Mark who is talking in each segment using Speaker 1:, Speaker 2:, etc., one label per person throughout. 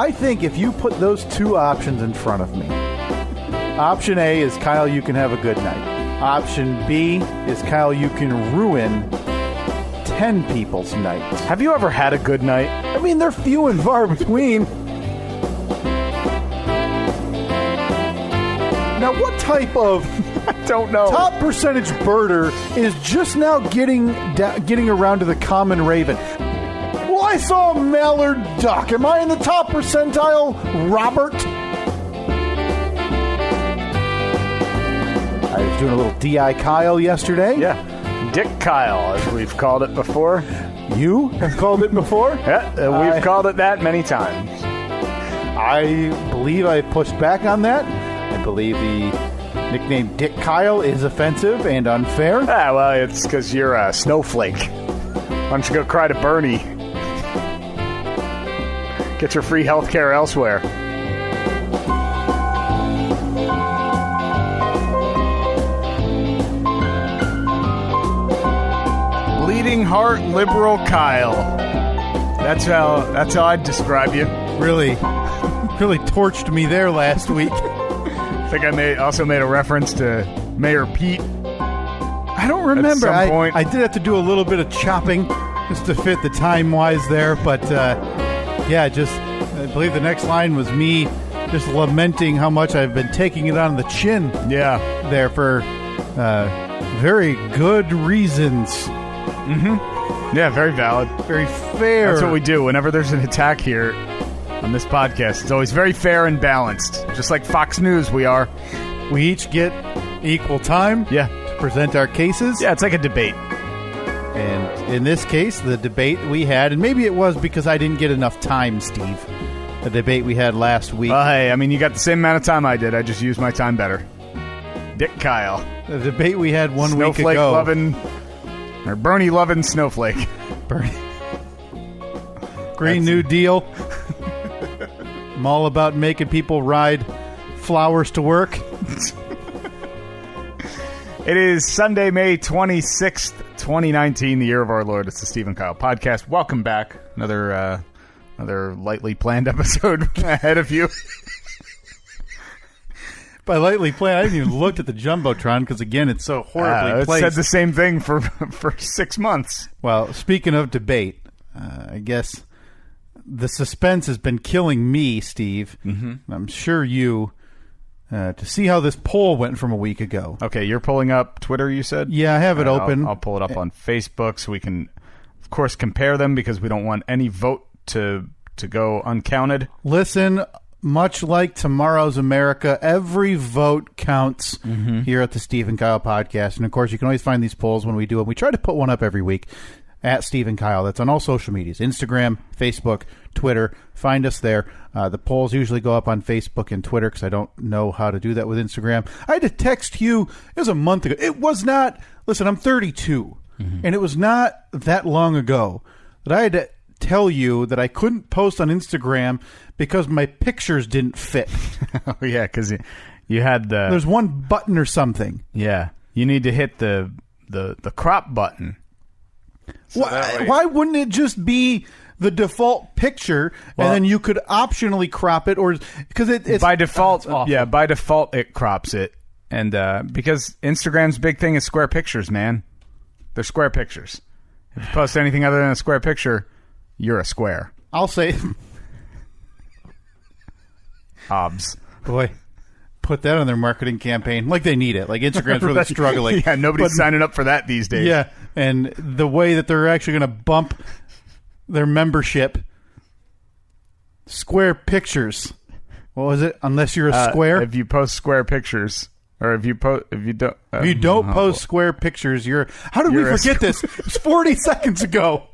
Speaker 1: I think if you put those two options in front of me, option A is, Kyle, you can have a good night. Option B is, Kyle, you can ruin 10 people's nights.
Speaker 2: Have you ever had a good night?
Speaker 1: I mean, they're few and far between. Now, what type of
Speaker 2: I don't know.
Speaker 1: top percentage birder is just now getting around to the common raven? Well, I saw a mallard duck. Am I in the top percentile, Robert? I was doing a little D.I. Kyle yesterday.
Speaker 2: Yeah. Dick Kyle, as we've called it before.
Speaker 1: You have called it before?
Speaker 2: Yeah, we've called it that many times.
Speaker 1: I believe I pushed back on that. I believe the nickname Dick Kyle is offensive and unfair.
Speaker 2: Ah, well, it's because you're a snowflake. Why don't you go cry to Bernie? Get your free health care elsewhere. Bleeding heart liberal Kyle. That's how I'd describe you.
Speaker 1: Really torched me there last week.
Speaker 2: I think I also made a reference to Mayor Pete.
Speaker 1: I don't remember.
Speaker 2: At some point.
Speaker 1: I did have to do a little bit of chopping just to fit the time-wise there. But, I believe the next line was me just lamenting how much I've been taking it on the chin.
Speaker 2: Yeah.
Speaker 1: There for very good reasons.
Speaker 2: Mm-hmm. Yeah, very valid.
Speaker 1: Very fair.
Speaker 2: That's what we do. Whenever there's an attack here on this podcast, it's always very fair and balanced. Just like Fox News, we are.
Speaker 1: We each get equal time to present our cases.
Speaker 2: Yeah, it's like a debate.
Speaker 1: And in this case, the debate we had, and maybe it was because I didn't get enough time, Steve, the debate we had last week.
Speaker 2: Hey, I mean, you got the same amount of time I did. I just used my time better. Dick Kyle.
Speaker 1: The debate we had one week ago.
Speaker 2: Snowflake-loving, or Bernie-loving snowflake.
Speaker 1: Bernie. Green New Deal. I'm all about making people ride flowers to work.
Speaker 2: It is Sunday, May 26th, 2019, the year of our Lord. It's the Steve and Kyle podcast. Welcome back. Another lightly planned episode ahead of you.
Speaker 1: By lightly planned, I haven't even looked at the Jumbotron because, again, it's so horribly placed.
Speaker 2: It said the same thing for 6 months.
Speaker 1: Well, speaking of debate, I guess the suspense has been killing me, Steve. Mm-hmm. I'm sure you... to see how this poll went from a week ago.
Speaker 2: Okay, you're pulling up Twitter, you said?
Speaker 1: Yeah, I have it open.
Speaker 2: I'll pull it up on Facebook so we can, of course, compare them because we don't want any vote to go uncounted.
Speaker 1: Listen, much like tomorrow's America, every vote counts here at the Steve and Kyle podcast. And, of course, you can always find these polls when we do them. We try to put one up every week at Steve and Kyle. That's on all social medias, Instagram, Facebook, Twitter. Find us there. The polls usually go up on Facebook and Twitter because I don't know how to do that with Instagram. I had to text you. It was a month ago. It was not. Listen, I'm 32, and it was not that long ago that I had to tell you that I couldn't post on Instagram because my pictures didn't fit.
Speaker 2: Oh, yeah, because you had the...
Speaker 1: There's one button or something.
Speaker 2: Yeah. You need to hit the crop button.
Speaker 1: So why wouldn't it just be the default picture, and then you could optionally crop it, or because it's
Speaker 2: by default?
Speaker 1: It's
Speaker 2: yeah, by default it crops it, and because Instagram's big thing is square pictures, man. They're square pictures. If you post anything other than a square picture, you're a square.
Speaker 1: I'll say,
Speaker 2: Hobbs.
Speaker 1: Boy, put that on their marketing campaign. Like they need it. Like Instagram's really struggling.
Speaker 2: Yeah, nobody's signing up for that these days.
Speaker 1: Yeah, and the way that they're actually going to bump their membership, square pictures. What was it? Unless you're a square.
Speaker 2: If you post square pictures, or if you don't
Speaker 1: post square pictures, you're. How did we forget this? It was 40 seconds ago.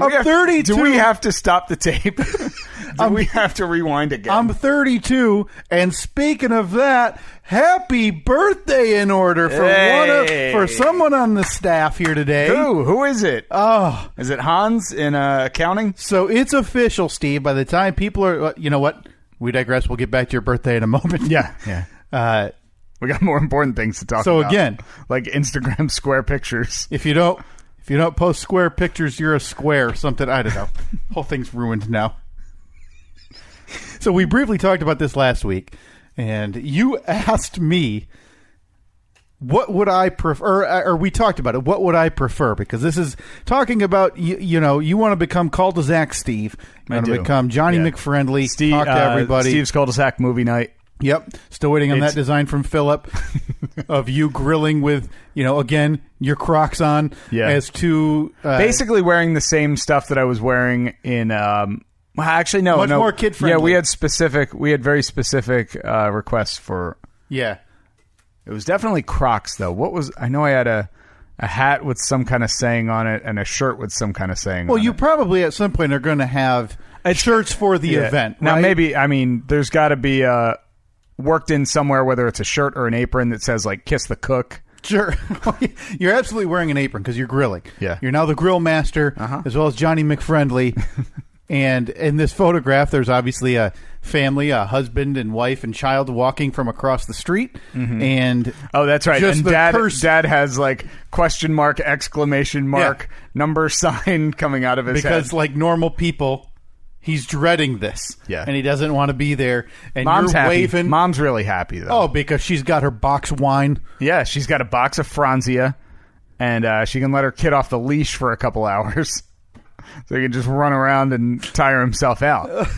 Speaker 1: I'm 32.
Speaker 2: Do we have to stop the tape? We have to rewind again?
Speaker 1: I'm 32, and speaking of that, happy birthday in order for someone on the staff here today.
Speaker 2: Who is it?
Speaker 1: Oh,
Speaker 2: is it Hans in accounting?
Speaker 1: So it's official, Steve. By the time people are, you know what? We digress. We'll get back to your birthday in a moment.
Speaker 2: Yeah. We got more important things to talk about.
Speaker 1: So again,
Speaker 2: like Instagram square pictures.
Speaker 1: If you don't post square pictures, you're a square. Something, I don't know. Whole thing's ruined now. So we briefly talked about this last week, and you asked me what would I prefer, or we talked about it. What would I prefer? Because this is talking about you want to become cul-de-sac Steve. You want to become Johnny McFriendly.
Speaker 2: Steve,
Speaker 1: talk to everybody.
Speaker 2: Steve's cul-de-sac movie night.
Speaker 1: Yep. Still waiting on that design from Philip of you grilling with, again, your Crocs on as two...
Speaker 2: basically wearing the same stuff that I was wearing in... well, actually, no.
Speaker 1: Much more kid-friendly.
Speaker 2: Yeah, we had very specific requests for...
Speaker 1: Yeah.
Speaker 2: It was definitely Crocs, though. I know I had a hat with some kind of saying on it and a shirt with some kind of saying on it.
Speaker 1: Well, you probably at some point are going to have shirts for the event, right?
Speaker 2: Now, maybe, there's got to be worked in somewhere, whether it's a shirt or an apron that says, like, kiss the cook.
Speaker 1: Sure. You're absolutely wearing an apron because you're grilling.
Speaker 2: Yeah.
Speaker 1: You're now the grill master, as well as Johnny McFriendly. And in this photograph, there's obviously a family, a husband and wife and child walking from across the street. Mm-hmm. And
Speaker 2: oh, that's right. And dad has like question mark, exclamation mark, number sign coming out of his head.
Speaker 1: Because like normal people, he's dreading this.
Speaker 2: Yeah.
Speaker 1: And he doesn't want to be there. And
Speaker 2: Mom's
Speaker 1: you're
Speaker 2: happy.
Speaker 1: waving.
Speaker 2: Mom's really happy, though.
Speaker 1: Oh, because she's got her box wine.
Speaker 2: Yeah, she's got a box of Franzia. And she can let her kid off the leash for a couple hours. So he can just run around and tire himself out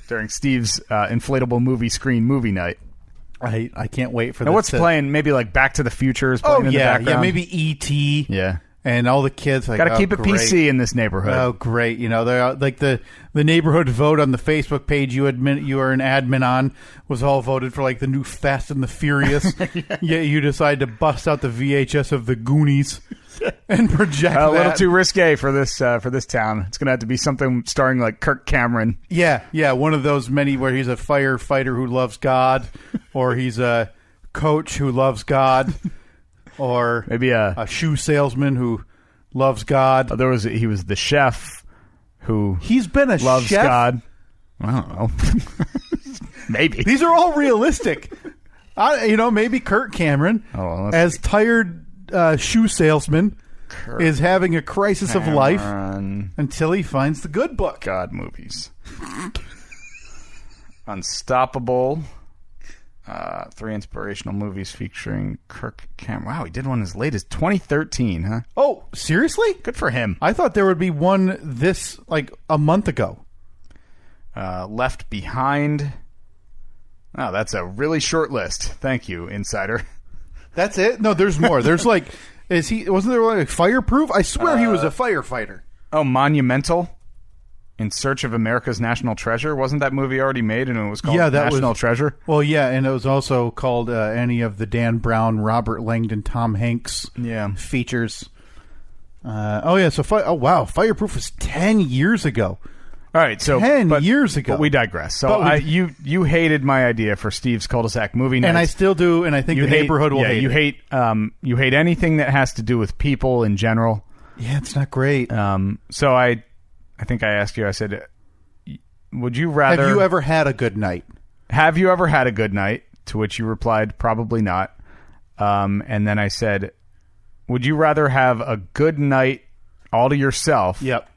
Speaker 2: during Steve's inflatable movie screen movie night.
Speaker 1: I can't wait for
Speaker 2: this. And what's playing? Maybe like Back to the Future is playing in the background.
Speaker 1: Yeah, maybe E.T.
Speaker 2: Yeah.
Speaker 1: And all the kids like,
Speaker 2: got to keep it PC in this neighborhood.
Speaker 1: Oh, great! They're like the neighborhood vote on the Facebook page you admit you are an admin on was all voted for like the new Fast and the Furious. Yet you decide to bust out the VHS of the Goonies and project
Speaker 2: a little too risque for this town. It's gonna have to be something starring like Kirk Cameron.
Speaker 1: Yeah, one of those many where he's a firefighter who loves God, or he's a coach who loves God. Or
Speaker 2: maybe a
Speaker 1: shoe salesman who loves God.
Speaker 2: He was the chef who
Speaker 1: he's been a
Speaker 2: loves
Speaker 1: chef?
Speaker 2: God. I don't know. Maybe
Speaker 1: these are all realistic. Maybe Kurt Cameron, as tired shoe salesman, is having a crisis of life until he finds the good book.
Speaker 2: God movies. Unstoppable. 3 inspirational movies featuring Kirk Cameron. Wow, he did one as late as 2013, huh?
Speaker 1: Oh, seriously?
Speaker 2: Good for him.
Speaker 1: I thought there would be one this, like, a month ago.
Speaker 2: Left Behind. Oh, that's a really short list. Thank you, Insider.
Speaker 1: That's it? No, there's more. There's like, wasn't there like Fireproof? I swear he was a firefighter.
Speaker 2: Oh, Monumental. In Search of America's National Treasure. Wasn't that movie already made and it was called National Treasure?
Speaker 1: Well, yeah, and it was also called any of the Dan Brown, Robert Langdon, Tom Hanks features. So Fireproof was 10 years ago.
Speaker 2: All right, so
Speaker 1: 10 years ago.
Speaker 2: But we digress. So you hated my idea for Steve's cul-de-sac movie nights.
Speaker 1: And I still do, and I think the neighborhood will hate it.
Speaker 2: You hate anything that has to do with people in general.
Speaker 1: Yeah, it's not great.
Speaker 2: So I think I asked you, I said, would you rather...
Speaker 1: Have you ever had a good night?
Speaker 2: Have you ever had a good night? To which you replied, probably not. And then I said, would you rather have a good night all to yourself?
Speaker 1: Yep.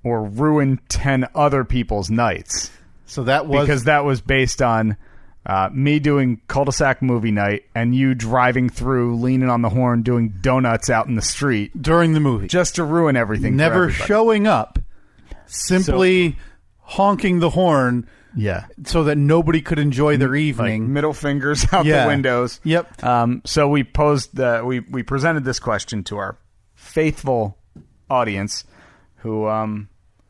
Speaker 2: Or ruin 10 other people's nights?
Speaker 1: So that was...
Speaker 2: Because that was based on me doing cul-de-sac movie night and you driving through, leaning on the horn, doing donuts out in the street.
Speaker 1: During the movie.
Speaker 2: Just to ruin everything.
Speaker 1: Never showing up. Simply honking the horn so that nobody could enjoy their evening.
Speaker 2: Like middle fingers out the windows.
Speaker 1: Yep.
Speaker 2: So we we presented this question to our faithful audience who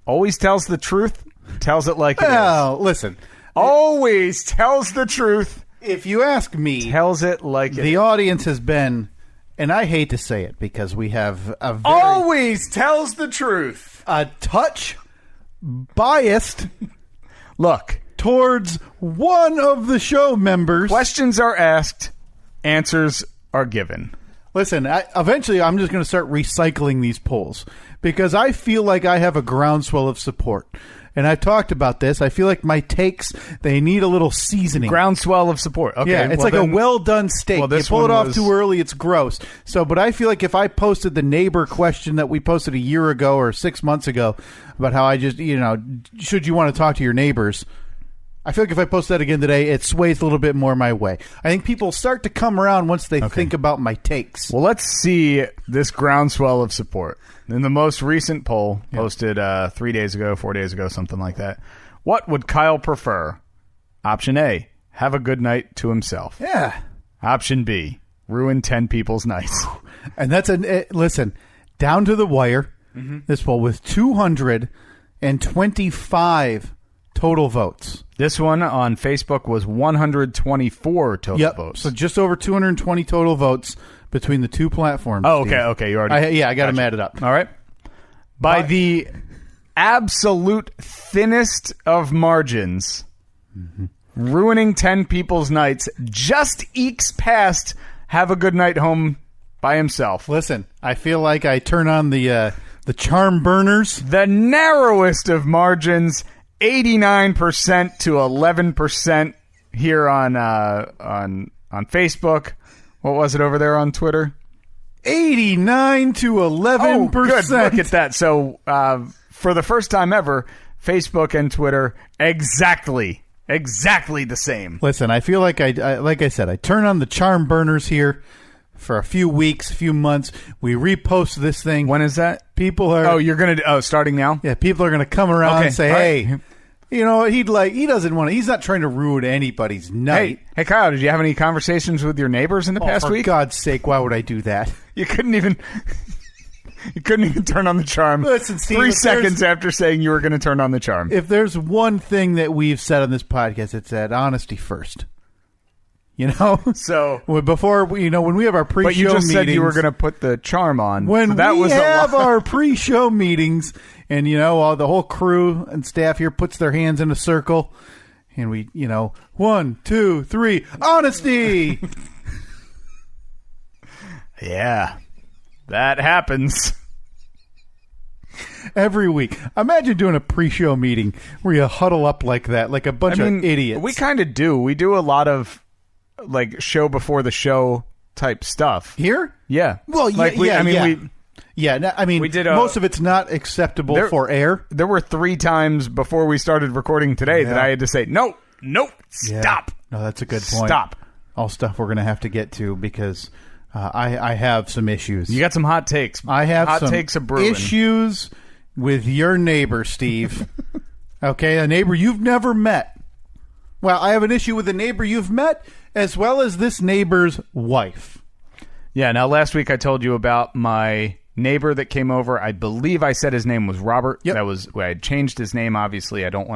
Speaker 2: always tells the truth, tells it like it is.
Speaker 1: Well, listen.
Speaker 2: Always tells the truth.
Speaker 1: If you ask me,
Speaker 2: tells it like
Speaker 1: the audience has been, and I hate to say it because we have a very...
Speaker 2: Always tells the truth.
Speaker 1: A touch biased
Speaker 2: look
Speaker 1: towards one of the show members.
Speaker 2: Questions are asked, answers are given.
Speaker 1: Listen, eventually I'm just going to start recycling these polls because I feel like I have a groundswell of support. And I've talked about this. I feel like my takes, they need a little seasoning.
Speaker 2: Groundswell of support. Okay.
Speaker 1: Yeah, it's like a well-done steak. You pull it off too early, it's gross. But I feel like if I posted the neighbor question that we posted a year ago or 6 months ago about how I just, should you want to talk to your neighbors, I feel like if I post that again today, it sways a little bit more my way. I think people start to come around once they think about my takes.
Speaker 2: Well, let's see this groundswell of support. In the most recent poll, posted 3 days ago, 4 days ago, something like that, what would Kyle prefer? Option A, have a good night to himself.
Speaker 1: Yeah.
Speaker 2: Option B, ruin 10 people's nights.
Speaker 1: And that's listen, down to the wire, this poll with 225 total votes.
Speaker 2: This one on Facebook was 124 total votes.
Speaker 1: So just over 220 total votes between the two platforms.
Speaker 2: Oh,
Speaker 1: Steve.
Speaker 2: okay. You already.
Speaker 1: I got them added up.
Speaker 2: All right. By the absolute thinnest of margins, ruining 10 people's nights just ekes past have a good night home by himself.
Speaker 1: Listen, I feel like I turn on the charm burners.
Speaker 2: The narrowest of margins, 89% to 11% here on Facebook. What was it over there on Twitter?
Speaker 1: 89 to 11%.
Speaker 2: Oh, good. Look at that. So, for the first time ever, Facebook and Twitter exactly the same.
Speaker 1: Listen, I feel like like I said, I turn on the charm burners here for a few weeks, a few months. We repost this thing.
Speaker 2: When is that?
Speaker 1: People are.
Speaker 2: Oh, you're gonna. Oh, starting now.
Speaker 1: Yeah, people are gonna come around and say, "Hey,
Speaker 2: right.
Speaker 1: you know, he doesn't want to. He's not trying to ruin anybody's night."
Speaker 2: Hey, Kyle, did you have any conversations with your neighbors in the past week?
Speaker 1: For God's sake, why would I do that?
Speaker 2: You couldn't even turn on the charm.
Speaker 1: Listen, Steve,
Speaker 2: 3 seconds after saying you were going to turn on the charm.
Speaker 1: If there's one thing that we've said on this podcast, it's that honesty first. You know,
Speaker 2: so
Speaker 1: before when we have our pre-show
Speaker 2: but you just
Speaker 1: meetings,
Speaker 2: said you were going to put the charm on.
Speaker 1: When
Speaker 2: so that
Speaker 1: we
Speaker 2: was
Speaker 1: have our pre-show meetings, and all the whole crew and staff here puts their hands in a circle, and we, 1, 2, 3, honesty.
Speaker 2: Yeah, that happens
Speaker 1: every week. Imagine doing a pre-show meeting where you huddle up like that, like a bunch of idiots.
Speaker 2: We kind of do. We do a lot of like show before the show type stuff
Speaker 1: here.
Speaker 2: Yeah.
Speaker 1: Well,
Speaker 2: like we did.
Speaker 1: Most of it's not acceptable for air.
Speaker 2: There were 3 times before we started recording today that I had to say nope, stop.
Speaker 1: No, that's a good point.
Speaker 2: Stop.
Speaker 1: All stuff we're going to have to get to because I have some issues.
Speaker 2: You got some hot takes.
Speaker 1: I have
Speaker 2: hot
Speaker 1: some
Speaker 2: takes of brewing.
Speaker 1: Issues with your neighbor, Steve. Okay, a neighbor you've never met. Well, I have an issue with a neighbor you've met as well as this neighbor's wife.
Speaker 2: Yeah, now last week I told you about my neighbor that came over. I believe I said his name was Robert.
Speaker 1: Yep.
Speaker 2: I had changed his name, obviously. I don't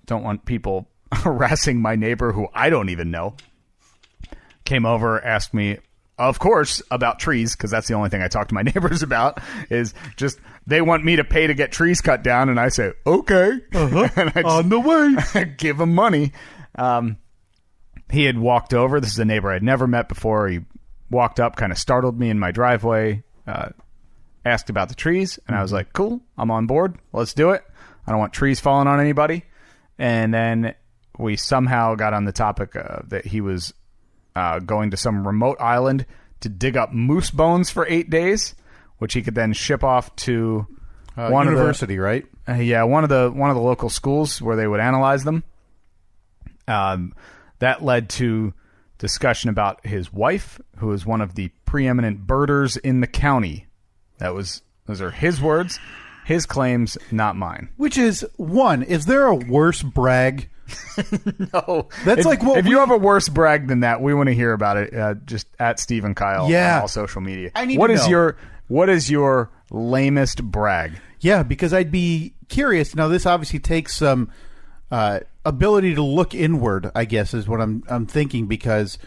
Speaker 2: want people harassing my neighbor who I don't even know. Came over, asked me, of course, about trees, because that's the only thing I talk to my neighbors about, is just they want me to pay to get trees cut down, and I say, okay. And I
Speaker 1: on the way.
Speaker 2: give him money. He had walked over. This is a neighbor I'd never met before. He walked up, kind of startled me in my driveway, asked about the trees, and I was like, cool, I'm on board. Let's do it. I don't want trees falling on anybody. And then we somehow got on the topic that he was going to some remote island to dig up moose bones for 8 days, which he could then ship off to one
Speaker 1: university, right?
Speaker 2: One of the local schools where they would analyze them. That led to discussion about his wife, who is one of the preeminent birders in the county. Those are his words, his claims, not mine.
Speaker 1: Which is is there a worse brag?
Speaker 2: No,
Speaker 1: that's
Speaker 2: if you have a worse brag than that, we want to hear about it. Just at Steve and Kyle on all social media.
Speaker 1: I need to know.
Speaker 2: What is your lamest brag?
Speaker 1: Yeah, because I'd be curious. Now, this obviously takes some ability to look inward, I guess, is what I'm thinking, because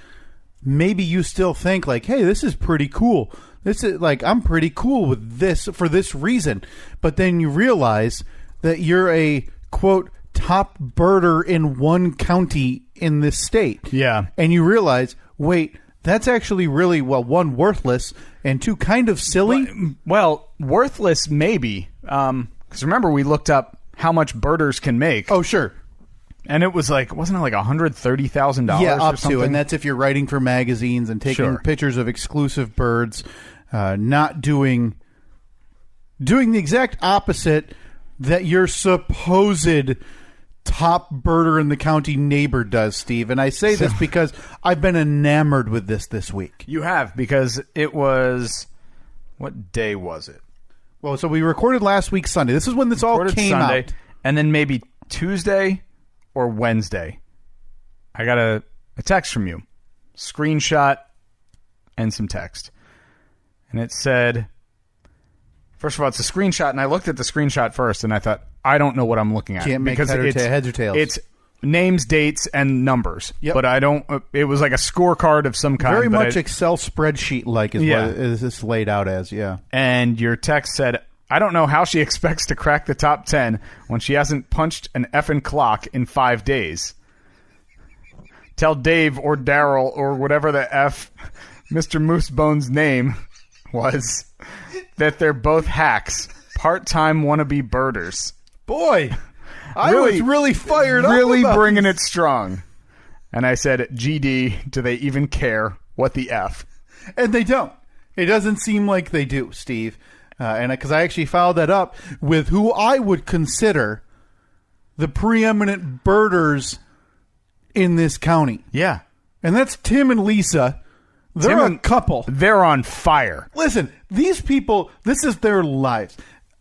Speaker 1: maybe you still think like, hey, this is pretty cool. This is like, I'm pretty cool with this for this reason. But then you realize that you're a, quote, top birder in one county in this state.
Speaker 2: Yeah.
Speaker 1: And you realize, wait, that's actually really, one, worthless, and two, kind of silly.
Speaker 2: Well, worthless maybe. Because remember, we looked up how much birders can make.
Speaker 1: Oh, sure.
Speaker 2: And it was like, wasn't it like $130,000?
Speaker 1: Yeah, up
Speaker 2: or something?
Speaker 1: to. And that's if you're writing for magazines and taking pictures of exclusive birds, not doing the exact opposite that your supposed top birder in the county neighbor does, Steve. And I say this because I've been enamored with this week.
Speaker 2: You have, because it was... What day was it?
Speaker 1: Well, so we recorded last week Sunday. This is when this all came
Speaker 2: Sunday,
Speaker 1: out.
Speaker 2: And then maybe Tuesday or Wednesday, I got a text from you. Screenshot and some text. And it said... First of all, it's a screenshot, and I looked at the screenshot first, and I thought, I don't know what I'm looking at.
Speaker 1: Can't make heads or tails.
Speaker 2: It's names, dates, and numbers.
Speaker 1: Yep.
Speaker 2: But I don't... It was like a scorecard of some kind.
Speaker 1: Very much Excel spreadsheet-like is what is this laid out as, yeah.
Speaker 2: And your text said, I don't know how she expects to crack the top 10 when she hasn't punched an effing clock in 5 days. Tell Dave or Daryl or whatever the F Mr. Moosebone's name was that they're both hacks, part-time wannabe birders.
Speaker 1: Boy, I was really fired up.
Speaker 2: Really
Speaker 1: about
Speaker 2: bringing
Speaker 1: this.
Speaker 2: it strong. And I said, GD, do they even care? What the F?
Speaker 1: And they don't. It doesn't seem like they do, Steve. And because I actually followed that up with who I would consider the preeminent birders in this county.
Speaker 2: Yeah.
Speaker 1: And that's Tim and Lisa. They're a couple.
Speaker 2: They're on fire.
Speaker 1: Listen, these people, this is their lives.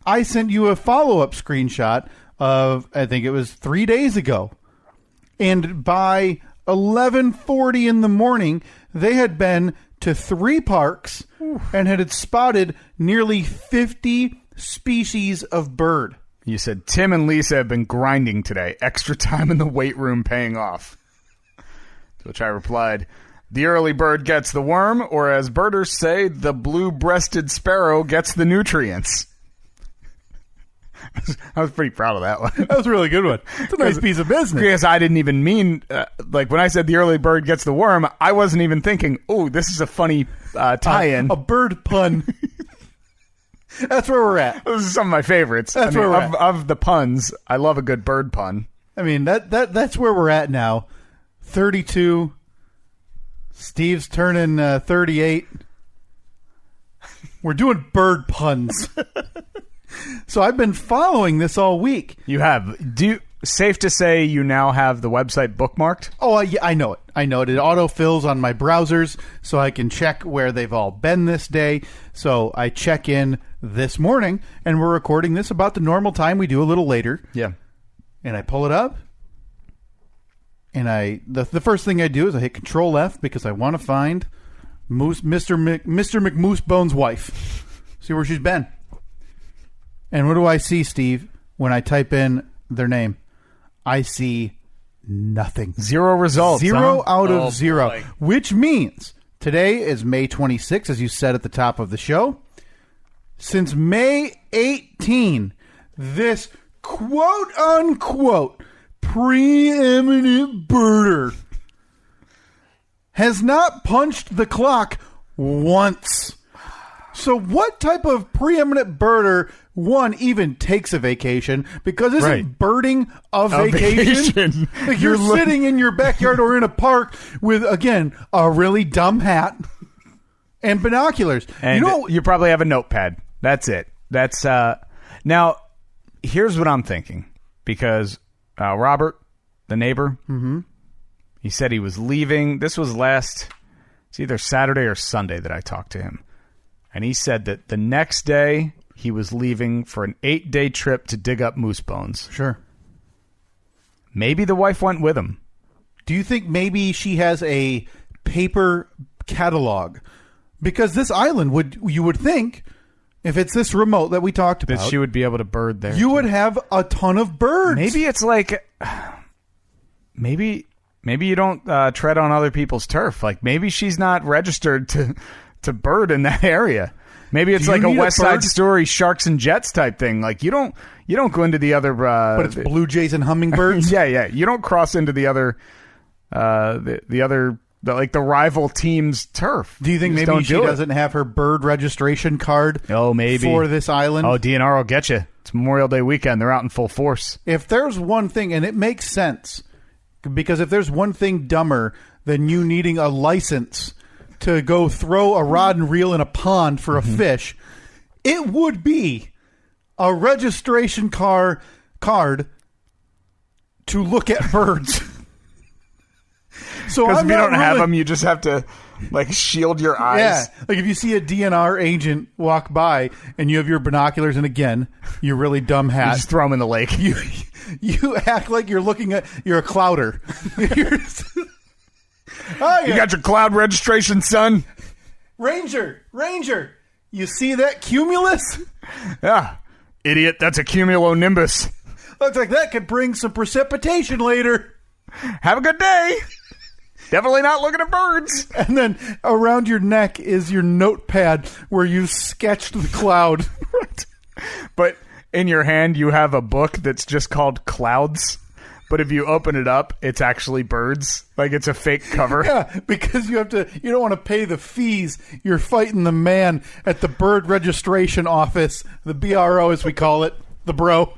Speaker 1: I sent you a follow-up screenshot of, I think it was 3 days ago. And by 11:40 in the morning, they had been to 3 parks and had spotted nearly 50 species of bird.
Speaker 2: You said, Tim and Lisa have been grinding today. Extra time in the weight room paying off. To which I replied, the early bird gets the worm, or as birders say, the blue-breasted sparrow gets the nutrients. I was pretty proud of that one.
Speaker 1: That was a really good one. It's a nice piece of business.
Speaker 2: Because I didn't even mean, like when I said the early bird gets the worm, I wasn't even thinking, oh, this is a funny tie-in.
Speaker 1: A bird pun. That's where we're at.
Speaker 2: Those are some of my favorites.
Speaker 1: That's where we're at.
Speaker 2: Of the puns, I love a good bird pun.
Speaker 1: I mean, that's where we're at now. 32. Steve's turning 38. We're doing bird puns. So I've been following this all week.
Speaker 2: You have. Safe to say you now have the website bookmarked?
Speaker 1: Oh, yeah, I know it. I know it. It autofills on my browsers so I can check where they've all been this day. So I check in this morning, and we're recording this about the normal time we do a little later.
Speaker 2: Yeah.
Speaker 1: And I pull it up, and the first thing I do is I hit Control F because I want to find Mr. McMoosebone's wife. See where she's been. And what do I see, Steve, when I type in their name? I see nothing.
Speaker 2: 0 results.
Speaker 1: 0 out of 0.
Speaker 2: Boy.
Speaker 1: Which means today is May 26th, as you said at the top of the show. Since May 18, this quote-unquote preeminent birder has not punched the clock once. So what type of preeminent birder, one, even takes a vacation? Because isn't birding a vacation? Like you're sitting in your backyard or in a park with, again, a really dumb hat and binoculars.
Speaker 2: And you probably have a notepad. That's it. That's now, here's what I'm thinking. Because Robert, the neighbor, he said he was leaving. This was it's either Saturday or Sunday that I talked to him. And he said that the next day he was leaving for an 8-day trip to dig up moose bones.
Speaker 1: Sure.
Speaker 2: Maybe the wife went with him.
Speaker 1: Do you think maybe she has a paper catalog? Because this island you would think, if it's this remote that we talked about,
Speaker 2: that she would be able to bird there.
Speaker 1: You would have a ton of birds.
Speaker 2: Maybe it's like, maybe you don't tread on other people's turf. Like maybe she's not registered to bird in that area. Maybe it's like a West Side Story Sharks and Jets type thing. Like you don't go into the other
Speaker 1: but it's blue jays and hummingbirds.
Speaker 2: yeah. You don't cross into the other the rival team's turf.
Speaker 1: Do you think maybe she doesn't have her bird registration card?
Speaker 2: Oh, maybe
Speaker 1: for this island.
Speaker 2: Oh, DNR will get you. It's Memorial Day weekend. They're out in full force.
Speaker 1: If there's one thing, and it makes sense, because if there's one thing dumber than you needing a license to go throw a rod and reel in a pond for a fish, it would be a registration card to look at birds. So
Speaker 2: Because
Speaker 1: I'm
Speaker 2: if you
Speaker 1: not
Speaker 2: don't have
Speaker 1: really-
Speaker 2: them, you just have to like shield your eyes.
Speaker 1: Yeah, like if you see a DNR agent walk by and you have your binoculars, and again, your really dumb
Speaker 2: You
Speaker 1: hat,
Speaker 2: just throw them in the lake.
Speaker 1: you act like you're a clouder.
Speaker 2: You got your cloud registration, son?
Speaker 1: Ranger, you see that cumulus?
Speaker 2: Yeah. Idiot, that's a cumulonimbus.
Speaker 1: Looks like that could bring some precipitation later.
Speaker 2: Have a good day. Definitely not looking at birds.
Speaker 1: And then around your neck is your notepad where you sketched the cloud.
Speaker 2: But in your hand, you have a book that's just called Clouds. But if you open it up, it's actually birds. Like it's a fake cover.
Speaker 1: Yeah, because you don't want to pay the fees. You're fighting the man at the bird registration office, the BRO as we call it, the bro.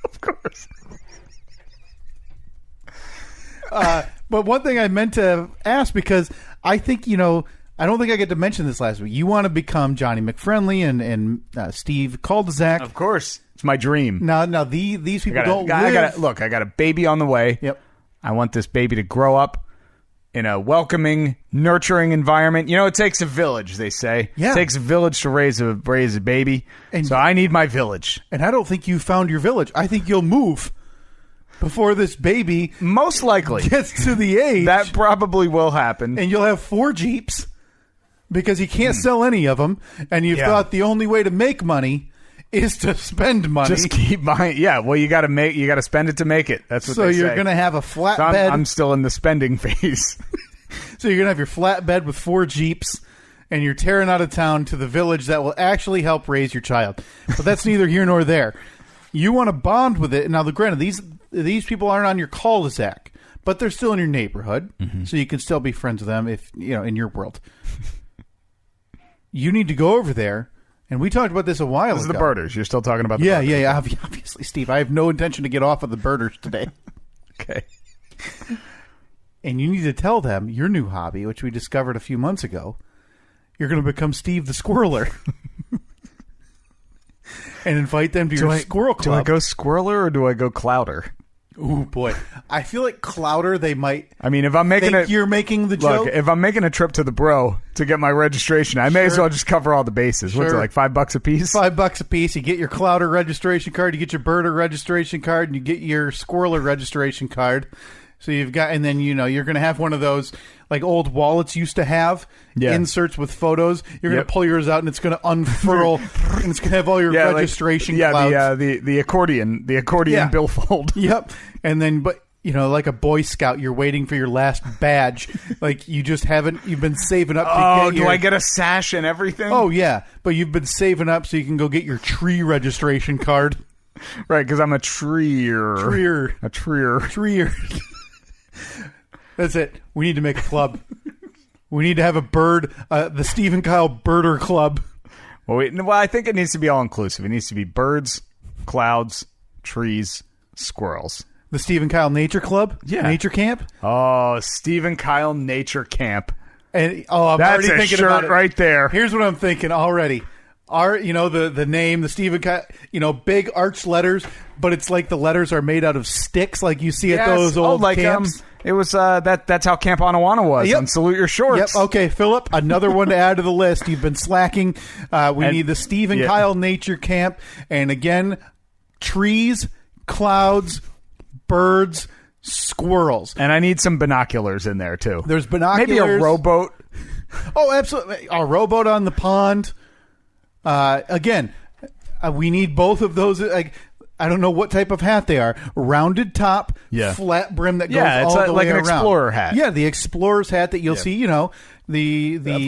Speaker 2: Of course.
Speaker 1: But one thing I meant to ask, because I think, I don't think I get to mention this last week. You want to become Johnny McFriendly and Steve Cul-de-sac.
Speaker 2: Of course. It's my dream.
Speaker 1: Now these people don't live.
Speaker 2: I got a baby on the way.
Speaker 1: Yep.
Speaker 2: I want this baby to grow up in a welcoming, nurturing environment. It takes a village, they say.
Speaker 1: Yeah.
Speaker 2: It takes a village to raise a baby. So I need my village.
Speaker 1: And I don't think you found your village. I think you'll move before this baby
Speaker 2: Most likely.
Speaker 1: gets to the age.
Speaker 2: That probably will happen.
Speaker 1: And you'll have 4 Jeeps because you can't sell any of them. And you've thought the only way to make money is to spend money.
Speaker 2: Just keep buying. Yeah, well, you got to spend it to make it. That's what
Speaker 1: so
Speaker 2: they say.
Speaker 1: you're going to have a
Speaker 2: So
Speaker 1: flatbed.
Speaker 2: I'm still in the spending phase.
Speaker 1: So you're going to have your flatbed with 4 Jeeps, and you're tearing out of town to the village that will actually help raise your child. But that's neither here nor there. You want to bond with it. Now, granted, these people aren't on your cul-de-sac, but they're still in your neighborhood, so you can still be friends with them if in your world. You need to go over there, and we talked about this a while ago.
Speaker 2: This is the birders. You're still talking about the birders.
Speaker 1: Yeah. Obviously, Steve. I have no intention to get off of the birders today.
Speaker 2: Okay.
Speaker 1: And you need to tell them your new hobby, which we discovered a few months ago. You're going to become Steve the Squirreler. And invite them to your squirrel club.
Speaker 2: Do I go squirreler or do I go clouder?
Speaker 1: Ooh, boy. I feel like clouder, they might
Speaker 2: I mean, if I'm making
Speaker 1: think you're making the
Speaker 2: look,
Speaker 1: joke.
Speaker 2: if I'm making a trip to the bro to get my registration, I may as well just cover all the bases. What's it, like $5 a piece?
Speaker 1: $5 a piece. You get your clouder registration card, you get your birder registration card, and you get your squirreler registration card. So you've got, and then, you're going to have one of those, like old wallets used to have, inserts with photos. You're going to pull yours out, and it's going to unfurl, and it's going to have all your registration clouds.
Speaker 2: The accordion billfold.
Speaker 1: Yep. And then, but, like a Boy Scout, you're waiting for your last badge. Like, you've been saving up to get
Speaker 2: I get a sash and everything?
Speaker 1: Oh, yeah. But you've been saving up so you can go get your tree registration card.
Speaker 2: Right, because I'm a treer. A treer.
Speaker 1: That's it. We need to make a club. We need to have a bird, the Steve & Kyle Birder Club.
Speaker 2: Well, I think it needs to be all-inclusive. It needs to be birds, clouds, trees, squirrels.
Speaker 1: The Steve & Kyle Nature Club?
Speaker 2: Yeah.
Speaker 1: Nature Camp?
Speaker 2: Oh, Steve & Kyle Nature Camp.
Speaker 1: And I'm
Speaker 2: That's
Speaker 1: already
Speaker 2: a
Speaker 1: thinking
Speaker 2: shirt
Speaker 1: about it.
Speaker 2: right there.
Speaker 1: Here's what I'm thinking already. The name, the Steve & Kyle, big arch letters, but it's like the letters are made out of sticks like you see at those old camps.
Speaker 2: It was that's how Camp Anawana was on Salute Your Shorts.
Speaker 1: Yep. Okay, Philip, another one to add to the list. You've been slacking. We need the Steve & Kyle Nature Camp. And again, trees, clouds, birds, squirrels.
Speaker 2: And I need some binoculars in there, too.
Speaker 1: There's binoculars.
Speaker 2: Maybe a rowboat.
Speaker 1: Oh, absolutely. A rowboat on the pond. Again, we need both of those. I don't know what type of hat they are. Rounded top, flat brim that goes all the way around.
Speaker 2: Like an explorer hat.
Speaker 1: Yeah, the explorer's hat that you'll see, the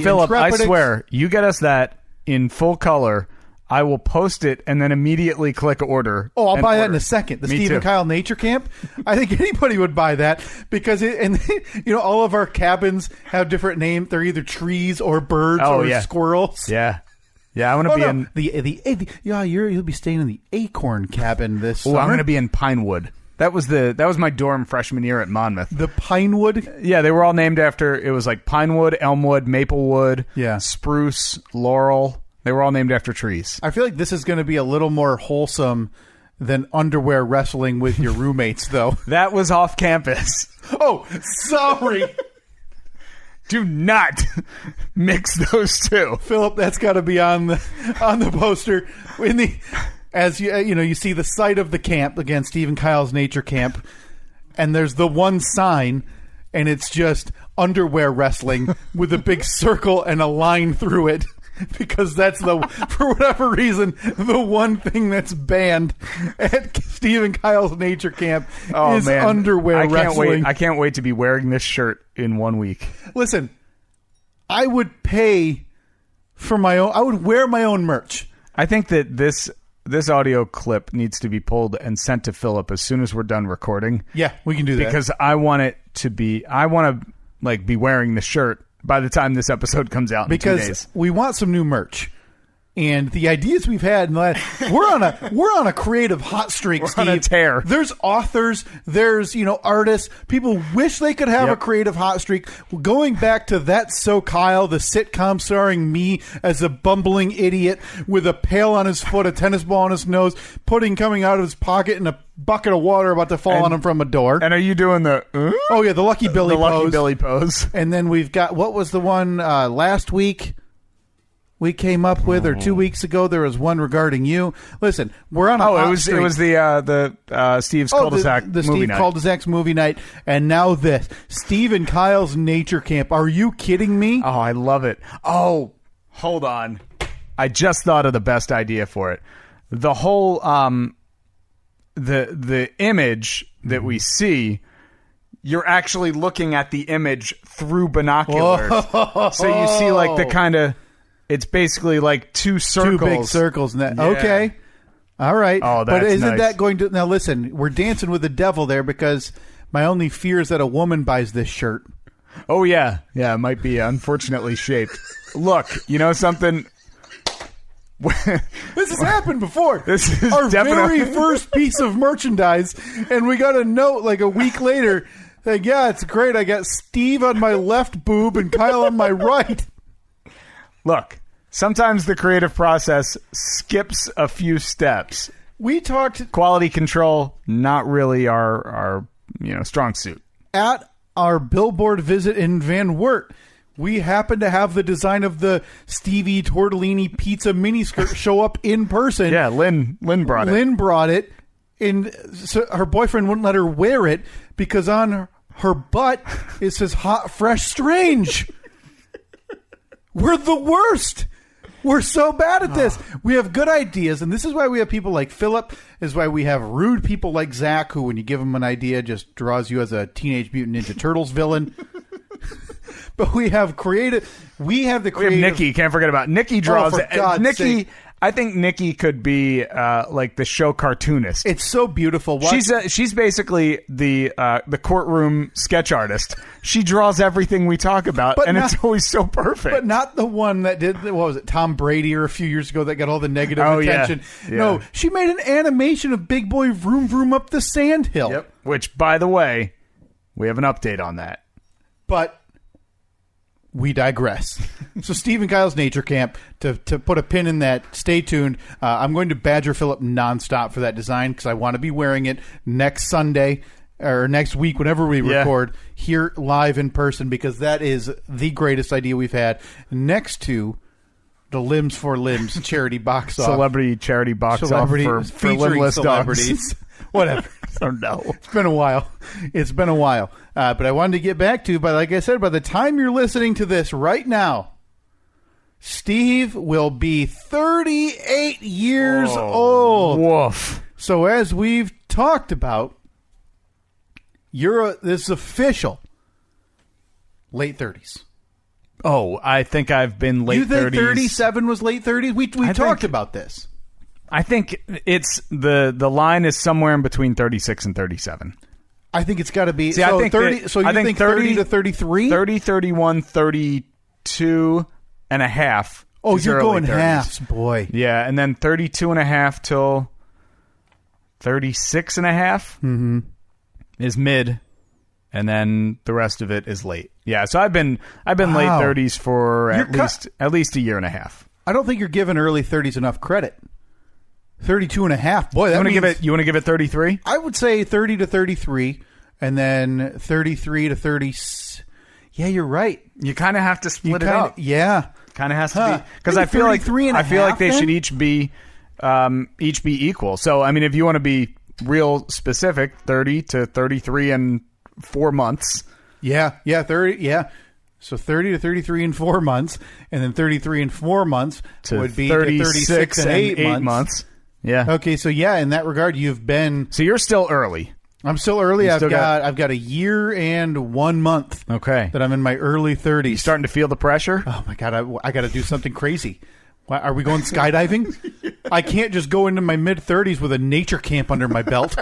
Speaker 2: Philip, I swear, you get us that in full color, I will post it and then immediately click order.
Speaker 1: Oh, I'll buy that in a second. The
Speaker 2: Me
Speaker 1: Steve
Speaker 2: too.
Speaker 1: & Kyle Nature Camp. I think anybody would buy that because all of our cabins have different names. They're either trees or birds or squirrels.
Speaker 2: Yeah. Yeah, I want to be in
Speaker 1: you'll be staying in the Acorn cabin this summer.
Speaker 2: I'm going to be in Pinewood. That was my dorm freshman year at Monmouth.
Speaker 1: The Pinewood?
Speaker 2: Yeah, they were all named after, it was like Pinewood, Elmwood, Maplewood, Spruce, Laurel. They were all named after trees.
Speaker 1: I feel like this is going to be a little more wholesome than underwear wrestling with your roommates, though.
Speaker 2: That was off campus.
Speaker 1: Oh, sorry.
Speaker 2: Do not mix those two.
Speaker 1: Philip, that's got to be on the poster. You see the site of the camp, again, Steve and Kyle's Nature Camp, and there's the one sign, and it's just underwear wrestling with a big circle and a line through it, because that's for whatever reason, the one thing that's banned at Steve and Kyle's Nature Camp is underwear wrestling.
Speaker 2: I can't wait to be wearing this shirt in 1 week.
Speaker 1: Listen, I would pay for my own. I would wear my own merch.
Speaker 2: I think that this audio clip needs to be pulled and sent to Philip as soon as we're done recording.
Speaker 1: Yeah, we can do that.
Speaker 2: Because I want to be wearing the shirt by the time this episode comes out in 2 days.
Speaker 1: Because we want some new merch. And the ideas we've had, we're on a creative hot streak, Steve.
Speaker 2: We're on a tear.
Speaker 1: There's authors, there's artists. People wish they could have a creative hot streak. Going back to That's So Kyle, the sitcom starring me as a bumbling idiot with a pail on his foot, a tennis ball on his nose, pudding coming out of his pocket, and a bucket of water about to fall on him from a door.
Speaker 2: And are you doing the?
Speaker 1: Oh yeah, the Lucky Billy pose.
Speaker 2: Lucky Billy pose.
Speaker 1: And then we've got, what was the one last week? We came up with, or 2 weeks ago, there was one regarding you. Listen, we're on a hot streak.
Speaker 2: It was the Steve's cul-de-sac
Speaker 1: the
Speaker 2: movie
Speaker 1: Steve
Speaker 2: night.
Speaker 1: Cul-de-sac's movie night, and now this Steve and Kyle's Nature Camp. Are you kidding me?
Speaker 2: Oh, I love it. Oh, hold on, I just thought of the best idea for it. The whole the image that we see. You're actually looking at the image through binoculars, so you see like the kind of. It's basically like two circles.
Speaker 1: Two big circles. Okay. All right.
Speaker 2: Oh, that's
Speaker 1: But isn't
Speaker 2: nice.
Speaker 1: that going to... Now, listen, we're dancing with the devil there because my only fear is that a woman buys this shirt.
Speaker 2: Oh, yeah. Yeah, it might be unfortunately shaped. Look, you know something?
Speaker 1: This has happened before.
Speaker 2: This is
Speaker 1: our
Speaker 2: definitely...
Speaker 1: very first piece of merchandise, and we got a note like a week later like, yeah, it's great. I got Steve on my left boob and Kyle on my right.
Speaker 2: Look, sometimes the creative process skips a few steps.
Speaker 1: We talked
Speaker 2: quality control, not really our strong suit.
Speaker 1: At our billboard visit in Van Wert, we happened to have the design of the Stevie Tortellini pizza miniskirt show up in person.
Speaker 2: Yeah, Lynn brought it.
Speaker 1: Lynn brought it, and so her boyfriend wouldn't let her wear it because on her butt it says "Hot, Fresh, Strange." We're the worst. We're so bad at this. We have good ideas, and this is why we have people like Philip. This is why we have rude people like Zach, who, when you give him an idea, just draws you as a Teenage Mutant Ninja Turtles villain. But we have creative. We have the creative.
Speaker 2: We have Nikki. Can't forget about Nikki. Draws.
Speaker 1: For God's
Speaker 2: Nikki.
Speaker 1: sake.
Speaker 2: I think Nikki could be like the show cartoonist.
Speaker 1: It's so beautiful.
Speaker 2: She's basically the courtroom sketch artist. She draws everything we talk about, and it's always so perfect.
Speaker 1: But not the one that did, what was it, Tom Brady or a few years ago that got all the negative attention.
Speaker 2: Yeah.
Speaker 1: No, she made an animation of Big Boy vroom vroom up the sand hill.
Speaker 2: Yep. Which, by the way, we have an update on that.
Speaker 1: But we digress. So Steve and Kyle's Nature Camp, to put a pin in that, stay tuned. I'm going to badger Philip nonstop for that design because I want to be wearing it next Sunday or next week whenever we record here live in person, because that is the greatest idea we've had, next to the Limbs for Limbs charity box off.
Speaker 2: Celebrity charity box off for limbless
Speaker 1: celebrities.
Speaker 2: Dogs.
Speaker 1: Whatever.
Speaker 2: Oh, no.
Speaker 1: It's been a while. But I wanted to get back to, but like I said, by the time you're listening to this right now, Steve will be 38 years old.
Speaker 2: Woof.
Speaker 1: So as we've talked about, this is official late 30s.
Speaker 2: Oh, I think I've been late 30s.
Speaker 1: You think 37 was late 30s? We talked about this.
Speaker 2: I think it's the line is somewhere in between 36 and 37.
Speaker 1: I think it's got to be.
Speaker 2: See, I think
Speaker 1: 30. So you think 30 to 33?
Speaker 2: 30, 31, 32 and a half.
Speaker 1: Oh, you're going
Speaker 2: 30s.
Speaker 1: halves, boy.
Speaker 2: Yeah, and then 32 and a half till 36 and a half is mid, and then the rest of it is late. Yeah, so I've been late 30s for at least a year and a half.
Speaker 1: I don't think you're giving early 30s enough credit. 32 and a half. Boy, that
Speaker 2: you want to give it 33?
Speaker 1: I would say 30 to 33, and then 33 to 30. Yeah, you're right.
Speaker 2: You kind of have to split it up.
Speaker 1: Yeah,
Speaker 2: kind of has to be, because I feel like they should each be equal. So I mean, if you want to be real specific, 30 to 33 and 4 months.
Speaker 1: Yeah, 30. Yeah. So 30 to 33 in 4 months, and then 33 in 4 months would be 36 and 8 months.
Speaker 2: Yeah.
Speaker 1: Okay, so yeah, in that regard, you've been.
Speaker 2: So you're still early.
Speaker 1: I'm still early. I've got a year and 1 month.
Speaker 2: Okay.
Speaker 1: That I'm in my early 30s.
Speaker 2: You starting to feel the pressure?
Speaker 1: Oh my God, I got to do something crazy. Are we going skydiving? Yeah. I can't just go into my mid 30s with a nature camp under my belt.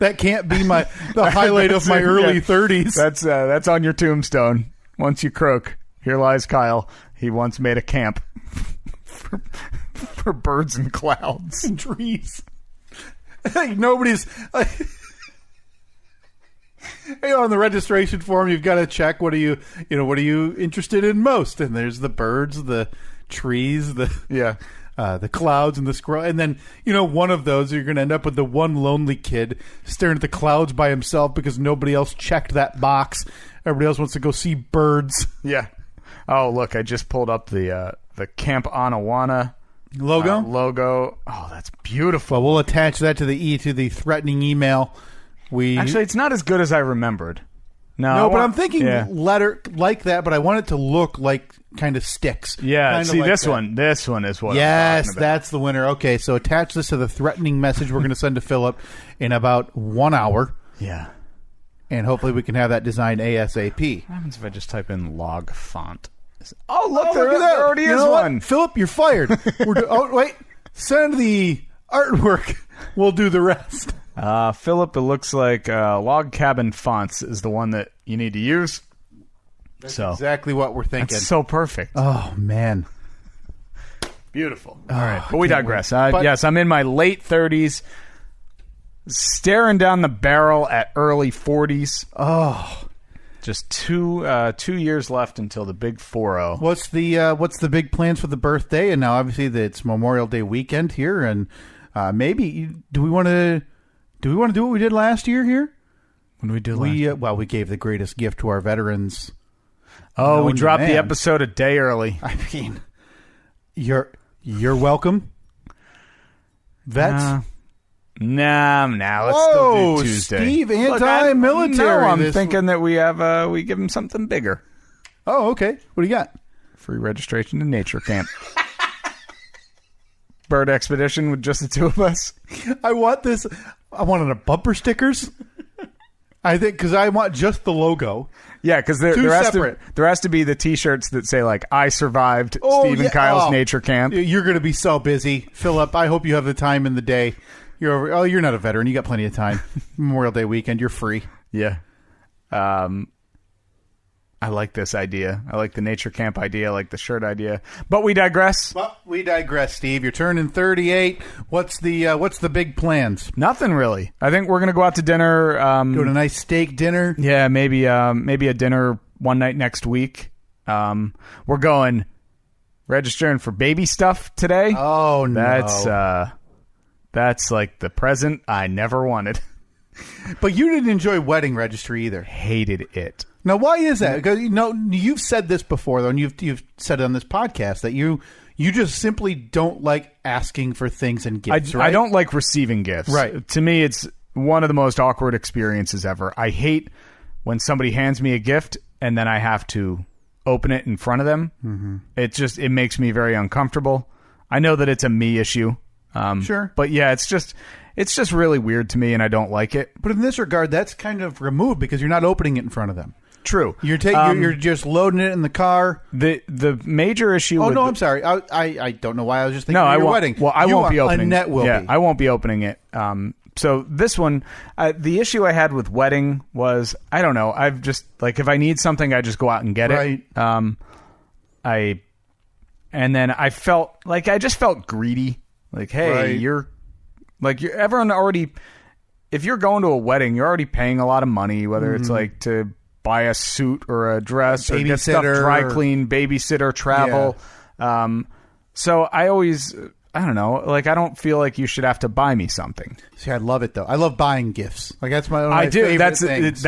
Speaker 1: That can't be the highlight of my early 30s.
Speaker 2: That's on your tombstone. Once you croak, here lies Kyle. He once made a camp for birds and clouds
Speaker 1: and trees. Hey, nobody's. On the registration form, you've got to check what are you interested in most, and there's the birds, the trees, the clouds and the squirrel. And then, one of those, you're going to end up with the one lonely kid staring at the clouds by himself because nobody else checked that box. Everybody else wants to go see birds.
Speaker 2: Yeah. Oh, look, I just pulled up the Camp Anawana logo. Oh, that's beautiful.
Speaker 1: Well, we'll attach that to the threatening email.
Speaker 2: Actually, it's not as good as I remembered.
Speaker 1: No, but I'm thinking letter like that, but I want it to look like kind of sticks.
Speaker 2: Yeah,
Speaker 1: kind
Speaker 2: see,
Speaker 1: like
Speaker 2: this
Speaker 1: that.
Speaker 2: one is what I'm talking
Speaker 1: Yes,
Speaker 2: about.
Speaker 1: that's the winner. Okay, so attach this to the threatening message we're going to send to Philip in about 1 hour.
Speaker 2: Yeah.
Speaker 1: And hopefully we can have that designed ASAP.
Speaker 2: What happens if I just type in log font? Oh, look,
Speaker 1: look at that.
Speaker 2: There already is one.
Speaker 1: Philip, you're fired. Wait. Send the artwork. We'll do the rest.
Speaker 2: Philip, it looks like Log Cabin Fonts is the one that you need to use.
Speaker 1: That's exactly what we're thinking.
Speaker 2: That's so perfect.
Speaker 1: Oh, man.
Speaker 2: Beautiful. All right. But we digress. Yes, I'm in my late 30s, staring down the barrel at early 40s.
Speaker 1: Oh.
Speaker 2: Just two years left until the big 4-0.
Speaker 1: What's the big plans for the birthday? And now, obviously, it's Memorial Day weekend here, and maybe do we want to do what we did last year here?
Speaker 2: What did we do last year?
Speaker 1: We gave the greatest gift to our veterans.
Speaker 2: Oh, we dropped the episode a day early.
Speaker 1: I mean, you're welcome, vets.
Speaker 2: Let's still do Tuesday.
Speaker 1: Steve, anti-military.
Speaker 2: I'm thinking that we give him something bigger.
Speaker 1: Oh, okay. What do you got?
Speaker 2: Free registration to nature camp. Bird expedition with just the two of us.
Speaker 1: I want this. I wanted a bumper stickers. I think because I want just the logo.
Speaker 2: Yeah, because there has to be the T-shirts that say like "I survived Steve and Kyle's nature camp."
Speaker 1: You're going to be so busy, Philip. I hope you have the time in the day. You're not a veteran. You got plenty of time. Memorial Day weekend, you're free.
Speaker 2: Yeah. I like this idea. I like the nature camp idea. I like the shirt idea. But we digress.
Speaker 1: Steve. You're turning 38. What's the big plans?
Speaker 2: Nothing really. I think we're gonna go out to dinner.
Speaker 1: Go to a nice steak dinner.
Speaker 2: Yeah, maybe a dinner one night next week. We're going registering for baby stuff today.
Speaker 1: Oh no.
Speaker 2: That's like the present I never wanted.
Speaker 1: But you didn't enjoy wedding registry either.
Speaker 2: Hated it.
Speaker 1: Now, why is that? Because you've said this before, though, and you've said it on this podcast that you just simply don't like asking for things and gifts. Right?
Speaker 2: I don't like receiving gifts. Right. To me, it's one of the most awkward experiences ever. I hate when somebody hands me a gift and then I have to open it in front of them. Mm-hmm. It makes me very uncomfortable. I know that it's a me issue.
Speaker 1: Sure.
Speaker 2: But yeah, it's just really weird to me, and I don't like it.
Speaker 1: But in this regard, that's kind of removed because you're not opening it in front of them.
Speaker 2: True.
Speaker 1: You're just loading it in the car.
Speaker 2: The major issue.
Speaker 1: Oh no, I'm sorry. I don't know why I was just thinking of your wedding.
Speaker 2: Well, I won't be opening.
Speaker 1: Annette will be.
Speaker 2: I won't be opening it. So this one, the issue I had with wedding was I don't know. I've just like if I need something, I just go out and get it. And then I felt like I just felt greedy. Like, hey, everyone already. If you're going to a wedding, you're already paying a lot of money, whether it's like to buy a suit or a dress or get stuff dry clean, babysitter, travel. So I don't know. Like, I don't feel like you should have to buy me something.
Speaker 1: See, I love it though. I love buying gifts. Like that's one of
Speaker 2: I
Speaker 1: my
Speaker 2: do.
Speaker 1: favorite things.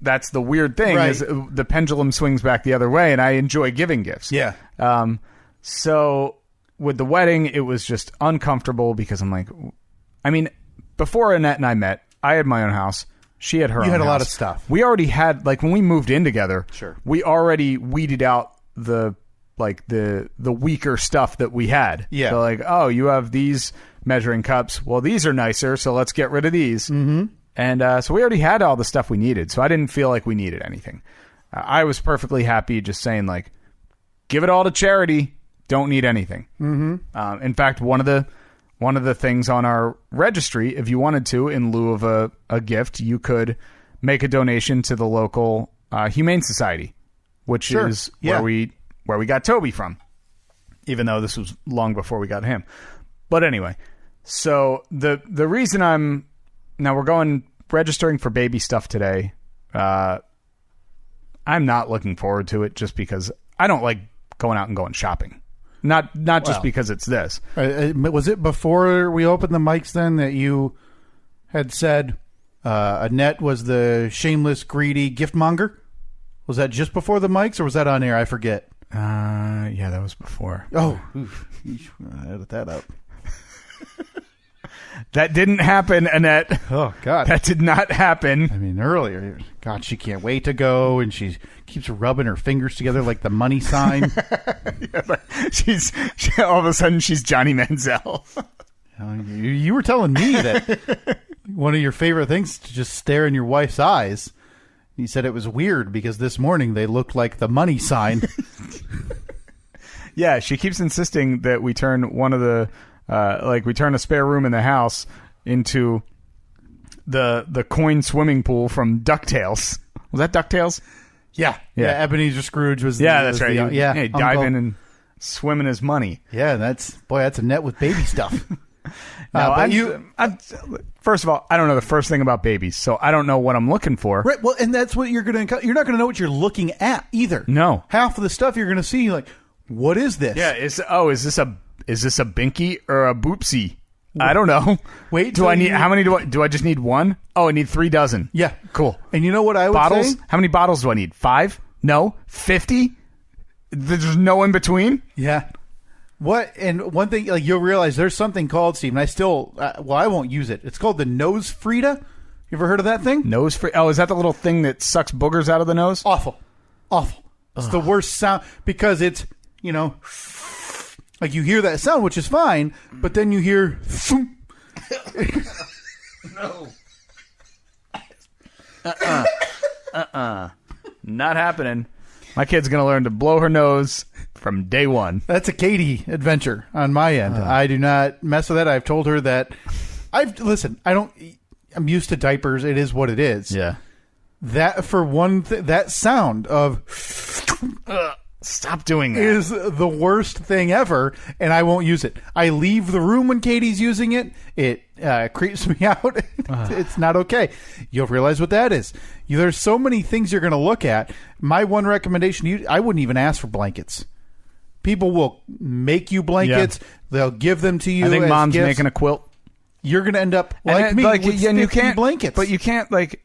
Speaker 2: That's the weird thing
Speaker 1: Right.
Speaker 2: is the pendulum swings back the other way, and I enjoy giving gifts.
Speaker 1: Yeah.
Speaker 2: So with the wedding, it was just uncomfortable because I'm like, I mean, before Annette and I met, I had my own house. She had her own house.
Speaker 1: You had a lot of stuff.
Speaker 2: We already had, like, when we moved in together,
Speaker 1: Sure.
Speaker 2: we already weeded out the weaker stuff that we had.
Speaker 1: Yeah.
Speaker 2: So like, oh, you have these measuring cups. Well, these are nicer, so let's get rid of these. Mm-hmm. And so we already had all the stuff we needed, so I didn't feel like we needed anything. I was perfectly happy just saying, like, give it all to charity. Don't need anything. Mm-hmm. In fact, one of the things on our registry, if you wanted to, in lieu of a gift, you could make a donation to the local Humane Society, which is where we got Toby from, even though this was long before we got him. But anyway, so the reason we're going registering for baby stuff today. I'm not looking forward to it just because I don't like going out and going shopping. Not just because it's this.
Speaker 1: Was it before we opened the mics then that you had said Annette was the shameless, greedy gift monger? Was that just before the mics or was that on air? I forget.
Speaker 2: Yeah, that was before.
Speaker 1: Oh, edit that out.
Speaker 2: That didn't happen, Annette.
Speaker 1: Oh, God.
Speaker 2: That did not happen.
Speaker 1: I mean, earlier, God, she can't wait to go, and she keeps rubbing her fingers together like the money sign.
Speaker 2: Yeah, but all of a sudden, she's Johnny Manziel.
Speaker 1: You were telling me that one of your favorite things is to just stare in your wife's eyes. You said it was weird because this morning they looked like the money sign.
Speaker 2: Yeah, she keeps insisting that we turn one of the... we turn a spare room in the house into the coin swimming pool from DuckTales. Was that DuckTales?
Speaker 1: Yeah. Ebenezer Scrooge was.
Speaker 2: That's right.
Speaker 1: Uncle.
Speaker 2: Dive in and swim in his money.
Speaker 1: Yeah, that's a net with baby stuff.
Speaker 2: First of all, I don't know the first thing about babies, so I don't know what I'm looking for.
Speaker 1: Right. Well, and that's what you're not going to know what you're looking at either.
Speaker 2: No.
Speaker 1: Half of the stuff you're going to see, like, what is this?
Speaker 2: Yeah. Is this a binky or a boopsie? I don't know.
Speaker 1: Wait,
Speaker 2: how many do I just need one? Oh, I need 3 dozen.
Speaker 1: Yeah.
Speaker 2: Cool.
Speaker 1: And you know what I would
Speaker 2: bottles?
Speaker 1: say?
Speaker 2: How many bottles do I need? 5? No? 50? There's no in between?
Speaker 1: Yeah. What? And one thing, like, you'll realize there's something called, Steve, and I still, I won't use it. It's called the nose Frida. You ever heard of that thing?
Speaker 2: Nose Frida? Oh, is that the little thing that sucks boogers out of the nose?
Speaker 1: Awful. It's the worst sound because it's, like you hear that sound, which is fine, but then you hear thump.
Speaker 2: No. Not happening. My kid's going to learn to blow her nose from day one.
Speaker 1: That's a Katie adventure on my end. I do not mess with that. I've told her that I'm used to diapers. It is what it is.
Speaker 2: Yeah.
Speaker 1: That for one that sound of
Speaker 2: stop doing that
Speaker 1: is the worst thing ever, and I won't use it. I leave the room when Katie's using it. It creeps me out. It's not okay. You'll realize what that is. There's so many things you're going to look at. My one recommendation, I wouldn't even ask for blankets. People will make you blankets. Yeah. They'll give them to you.
Speaker 2: I think
Speaker 1: as
Speaker 2: mom's
Speaker 1: gifts.
Speaker 2: making a quilt.
Speaker 1: You're going to end up like me with 50 blankets.
Speaker 2: But you can't, like,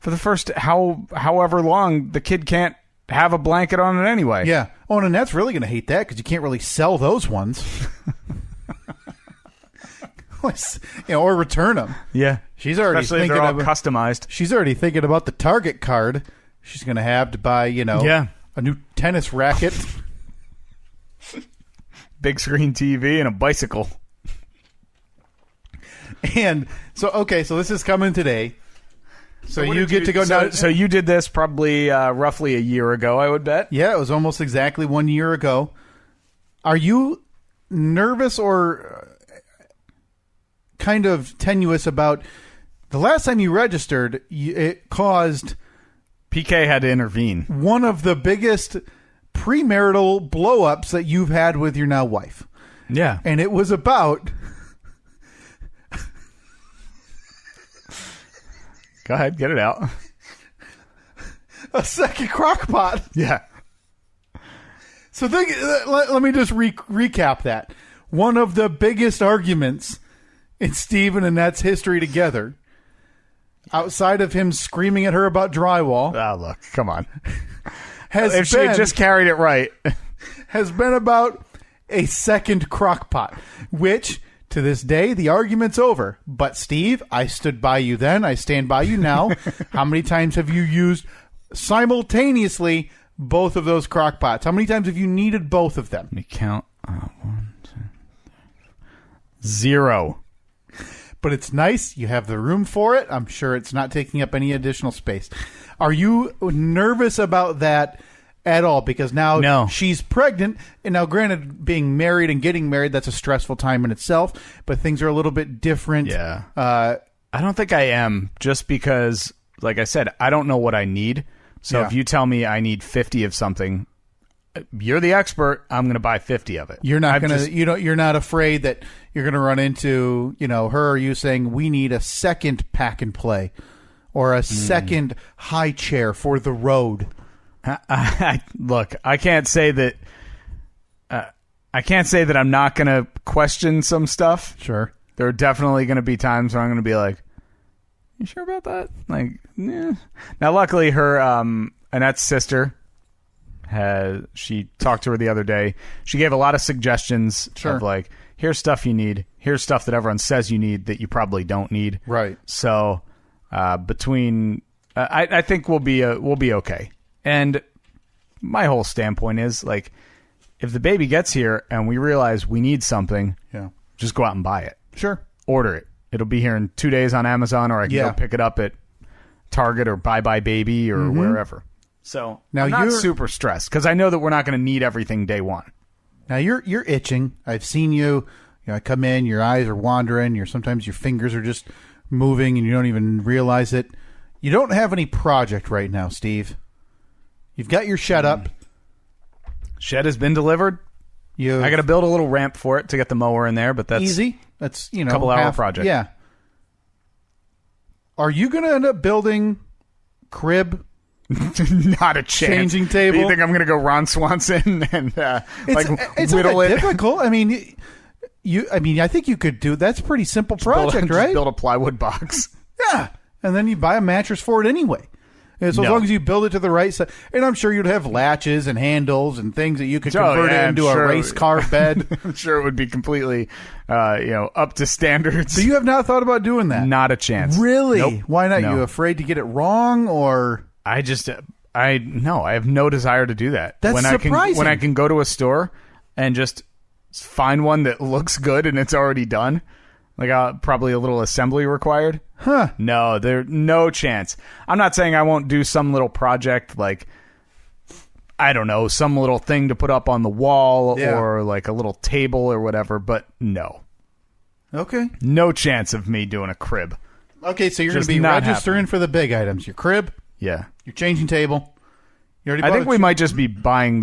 Speaker 2: for the first however long, the kid can't have a blanket on it anyway.
Speaker 1: Yeah. Oh, and Annette's really going to hate that because you can't really sell those ones. Or return them.
Speaker 2: Yeah.
Speaker 1: She's already
Speaker 2: especially
Speaker 1: thinking
Speaker 2: if they're all
Speaker 1: about
Speaker 2: customized.
Speaker 1: She's already thinking about the Target card she's going to have to buy, a new tennis racket.
Speaker 2: Big screen TV and a bicycle.
Speaker 1: And so this is coming today. So you get to go now.
Speaker 2: So you did this probably roughly a year ago, I would bet.
Speaker 1: Yeah, it was almost exactly 1 year ago. Are you nervous or kind of tenuous about the last time you registered? It caused
Speaker 2: PK had to intervene.
Speaker 1: One of the biggest premarital blow-ups that you've had with your now wife.
Speaker 2: Yeah,
Speaker 1: and it was about.
Speaker 2: Go ahead, get it out.
Speaker 1: A second crock pot.
Speaker 2: Yeah.
Speaker 1: So let me just recap that. One of the biggest arguments in Steve and Annette's history together, outside of him screaming at her about drywall.
Speaker 2: Oh, look, come on.
Speaker 1: If
Speaker 2: she had just carried it right.
Speaker 1: Has been about a second crock pot, which, to this day, the argument's over. But, Steve, I stood by you then. I stand by you now. How many times have you used simultaneously both of those crock pots? How many times have you needed both of them?
Speaker 2: Let me count. 1, 2, 3, 0.
Speaker 1: But it's nice. You have the room for it. I'm sure it's not taking up any additional space. Are you nervous about that at all? Because now she's pregnant. And now, granted, being married and getting married, that's a stressful time in itself. But things are a little bit different.
Speaker 2: Yeah. I don't think I am, just because, like I said, I don't know what I need. So if you tell me I need 50 of something, you're the expert. I'm going to buy 50 of it.
Speaker 1: You're not going to, you're not afraid that you're going to run into, her or you saying we need a second pack and play or a second high chair for the road.
Speaker 2: Look, I can't say that. I can't say that I'm not going to question some stuff.
Speaker 1: Sure,
Speaker 2: there are definitely going to be times where I'm going to be like, "You sure about that?" Like, yeah. Now, luckily, her Annette's sister she talked to her the other day. She gave a lot of suggestions of like, here's stuff you need. Here's stuff that everyone says you need that you probably don't need.
Speaker 1: Right.
Speaker 2: So between, I think we'll be okay. And my whole standpoint is like, if the baby gets here and we realize we need something, just go out and buy it.
Speaker 1: Sure.
Speaker 2: Order it. It'll be here in 2 days on Amazon, or I can go pick it up at Target or Buy Baby or wherever. So now I'm not super stressed because I know that we're not going to need everything day one.
Speaker 1: Now you're itching. I've seen you. I come in, your eyes are wandering. Sometimes your fingers are just moving and you don't even realize it. You don't have any project right now, Steve. You've got your shed up.
Speaker 2: Shed has been delivered. I got to build a little ramp for it to get the mower in there, but that's
Speaker 1: easy. That's
Speaker 2: a couple hour project.
Speaker 1: Yeah. Are you going to end up building crib?
Speaker 2: Not a chance.
Speaker 1: Changing table.
Speaker 2: Do you think I'm going to go Ron Swanson and
Speaker 1: it's
Speaker 2: whittle it?
Speaker 1: Difficult. I mean, I think you could do. That's a pretty simple project, right?
Speaker 2: Just build a plywood box.
Speaker 1: Yeah, and then you buy a mattress for it anyway. And so as long as you build it to the right size, and I'm sure you'd have latches and handles and things that you could convert it into a race car bed.
Speaker 2: I'm sure it would be completely, up to standards.
Speaker 1: So you have not thought about doing that?
Speaker 2: Not a chance.
Speaker 1: Really?
Speaker 2: Nope.
Speaker 1: Why not? No. You afraid to get it wrong, or?
Speaker 2: I have no desire to do that.
Speaker 1: That's surprising.
Speaker 2: When I can go to a store and just find one that looks good and it's already done. Like probably a little assembly required.
Speaker 1: Huh.
Speaker 2: No, no chance. I'm not saying I won't do some little project like, I don't know, some little thing to put up on the wall or like a little table or whatever, but no.
Speaker 1: Okay.
Speaker 2: No chance of me doing a crib.
Speaker 1: Okay, so you're going to be registering for the big items. Your crib.
Speaker 2: Yeah.
Speaker 1: Your changing table.
Speaker 2: I think we might just be buying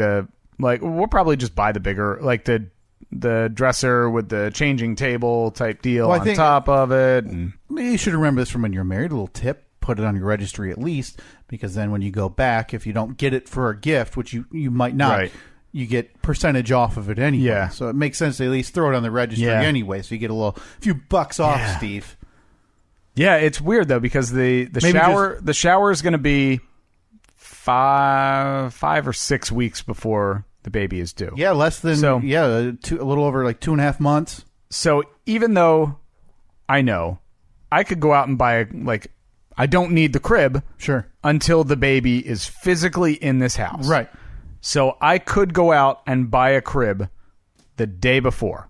Speaker 2: we'll probably just buy the bigger, like the dresser with the changing table type deal on top of it. And
Speaker 1: you should remember this from when you're married. A little tip: put it on your registry at least, because then when you go back, if you don't get it for a gift, which you might not, you get percentage off of it anyway.
Speaker 2: Yeah.
Speaker 1: So it makes sense to at least throw it on the registry anyway, so you get a few bucks off, Steve.
Speaker 2: Yeah, it's weird though because the shower is going to be 5 or 6 weeks before the baby is due.
Speaker 1: Yeah, less than a little over like 2.5 months.
Speaker 2: So even though I know I could go out and buy I don't need the crib until the baby is physically in this house.
Speaker 1: Right.
Speaker 2: So I could go out and buy a crib the day before.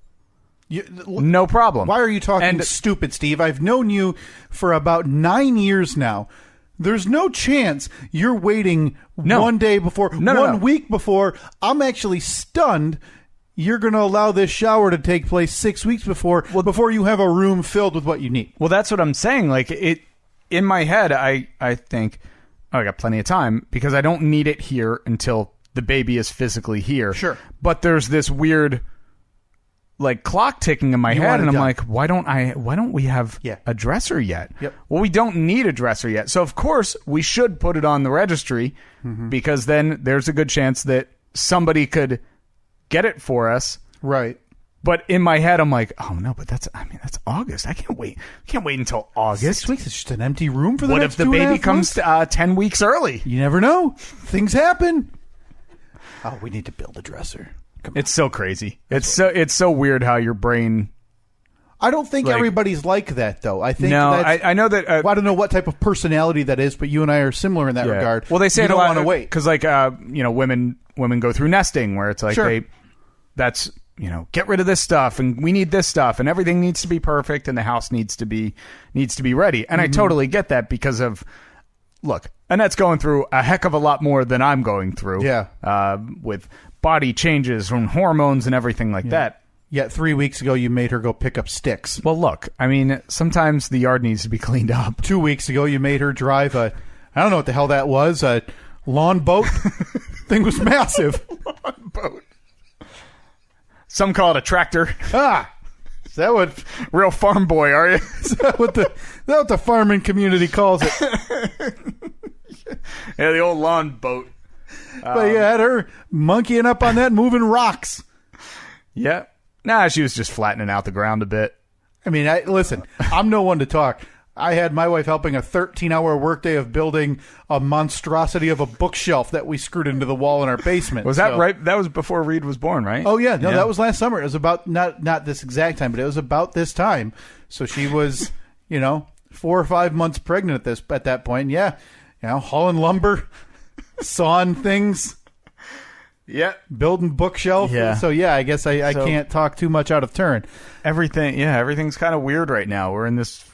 Speaker 2: No problem.
Speaker 1: Why are you talking stupid, Steve? I've known you for about 9 years now. There's no chance you're waiting 1 day before, 1 week before. I'm actually stunned you're going to allow this shower to take place 6 weeks before you have a room filled with what you need.
Speaker 2: Well, that's what I'm saying. Like in my head, I think, I got plenty of time because I don't need it here until the baby is physically here.
Speaker 1: Sure.
Speaker 2: But there's this weird clock ticking in my head, and I'm like, why don't we have a dresser yet?
Speaker 1: Yep.
Speaker 2: Well, we don't need a dresser yet. So of course we should put it on the registry because then there's a good chance that somebody could get it for us.
Speaker 1: Right.
Speaker 2: But in my head, I'm like, oh no, but that's August. I can't wait. Until August.
Speaker 1: 6 weeks. It's just an empty room for the
Speaker 2: what
Speaker 1: next
Speaker 2: if the
Speaker 1: 2.5
Speaker 2: baby
Speaker 1: months?
Speaker 2: comes 10 weeks early?
Speaker 1: You never know. Things happen. Oh, we need to build a dresser.
Speaker 2: It's so crazy. It's so weird how your brain.
Speaker 1: I don't think everybody's like that, though. I think
Speaker 2: I know that.
Speaker 1: Well, I don't know what type of personality that is, but you and I are similar in that regard.
Speaker 2: Well, they say
Speaker 1: you
Speaker 2: it
Speaker 1: don't
Speaker 2: a lot
Speaker 1: want to wait
Speaker 2: because, women go through nesting where it's like get rid of this stuff and we need this stuff and everything needs to be perfect and the house needs to be ready. And I totally get that because of Annette's going through a heck of a lot more than I'm going through.
Speaker 1: Yeah.
Speaker 2: With body changes and hormones and everything like that.
Speaker 1: Yet 3 weeks ago, you made her go pick up sticks.
Speaker 2: Well, look, I mean, sometimes the yard needs to be cleaned up.
Speaker 1: 2 weeks ago, you made her drive I don't know what the hell that was, a lawn boat. Thing was massive.
Speaker 2: Lawn boat. Some call it a tractor.
Speaker 1: Is that what...
Speaker 2: Real farm boy, are you?
Speaker 1: Is that what the farming community calls it?
Speaker 2: Yeah, the old lawn boat.
Speaker 1: But you had her monkeying up on that, moving rocks.
Speaker 2: Yeah. Nah, she was just flattening out the ground a bit.
Speaker 1: I mean, listen, I'm no one to talk. I had my wife helping a 13-hour workday of building a monstrosity of a bookshelf that we screwed into the wall in our basement.
Speaker 2: Was that right? That was before Reed was born, right?
Speaker 1: Oh, yeah. No, that was last summer. It was about, not this exact time, but it was about this time. So she was, 4 or 5 months pregnant at that point. Yeah. Hauling lumber, sawing things.
Speaker 2: Yeah.
Speaker 1: Building bookshelf.
Speaker 2: Yeah.
Speaker 1: So, I guess I can't talk too much out of turn.
Speaker 2: Everything's kind of weird right now. We're in this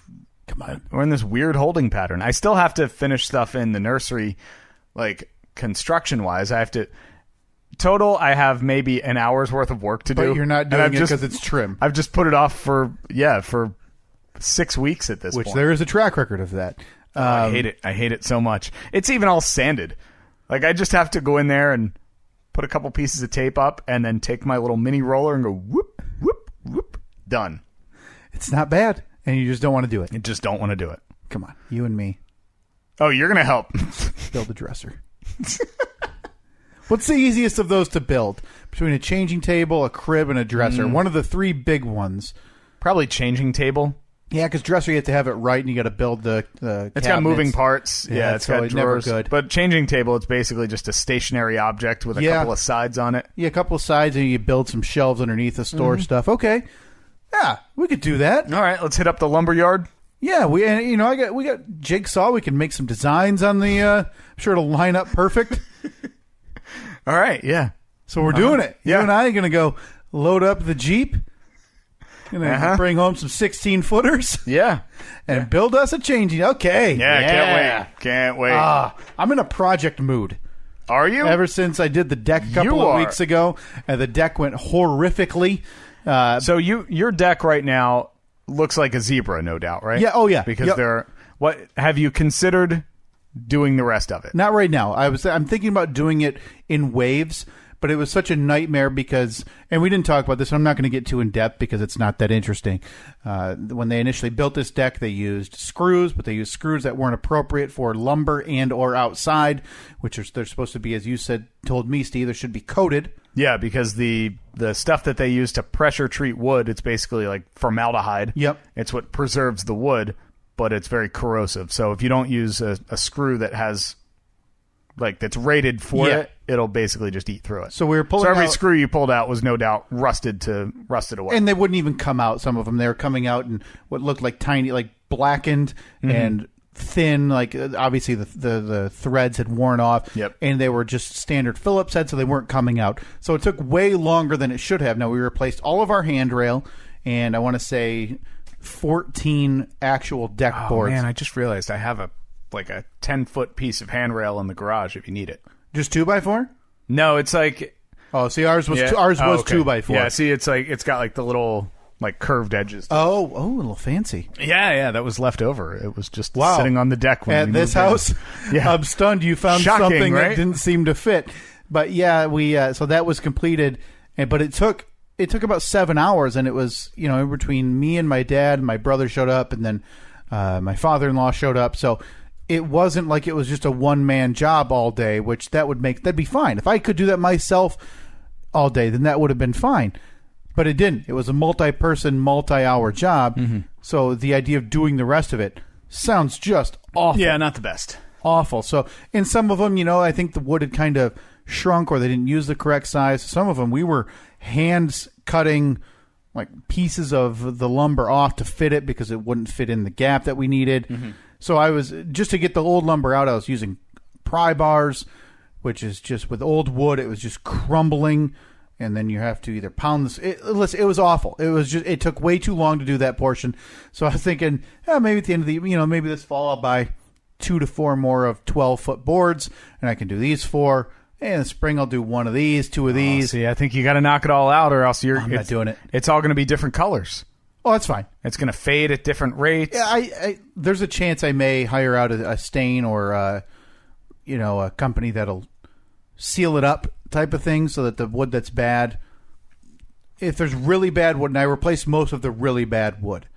Speaker 2: weird holding pattern. I still have to finish stuff in the nursery, construction-wise. I have to... Total, I have maybe an hour's worth of work to do.
Speaker 1: But you're not doing it because it's trim.
Speaker 2: I've just put it off for 6 weeks at this point.
Speaker 1: Which there is a track record of that.
Speaker 2: I hate it. I hate it so much. It's even all sanded. I just have to go in there and put a couple pieces of tape up and then take my little mini roller and go whoop, whoop, whoop. Done.
Speaker 1: It's not bad. And you just don't want to do it.
Speaker 2: You just don't want to do it.
Speaker 1: Come on. You and me.
Speaker 2: Oh, you're going to help.
Speaker 1: Build a dresser. What's the easiest of those to build? Between a changing table, a crib, and a dresser. One of the three big ones.
Speaker 2: Probably changing table.
Speaker 1: Yeah, because dresser, you have to have it right, and you got to build the
Speaker 2: It's got moving parts. Yeah, it's got drawers.
Speaker 1: Never good.
Speaker 2: But changing table, it's basically just a stationary object with a couple of sides on it.
Speaker 1: Yeah, a couple of sides, and you build some shelves underneath to store stuff. Okay. Yeah, we could do that.
Speaker 2: All right, let's hit up the lumberyard.
Speaker 1: Yeah, we got jigsaw. We can make some designs on the. I'm sure it'll line up perfect.
Speaker 2: All right, yeah.
Speaker 1: So we're doing it.
Speaker 2: Yeah.
Speaker 1: You and I are going to go load up the Jeep. Going to bring home some 16-footers.
Speaker 2: Yeah.
Speaker 1: And build us a changing. Okay.
Speaker 2: Yeah, can't wait.
Speaker 1: I'm in a project mood.
Speaker 2: Are you?
Speaker 1: Ever since I did the deck a couple of weeks ago, and the deck went horrifically.
Speaker 2: So your deck right now looks like a zebra, no doubt, right?
Speaker 1: Yeah. Oh, yeah.
Speaker 2: Because what have you considered doing the rest of it?
Speaker 1: Not right now. I'm thinking about doing it in waves, but it was such a nightmare because, and we didn't talk about this, I'm not going to get too in depth because it's not that interesting. When they initially built this deck, they used screws, but they used screws that weren't appropriate for lumber and or outside, they're supposed to be, as you told me, Steve, they should be coated.
Speaker 2: Yeah, because the stuff that they use to pressure treat wood, it's basically like formaldehyde.
Speaker 1: Yep.
Speaker 2: It's what preserves the wood, but it's very corrosive. So if you don't use a screw that has that's rated for it, it'll basically just eat through it.
Speaker 1: So we were pulling.
Speaker 2: So every screw you pulled out was no doubt rusted away.
Speaker 1: And they wouldn't even come out. Some of them, they were coming out in what looked like tiny, blackened and thin. Obviously the threads had worn off.
Speaker 2: Yep.
Speaker 1: And they were just standard Phillips head, so they weren't coming out. So it took way longer than it should have. Now we replaced all of our handrail, and I want to say 14 actual deck boards.
Speaker 2: Man, I just realized I have a 10-foot piece of handrail in the garage if you need it.
Speaker 1: Just 2x4?
Speaker 2: No, it's like...
Speaker 1: Oh, see, ours was 2x4.
Speaker 2: Yeah, see, it's got the little curved edges.
Speaker 1: Oh, a little fancy.
Speaker 2: Yeah, that was left over. It was just sitting on the deck when
Speaker 1: at this house.
Speaker 2: Yeah,
Speaker 1: I'm stunned. You found something that didn't seem to fit. But yeah, we so that was completed, but it took about 7 hours, and it was in between me and my dad. My brother showed up, and then my father-in-law showed up. So it wasn't like it was just a one-man job all day, which that'd be fine. If I could do that myself, all day, then that would have been fine. But it didn't. It was a multi-person, multi-hour job. So the idea of doing the rest of it sounds just awful.
Speaker 2: Yeah, not the best.
Speaker 1: Awful. So in some of them, I think the wood had kind of shrunk or they didn't use the correct size. Some of them we were hands cutting like pieces of the lumber off to fit it because it wouldn't fit in the gap that we needed. So I was, just to get the old lumber out, I was using pry bars, which is just with old wood, it was just crumbling. And then you have to either pound this. Listen, it was awful. It took way too long to do that portion. So I was thinking, maybe at the end of the, maybe this fall I'll buy 2 to 4 more of 12-foot boards, and I can do these 4. And in the spring I'll do 1 of these, 2 of these.
Speaker 2: See, I think you got to knock it all out, or else
Speaker 1: I'm not doing it.
Speaker 2: It's all going to be different colors.
Speaker 1: Oh, that's fine.
Speaker 2: It's going to fade at different rates.
Speaker 1: Yeah, there's a chance I may hire out a stain or a company that'll seal it up type of thing so that the wood that's bad, if there's really bad wood, and I replaced most of the really bad wood.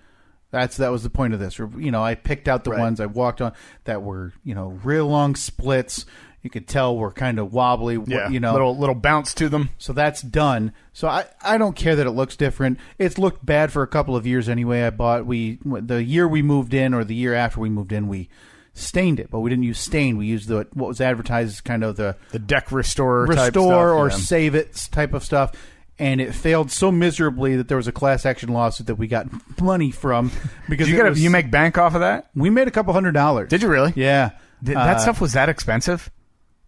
Speaker 1: That was the point of this. I picked out the ones I walked on that were, real long splits. You could tell were kind of wobbly.
Speaker 2: Yeah, little bounce to them.
Speaker 1: So that's done. So I don't care that it looks different. It's looked bad for a couple of years anyway. The year we moved in or the year after we moved in, we stained it, but we didn't use stain. We used what was advertised as kind of the
Speaker 2: deck restore type stuff,
Speaker 1: or save it type of stuff. And it failed so miserably that there was a class action lawsuit that we got money from because
Speaker 2: you make bank off of that.
Speaker 1: We made a couple $100.
Speaker 2: Did you really?
Speaker 1: Yeah.
Speaker 2: That stuff was that expensive?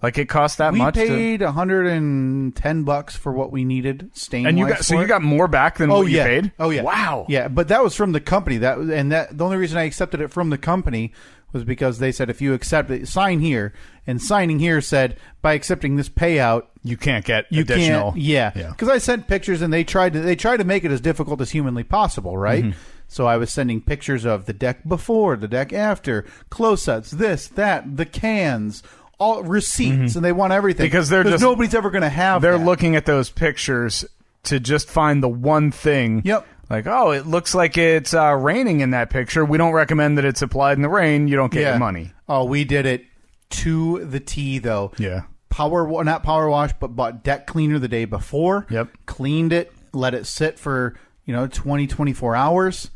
Speaker 2: Like it cost that much?
Speaker 1: We paid $110 for what we needed stain.
Speaker 2: And you got more back than what you paid?
Speaker 1: Oh yeah.
Speaker 2: Wow.
Speaker 1: Yeah, but that was from the company. The only reason I accepted it from the company was because they said if you accept it, sign here. And signing here said by accepting this payout,
Speaker 2: you can't get additional.
Speaker 1: Yeah, because I sent pictures and they tried to make it as difficult as humanly possible, right? So I was sending pictures of the deck before, the deck after, close-ups, this, that, the cans, all receipts, and they want everything
Speaker 2: because
Speaker 1: nobody's ever going to have.
Speaker 2: They're looking at those pictures to just find the one thing.
Speaker 1: Yep.
Speaker 2: Like, oh, it looks like it's raining in that picture. We don't recommend that it's applied in the rain. You don't get your money.
Speaker 1: Oh, we did it to the T, though.
Speaker 2: Yeah.
Speaker 1: Not power wash, but bought deck cleaner the day before.
Speaker 2: Yep.
Speaker 1: Cleaned it, let it sit for 20, 24 hours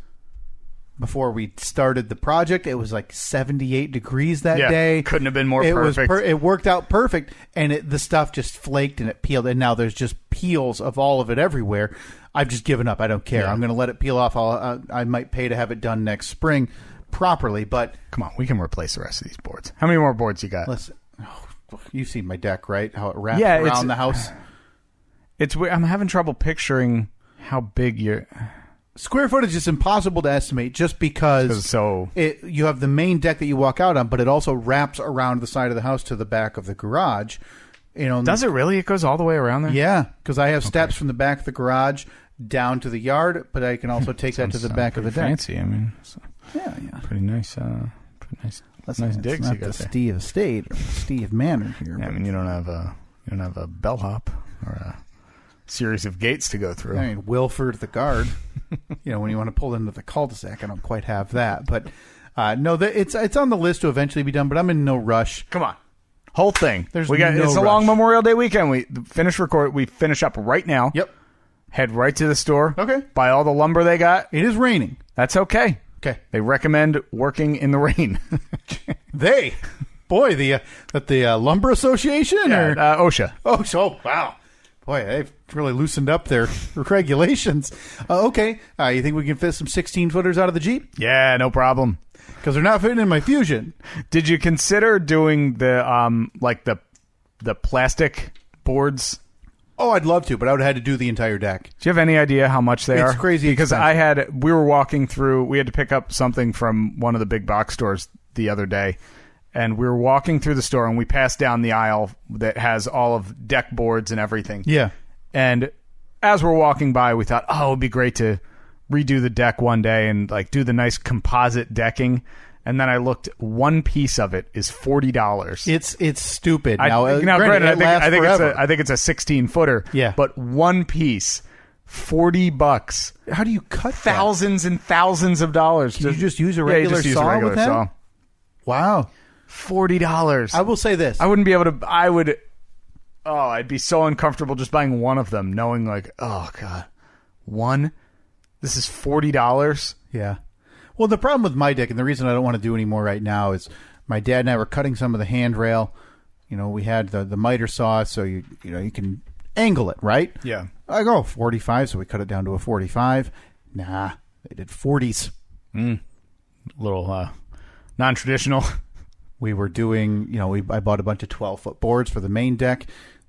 Speaker 1: before we started the project. It was like 78 degrees that day.
Speaker 2: Couldn't have been more perfect.
Speaker 1: It worked out perfect, and the stuff just flaked and it peeled, and now there's just peels of all of it everywhere. I've just given up. I don't care. I'm going to let it peel off. I might pay to have it done next spring properly, but
Speaker 2: come on, we can replace the rest of these boards. How many more boards you got?
Speaker 1: Listen, you've seen my deck, right? How it wraps around the house.
Speaker 2: It's weird. I'm having trouble picturing how big your
Speaker 1: square footage is impossible to estimate just because you have the main deck that you walk out on, but it also wraps around the side of the house to the back of the garage.
Speaker 2: Does it really? It goes all the way around there?
Speaker 1: Yeah, because I have steps from the back of the garage down to the yard, but I can also take that to the back of the deck.
Speaker 2: Fancy, I mean.
Speaker 1: Yeah.
Speaker 2: Pretty nice. Nice digs
Speaker 1: not
Speaker 2: you got
Speaker 1: the
Speaker 2: there.
Speaker 1: Steve Estate or Steve Manor here.
Speaker 2: Yeah, I mean, you don't have a bellhop or a series of gates to go through.
Speaker 1: I mean, Wilford the guard. When you want to pull into the cul-de-sac, I don't quite have that, but no, it's on the list to eventually be done. But I'm in no rush.
Speaker 2: Come on. Whole thing.
Speaker 1: It's
Speaker 2: a long Memorial Day weekend. We finish up right now.
Speaker 1: Yep.
Speaker 2: Head right to the store.
Speaker 1: Okay.
Speaker 2: Buy all the lumber they got.
Speaker 1: It is raining.
Speaker 2: That's okay.
Speaker 1: Okay.
Speaker 2: They recommend working in the rain.
Speaker 1: The Lumber Association or
Speaker 2: OSHA.
Speaker 1: Oh, wow. Boy, they've really loosened up their regulations. Okay. You think we can fit some 16-footers out of the Jeep?
Speaker 2: Yeah, no problem.
Speaker 1: Because they're not fitting in my Fusion.
Speaker 2: Did you consider doing the plastic boards?
Speaker 1: Oh, I'd love to, but I would have had to do the entire deck.
Speaker 2: Do you have any idea how much they are?
Speaker 1: It's crazy
Speaker 2: because
Speaker 1: expensive.
Speaker 2: we were walking through. We had to pick up something from one of the big box stores the other day, and we were walking through the store, and we passed down the aisle that has all of deck boards and everything.
Speaker 1: Yeah.
Speaker 2: And as we're walking by, we thought, oh, it'd be great to redo the deck one day and do the nice composite decking. And then I looked, one piece of it is $40.
Speaker 1: It's stupid.
Speaker 2: Granted, I think it's a 16-footer.
Speaker 1: Yeah.
Speaker 2: But one piece, $40.
Speaker 1: How do you cut
Speaker 2: thousands and thousands of dollars?
Speaker 1: Can you just use a regular saw with that? Wow.
Speaker 2: $40.
Speaker 1: I will say this.
Speaker 2: I wouldn't be able to. Oh, I'd be so uncomfortable just buying one of them, knowing like, oh God, one? This is $40?
Speaker 1: Yeah. Well, the problem with my deck, and the reason I don't want to do any more right now, is my dad and I were cutting some of the handrail. You know, we had the miter saw, so you can angle it, right?
Speaker 2: Yeah.
Speaker 1: I go 45, so we cut it down to a 45. Nah, they did 40s.
Speaker 2: A little non-traditional.
Speaker 1: We were doing, I bought a bunch of 12-foot boards for the main deck,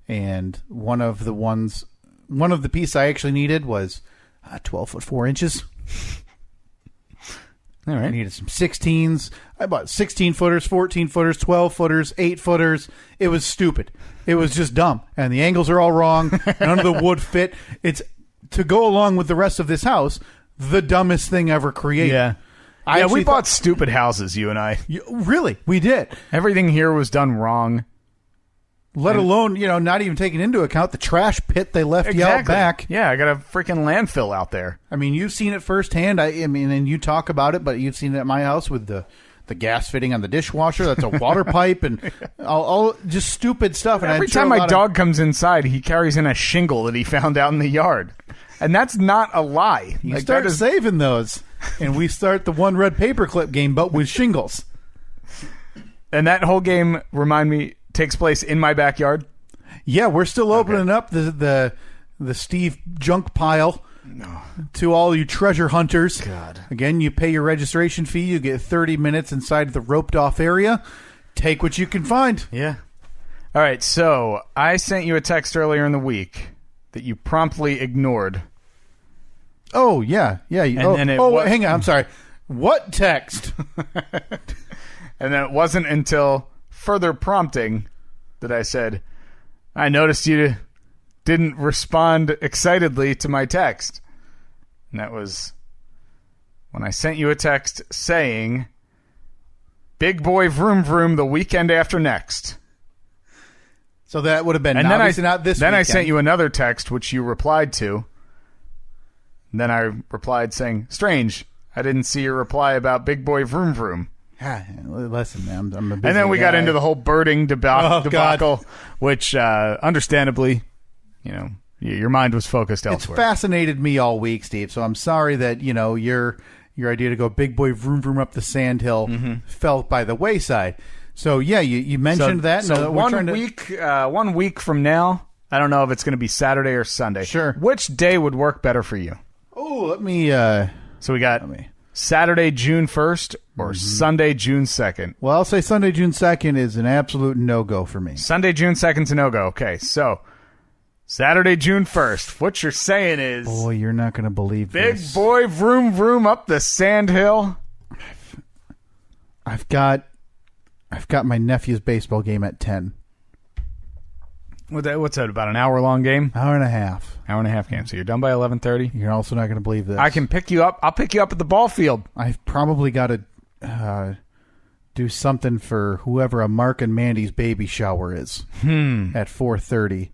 Speaker 1: and one of the piece I actually needed was 12 foot 4 inches.
Speaker 2: All right.
Speaker 1: I needed some 16s. I bought 16 footers, 14 footers, 12 footers, 8 footers. It was stupid. It was just dumb. And the angles are all wrong. None of the wood fit. It's, to go along with the rest of this house, the dumbest thing ever created.
Speaker 2: Yeah. We bought stupid houses, you and I.
Speaker 1: Really? We did.
Speaker 2: Everything here was done wrong.
Speaker 1: Let alone, not even taking into account the trash pit they left you out back.
Speaker 2: Yeah, I got a freaking landfill out there.
Speaker 1: I mean, you've seen it firsthand. I mean, and you talk about it, but you've seen it at my house with the gas fitting on the dishwasher. That's a water pipe and all just stupid stuff. And
Speaker 2: every time my dog comes inside, he carries in a shingle that he found out in the yard. And that's not a lie.
Speaker 1: You start saving those. And we start the one red paperclip game, but with shingles.
Speaker 2: And that whole game, remind me, takes place in my backyard?
Speaker 1: Yeah, we're still opening up the Steve junk pile to all you treasure hunters.
Speaker 2: God.
Speaker 1: Again, you pay your registration fee. You get 30 minutes inside the roped off area. Take what you can find.
Speaker 2: Yeah. All right, so I sent you a text earlier in the week that you promptly ignored.
Speaker 1: Oh, yeah. Hang on. I'm sorry. What text?
Speaker 2: And then it wasn't until further prompting that I said, I noticed you didn't respond excitedly to my text. And that was when I sent you a text saying, Big Boy Vroom Vroom the weekend after next.
Speaker 1: So that would have been
Speaker 2: not this
Speaker 1: weekend.
Speaker 2: Then I sent you another text, which you replied to. And then I replied saying, strange, I didn't see your reply about Big Boy Vroom Vroom.
Speaker 1: Listen, man, I'm a busy
Speaker 2: And then we
Speaker 1: guy.
Speaker 2: got into the whole birding debacle, which, understandably, your mind was focused elsewhere.
Speaker 1: It's fascinated me all week, Steve. So I'm sorry that your idea to go Big Boy Vroom Vroom up the sandhill fell by the wayside. So yeah, you mentioned that.
Speaker 2: So 1 week from now, I don't know if it's going to be Saturday or Sunday.
Speaker 1: Sure.
Speaker 2: Which day would work better for you?
Speaker 1: Oh, let me.
Speaker 2: So we got Saturday, June 1st or Sunday, June 2nd.
Speaker 1: Well, I'll say Sunday, June 2nd is an absolute no-go for me.
Speaker 2: Sunday, June 2nd is a no-go. Okay, so Saturday, June 1st. What you're saying is...
Speaker 1: Boy, you're not going to believe
Speaker 2: Big
Speaker 1: this.
Speaker 2: Boy Vroom Vroom up the sandhill.
Speaker 1: I've got my nephew's baseball game at 10.
Speaker 2: What's that, about an hour-long game?
Speaker 1: Hour and a half.
Speaker 2: Hour and a half game. So you're done by 11:30?
Speaker 1: You're also not going to believe this.
Speaker 2: I can pick you up. I'll pick you up at the ball field.
Speaker 1: I've probably got to do something for whoever a Mark and Mandy's baby shower is at 4:30.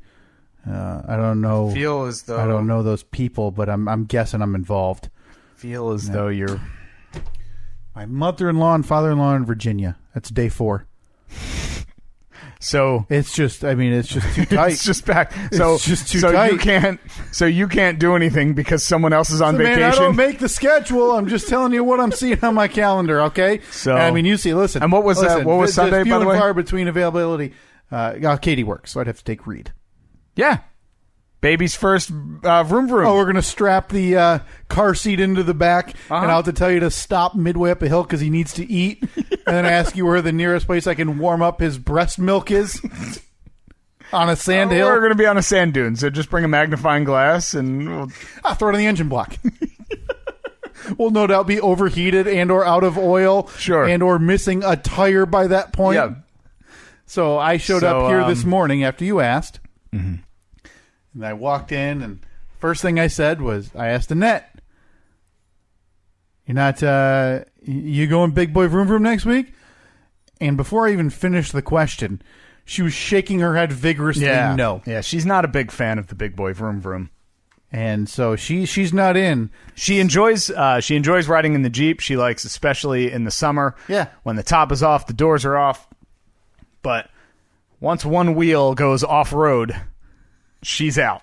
Speaker 1: I don't know.
Speaker 2: Feel as though
Speaker 1: I don't know those people, but I'm guessing I'm involved.
Speaker 2: Feel as though you're
Speaker 1: my mother-in-law and father-in-law in Virginia. That's day 4.
Speaker 2: So
Speaker 1: it's just too tight.
Speaker 2: It's just back. So
Speaker 1: it's just too tight.
Speaker 2: You can't do anything because someone else is on vacation.
Speaker 1: Man, I don't make the schedule. I'm just telling you what I'm seeing on my calendar. Okay.
Speaker 2: So
Speaker 1: you see. Listen.
Speaker 2: And what was that? What was Sunday?
Speaker 1: Few
Speaker 2: by the
Speaker 1: and
Speaker 2: way,
Speaker 1: far between availability. Katie works, so I'd have to take Reed.
Speaker 2: Yeah. Baby's first vroom vroom.
Speaker 1: Oh, we're going to strap the car seat into the back, and I'll have to tell you to stop midway up a hill because he needs to eat, and then ask you where the nearest place I can warm up his breast milk is on a sand hill.
Speaker 2: We're going to be on a sand dune, so just bring a magnifying glass, and
Speaker 1: I'll throw it on the engine block. We'll no doubt be overheated and or out of oil,
Speaker 2: sure,
Speaker 1: and or missing a tire by that point.
Speaker 2: Yeah.
Speaker 1: So I showed up here this morning after you asked. Mm-hmm. And I walked in, and first thing I said was, I asked Annette, "You're not, you going Big Boy Vroom Vroom next week?" And before I even finished the question, she was shaking her head vigorously. No.
Speaker 2: Yeah, she's not a big fan of the Big Boy Vroom Vroom,
Speaker 1: and so she's not in.
Speaker 2: She enjoys riding in the Jeep. She likes, especially in the summer,
Speaker 1: when
Speaker 2: the top is off, the doors are off. But Once one wheel goes off-road, she's out.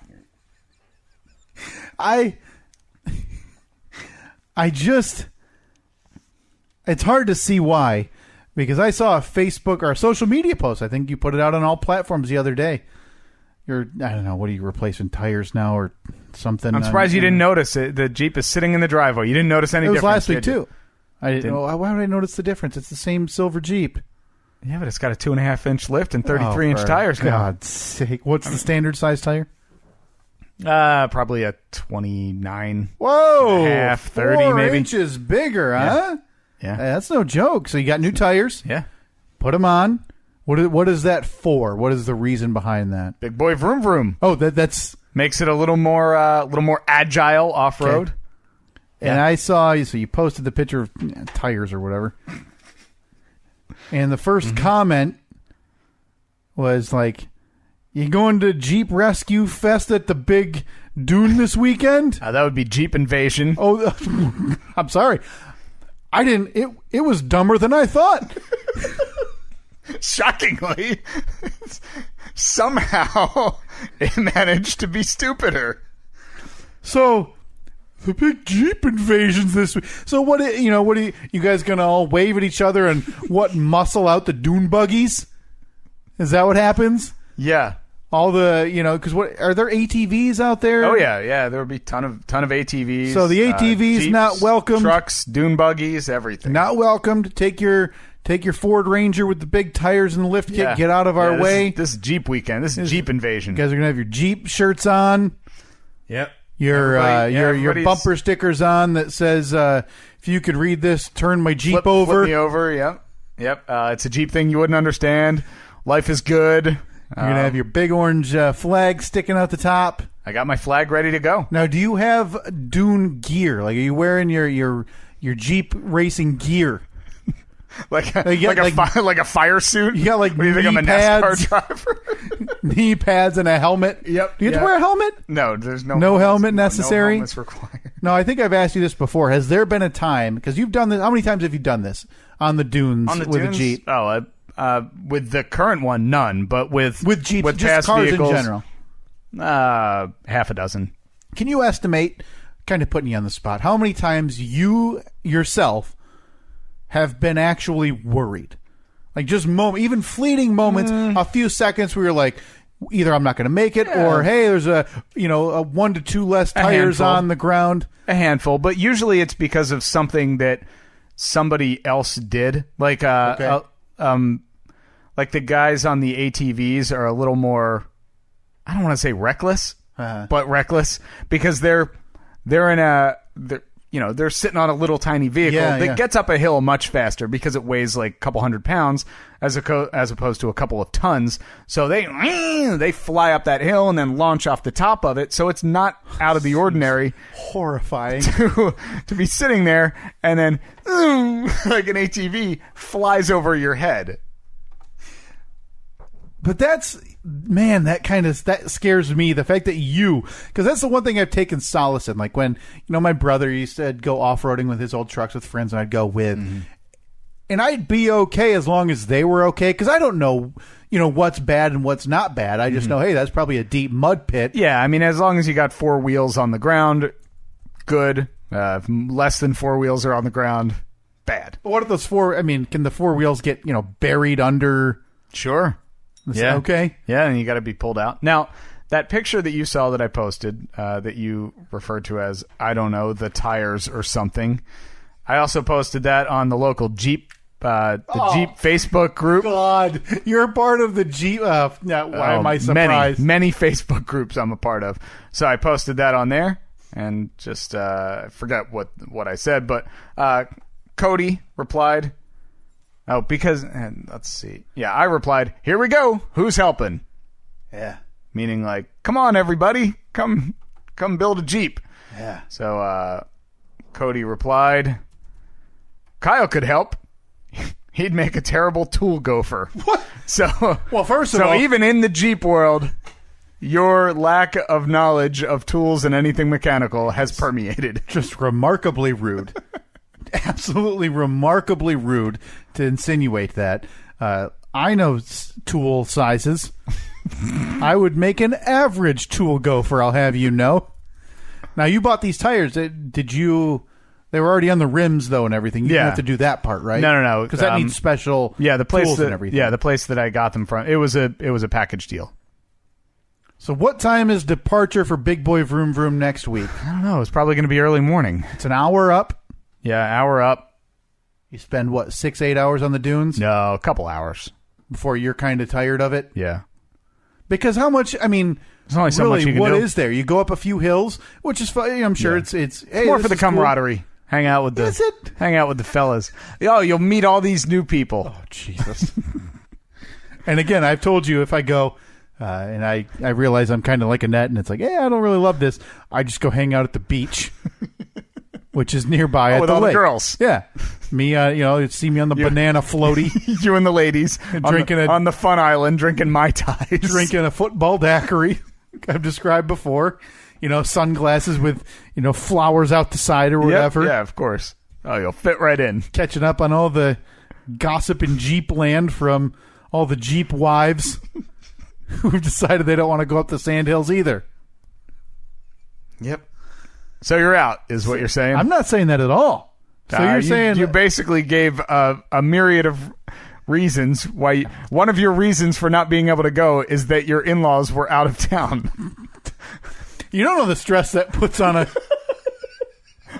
Speaker 1: It's hard to see why, because I saw a Facebook or a social media post. I think you put it out on all platforms the other day. I don't know, what are you replacing tires now or something?
Speaker 2: I'm surprised you didn't notice it. The Jeep is sitting in the driveway. You didn't notice any difference.
Speaker 1: It was last week,
Speaker 2: did you?
Speaker 1: too. I didn't know. Why would I notice the difference? It's the same silver Jeep.
Speaker 2: Yeah, but it's got a 2.5-inch lift and 33-inch tires now.
Speaker 1: God's sake. What's the standard size tire?
Speaker 2: Probably a 29.
Speaker 1: Whoa.
Speaker 2: Half 30
Speaker 1: 4
Speaker 2: maybe.
Speaker 1: inches bigger, huh?
Speaker 2: Yeah.
Speaker 1: That's no joke. So you got new tires.
Speaker 2: Yeah.
Speaker 1: Put them on. What is that for? What is the reason behind that?
Speaker 2: Big boy vroom vroom.
Speaker 1: Oh, that's
Speaker 2: makes it a little more agile off road.
Speaker 1: Okay. And I saw so you posted the picture of tires or whatever. And the first comment was like, "You going to Jeep Rescue Fest at the Big Dune this weekend?"
Speaker 2: That would be Jeep Invasion.
Speaker 1: Oh, I'm sorry. I didn't. It was dumber than I thought.
Speaker 2: Shockingly, somehow it managed to be stupider.
Speaker 1: So, the big Jeep invasions this week. So what? What are you guys gonna all wave at each other and muscle out the dune buggies? Is that what happens?
Speaker 2: Yeah.
Speaker 1: All the because what are there ATVs out there?
Speaker 2: Oh yeah. There would be ton of ATVs.
Speaker 1: So the ATVs
Speaker 2: Jeeps,
Speaker 1: not welcomed.
Speaker 2: Trucks, dune buggies, everything.
Speaker 1: Not welcomed. Take your Ford Ranger with the big tires and the lift kit. Get out of our way.
Speaker 2: This is Jeep weekend. This is Jeep Invasion.
Speaker 1: You guys are gonna have your Jeep shirts on.
Speaker 2: Yep.
Speaker 1: Your bumper stickers on that says, "If you could read this, turn my Jeep over."
Speaker 2: Flip me over. Yep. It's a Jeep thing you wouldn't understand. Life is good.
Speaker 1: You're going to have your big orange flag sticking out the top.
Speaker 2: I got my flag ready to go.
Speaker 1: Now, do you have dune gear? Like, are you wearing your Jeep racing gear?
Speaker 2: like a fire suit?
Speaker 1: You got like knee
Speaker 2: I'm a
Speaker 1: pads,
Speaker 2: NASCAR driver?
Speaker 1: knee pads and a helmet?
Speaker 2: Yep.
Speaker 1: Do you have to wear a helmet?
Speaker 2: No, there's
Speaker 1: no helmet necessary?
Speaker 2: No helmet's required.
Speaker 1: No, I think I've asked you this before. Has there been a time, because you've done this, how many times have you done this on the dunes with a Jeep?
Speaker 2: Oh, with the current one, none. But with
Speaker 1: Jeeps,
Speaker 2: with
Speaker 1: just
Speaker 2: past
Speaker 1: cars
Speaker 2: vehicles,
Speaker 1: in general,
Speaker 2: half a dozen.
Speaker 1: Can you estimate, kind of putting you on the spot, how many times you yourself have been actually worried? Like just even fleeting moments, a few seconds where you're like, either I'm not going to make it, or hey, there's a 1 to 2 less tires on the ground.
Speaker 2: A handful, but usually it's because of something that somebody else did. Like like the guys on the ATVs are a little more, I don't want to say reckless, but reckless because they're sitting on a little tiny vehicle that gets up a hill much faster because it weighs like a couple 100 pounds as opposed to a couple of tons. So they fly up that hill and then launch off the top of it. So it's not out of the ordinary.
Speaker 1: Horrifying
Speaker 2: to be sitting there and then like an ATV flies over your head.
Speaker 1: But that scares me. The fact that because that's the one thing I've taken solace in. Like when, my brother used to go off-roading with his old trucks with friends and I'd go with, and I'd be okay as long as they were okay. Cause I don't know, what's bad and what's not bad. I just know, hey, that's probably a deep mud pit.
Speaker 2: Yeah. I mean, as long as you got 4 wheels on the ground, good. Less than 4 wheels are on the ground, bad.
Speaker 1: But what if those 4, can the 4 wheels get, buried under?
Speaker 2: Sure. Yeah.
Speaker 1: Okay.
Speaker 2: Yeah, and you got to be pulled out. Now, that picture that you saw that I posted, that you referred to as, I don't know, the tires or something, I also posted that on the local Jeep, Jeep Facebook group.
Speaker 1: God, you're part of the Jeep. Why am I surprised?
Speaker 2: Many Facebook groups I'm a part of. So I posted that on there, and just I forgot what I said, but Cody replied. Oh, because, let's see. Yeah, I replied, here we go. Who's helping?
Speaker 1: Yeah.
Speaker 2: Meaning like, come on, everybody. Come build a Jeep.
Speaker 1: Yeah.
Speaker 2: So Cody replied, Kyle could help. He'd make a terrible tool gopher.
Speaker 1: What?
Speaker 2: So,
Speaker 1: well, first of all,
Speaker 2: even in the Jeep world, your lack of knowledge of tools and anything mechanical has permeated.
Speaker 1: Just remarkably rude. Absolutely remarkably rude to insinuate that. I know tool sizes. I would make an average tool gopher, I'll have you know. Now, you bought these tires. Did you... They were already on the rims, though, and everything. You didn't have to do that part, right?
Speaker 2: No.
Speaker 1: Because that needs special tools and everything.
Speaker 2: Yeah, the place that I got them from, it was a package deal.
Speaker 1: So what time is departure for Big Boy Vroom Vroom next week?
Speaker 2: I don't know. It's probably going to be early morning.
Speaker 1: It's an hour up.
Speaker 2: Yeah, hour up.
Speaker 1: You spend, 6-8 hours on the dunes?
Speaker 2: No, a couple hours.
Speaker 1: Before you're kind of tired of it?
Speaker 2: Yeah.
Speaker 1: Because how much, there's
Speaker 2: only so much you can
Speaker 1: what
Speaker 2: do.
Speaker 1: is there? You go up a few hills, which is fun. I'm sure it's hey,
Speaker 2: more for the camaraderie.
Speaker 1: Cool.
Speaker 2: Hang out with the fellas. Oh, you'll meet all these new people.
Speaker 1: Oh, Jesus. And again, I've told you if I go and I realize I'm kind of like Annette and it's like, I don't really love this. I just go hang out at the beach, which is nearby at
Speaker 2: with
Speaker 1: the
Speaker 2: all
Speaker 1: lake.
Speaker 2: The girls.
Speaker 1: Yeah. Me, you'd see me on the banana floaty.
Speaker 2: You and the ladies on the fun island drinking Mai Tais.
Speaker 1: Drinking a football daiquiri I've described before. Sunglasses with, flowers out the side or whatever.
Speaker 2: Yeah, of course. Oh, you'll fit right in.
Speaker 1: Catching up on all the gossip in Jeep land from all the Jeep wives who've decided they don't want to go up the sandhills either.
Speaker 2: Yep. So you're out, is what you're saying?
Speaker 1: I'm not saying that at all. So you're saying...
Speaker 2: You basically gave a myriad of reasons why... One of your reasons for not being able to go is that your in-laws were out of town.
Speaker 1: You don't know the stress that puts on a...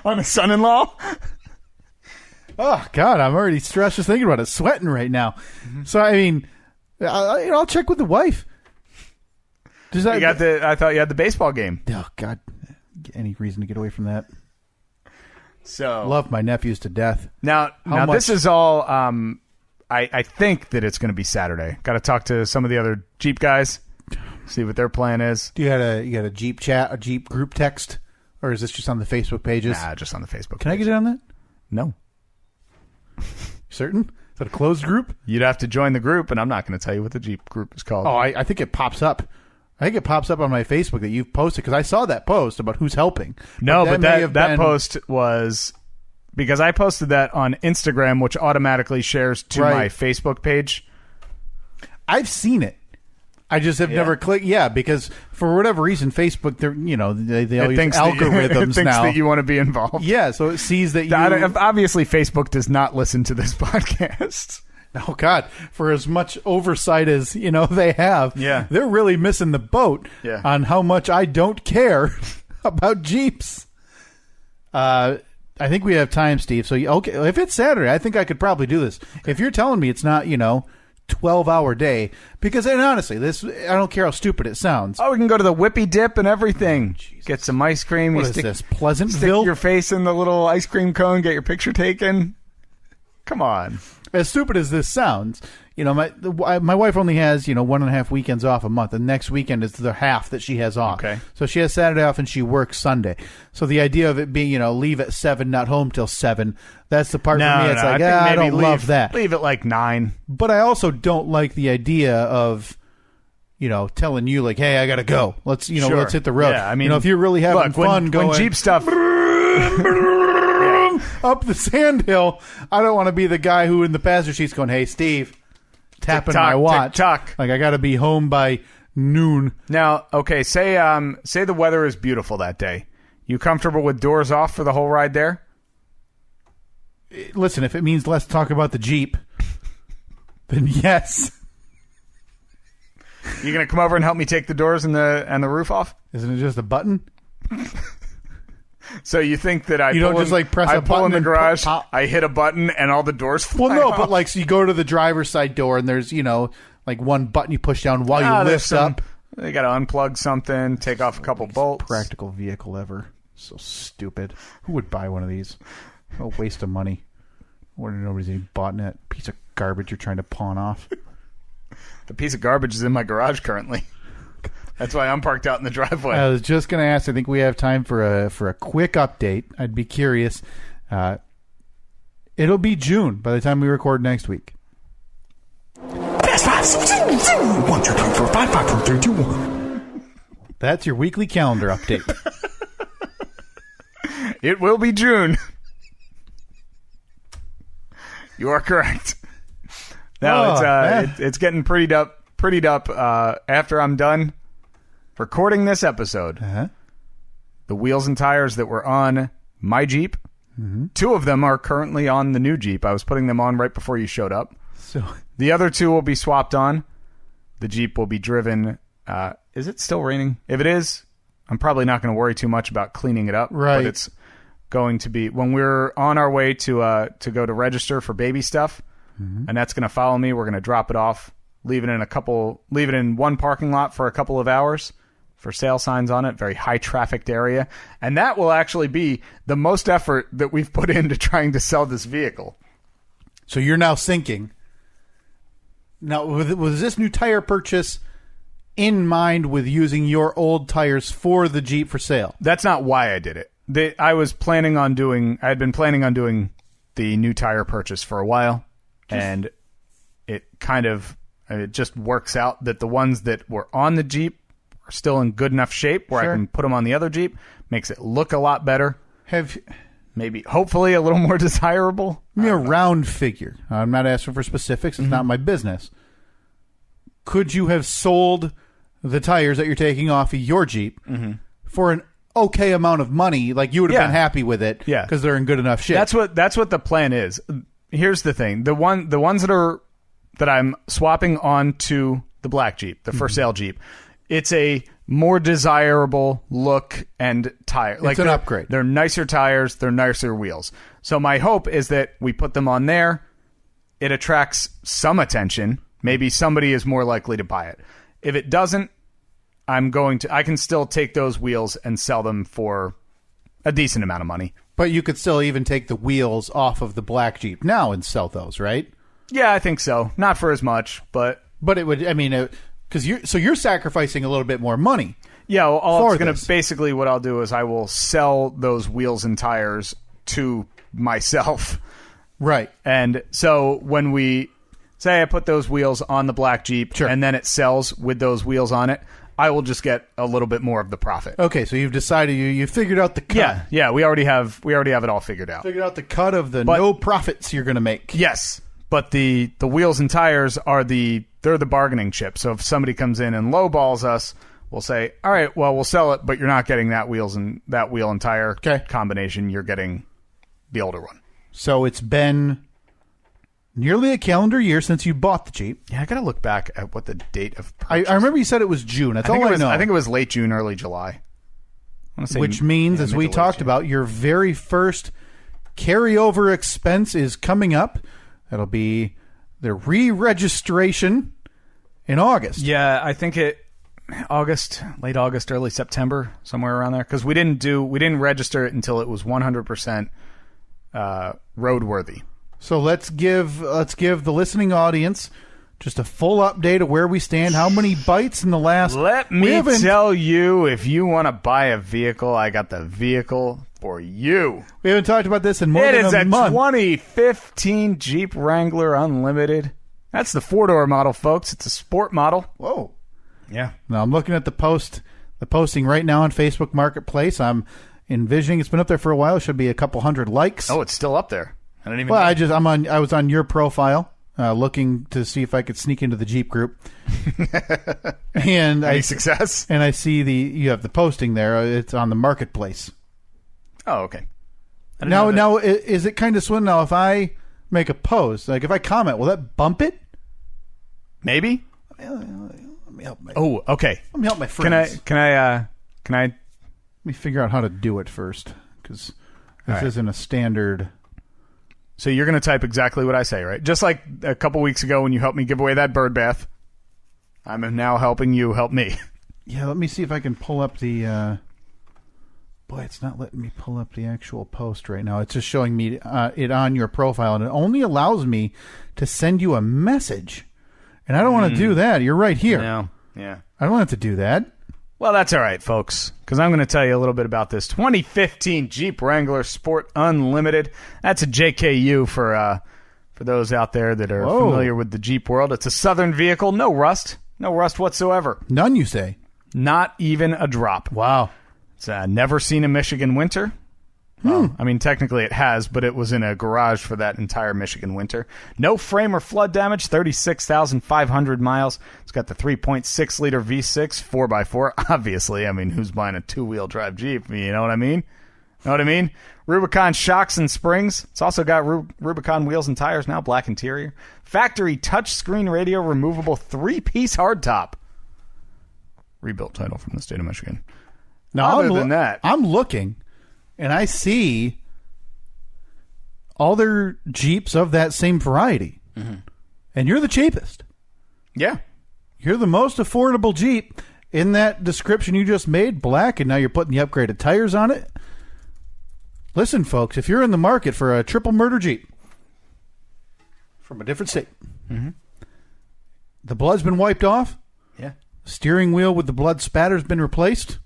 Speaker 2: on a son-in-law?
Speaker 1: Oh, God, I'm already stressed just thinking about it. Sweating right now. Mm-hmm. So, I'll check with the wife.
Speaker 2: I thought you had the baseball game.
Speaker 1: Oh, God. Any reason to get away from that?
Speaker 2: So
Speaker 1: love my nephews to death.
Speaker 2: Now this is all... I think that it's going to be Saturday. Got to talk to some of the other Jeep guys. See what their plan is.
Speaker 1: Do you got a Jeep chat, a Jeep group text, or is this just on the Facebook pages?
Speaker 2: Nah, just on the Facebook.
Speaker 1: Can I get in on that?
Speaker 2: No.
Speaker 1: Certain? Is that a closed group?
Speaker 2: You'd have to join the group, and I'm not going to tell you what the Jeep group is called.
Speaker 1: Oh, I think it pops up. I think it pops up on my Facebook that you've posted because I saw that post about who's helping.
Speaker 2: But that post was because I posted that on Instagram, which automatically shares to my Facebook page.
Speaker 1: I've seen it. I just have never clicked. Yeah, because for whatever reason, Facebook, they all use algorithms
Speaker 2: it thinks
Speaker 1: now.
Speaker 2: That you want to be involved.
Speaker 1: Yeah, so it sees that you...
Speaker 2: Obviously, Facebook does not listen to this podcast.
Speaker 1: Oh, God. For as much oversight as, they have, they're really missing the boat on how much I don't care about Jeeps. I think we have time, Steve. So, okay, if it's Saturday, I think I could probably do this. Okay. If you're telling me it's not, 12-hour day, because, and honestly, I don't care how stupid it sounds.
Speaker 2: Oh, we can go to the Whippy Dip and everything. Get some ice cream.
Speaker 1: What is this, Pleasantville?
Speaker 2: Stick your face in the little ice cream cone, get your picture taken. Come on.
Speaker 1: As stupid as this sounds, my wife only has, 1.5 weekends off a month. The next weekend is the half that she has off.
Speaker 2: Okay.
Speaker 1: So she has Saturday off and she works Sunday. So the idea of it being, leave at 7, not home till 7, that's the part for me. It's like, I don't love that.
Speaker 2: Leave at like 9.
Speaker 1: But I also don't like the idea of, telling you like, hey, I got to go. Let's, let's hit the road.
Speaker 2: Yeah, I mean,
Speaker 1: if you're really having fun going.
Speaker 2: When Jeep stuff...
Speaker 1: up the sandhill, I don't want to be the guy who in the passenger seat's going, hey, Steve, tapping my watch.
Speaker 2: Tick-tock.
Speaker 1: Like, I got to be home by noon.
Speaker 2: Now, okay, say the weather is beautiful that day. You comfortable with doors off for the whole ride there?
Speaker 1: Listen, if it means less talk about the Jeep, then yes.
Speaker 2: You going to come over and help me take the doors and the roof off?
Speaker 1: Isn't it just a button?
Speaker 2: So you think that I
Speaker 1: pull
Speaker 2: in the garage, I hit a button, and all the doors fly off?
Speaker 1: But like, so you go to the driver's side door, and there's, like one button you push down while you lift up.
Speaker 2: They got to unplug something, take off a couple bolts.
Speaker 1: Practical vehicle ever. So stupid. Who would buy one of these? A waste of money. Wonder nobody's even bought that piece of garbage you're trying to pawn off.
Speaker 2: The piece of garbage is in my garage currently. That's why I'm parked out in the driveway.
Speaker 1: I was just going to ask. I think we have time for a quick update. I'd be curious. It'll be June by the time we record next week.
Speaker 3: Fast 5, 1, 2, 3, 4, 5, 5, 4, 3, 2, 1.
Speaker 1: That's your weekly calendar update.
Speaker 2: It will be June. You are correct. No, it's getting prettied up. After I'm done recording this episode, the wheels and tires that were on my Jeep, 2 of them are currently on the new Jeep. I was putting them on right before you showed up.
Speaker 1: So
Speaker 2: the other 2 will be swapped on. The Jeep will be driven. Is it still raining? If it is, I'm probably not going to worry too much about cleaning it up.
Speaker 1: Right.
Speaker 2: But it's going to be when we're on our way to go to register for baby stuff, and that's going to follow me. We're going to drop it off, leave it in one parking lot for a couple of hours for sale signs on it. Very high trafficked area, and that will actually be the most effort that we've put into trying to sell this vehicle.
Speaker 1: So you're now sinking. Now, was this new tire purchase in mind with using your old tires for the Jeep for sale?
Speaker 2: That's not why I did it. I had been planning on doing the new tire purchase for a while, and it just works out that the ones that were on the Jeep are still in good enough shape where I can put them on the other Jeep. Makes it look a lot better. Maybe, hopefully, a little more desirable.
Speaker 1: Give me a round figure. I'm not asking for specifics. It's not my business. Could you have sold the tires that you're taking off of your Jeep for an okay amount of money? Like, you would have been happy with it because they're in good enough shape.
Speaker 2: That's what the plan is. Here's the thing. The ones that I'm swapping onto the black Jeep, the for sale Jeep, it's a more desirable look and tire.
Speaker 1: It's an upgrade.
Speaker 2: They're nicer tires. They're nicer wheels. So my hope is that we put them on there. It attracts some attention. Maybe somebody is more likely to buy it. If it doesn't, I can still take those wheels and sell them for a decent amount of money.
Speaker 1: But you could still even take the wheels off of the black Jeep now and sell those, right?
Speaker 2: Yeah, I think so. Not for as much, but
Speaker 1: it would. I mean, because you're sacrificing a little bit more money.
Speaker 2: Yeah, basically what I'll do is I will sell those wheels and tires to myself.
Speaker 1: Right.
Speaker 2: And so when we say I put those wheels on the black Jeep and then it sells with those wheels on it, I will just get a little bit more of the profit.
Speaker 1: Okay, so you've decided you figured out the cut.
Speaker 2: Yeah, we already have it all figured out.
Speaker 1: Figured out the cut of no profits you're going to make.
Speaker 2: Yes. But the wheels and tires they're the bargaining chip. So if somebody comes in and lowballs us, we'll say, all right, well, we'll sell it, but you're not getting that wheel and tire combination. You're getting the older one.
Speaker 1: So it's been nearly a calendar year since you bought the Jeep.
Speaker 2: Yeah, I got to look back at what the date of purchase.
Speaker 1: I remember you said it was June. That's all I know.
Speaker 2: I think it was late June, early July.
Speaker 1: Which means, as we talked about, your very first carryover expense is coming up. That'll be the re-registration in August.
Speaker 2: Yeah, I think late August, early September, somewhere around there. Because we didn't register it until it was 100% roadworthy.
Speaker 1: So let's give the listening audience just a full update of where we stand. How many bites in the last?
Speaker 2: Let me tell you, if you want to buy a vehicle, I got the vehicle for you.
Speaker 1: We haven't talked about this in more than a month.
Speaker 2: It is a 2015 Jeep Wrangler Unlimited. That's the 4-door model, folks. It's a sport model.
Speaker 1: Whoa.
Speaker 2: Yeah.
Speaker 1: Now I'm looking at the posting right now on Facebook Marketplace. I'm envisioning it's been up there for a while. It should be a couple hundred likes.
Speaker 2: Oh, it's still up there. I didn't even.
Speaker 1: Well, I was on your profile. Looking to see if I could sneak into the Jeep group. And
Speaker 2: Any success?
Speaker 1: And I see you have the posting there. It's on the marketplace.
Speaker 2: Oh, okay.
Speaker 1: Now, is it kind of swim? Now, if I make a post, like if I comment, will that bump it?
Speaker 2: Maybe.
Speaker 1: Let me help
Speaker 2: okay.
Speaker 1: Let me help my friends.
Speaker 2: Can I?
Speaker 1: Let me figure out how to do it first, because this isn't a standard.
Speaker 2: So you're going to type exactly what I say, right? Just like a couple weeks ago when you helped me give away that bird bath. I'm now helping you help me.
Speaker 1: Yeah, let me see if I can pull up the... Boy, it's not letting me pull up the actual post right now. It's just showing me it on your profile, and it only allows me to send you a message. And I don't want to do that. You're right here.
Speaker 2: No. Yeah.
Speaker 1: I don't have to do that.
Speaker 2: Well, that's all right, folks, because I'm going to tell you a little bit about this 2015 Jeep Wrangler Sport Unlimited. That's a JKU for those out there that are familiar with the Jeep world. It's a Southern vehicle, no rust whatsoever.
Speaker 1: None, you say?
Speaker 2: Not even a drop.
Speaker 1: Wow.
Speaker 2: It's never seen a Michigan winter. I mean, technically it has, but it was in a garage for that entire Michigan winter. No frame or flood damage, 36,500 miles. It's got the 3.6-liter V6 4x4. Obviously, I mean, who's buying a two-wheel drive Jeep? You know what I mean? Know what I mean? Rubicon shocks and springs. It's also got Rubicon wheels and tires now, black interior. Factory touchscreen radio, removable 3-piece hardtop. Rebuilt title from the state of Michigan.
Speaker 1: Now,
Speaker 2: Other than that,
Speaker 1: I'm looking, and I see other Jeeps of that same variety. And you're the cheapest.
Speaker 2: yeah.
Speaker 1: You're the most affordable Jeep in that description you just made, black, and now you're putting the upgraded tires on it. Listen, folks, if you're in the market for a triple murder Jeep from a different state, the blood's been wiped off,
Speaker 2: Yeah.
Speaker 1: steering wheel with the blood spatter's been replaced,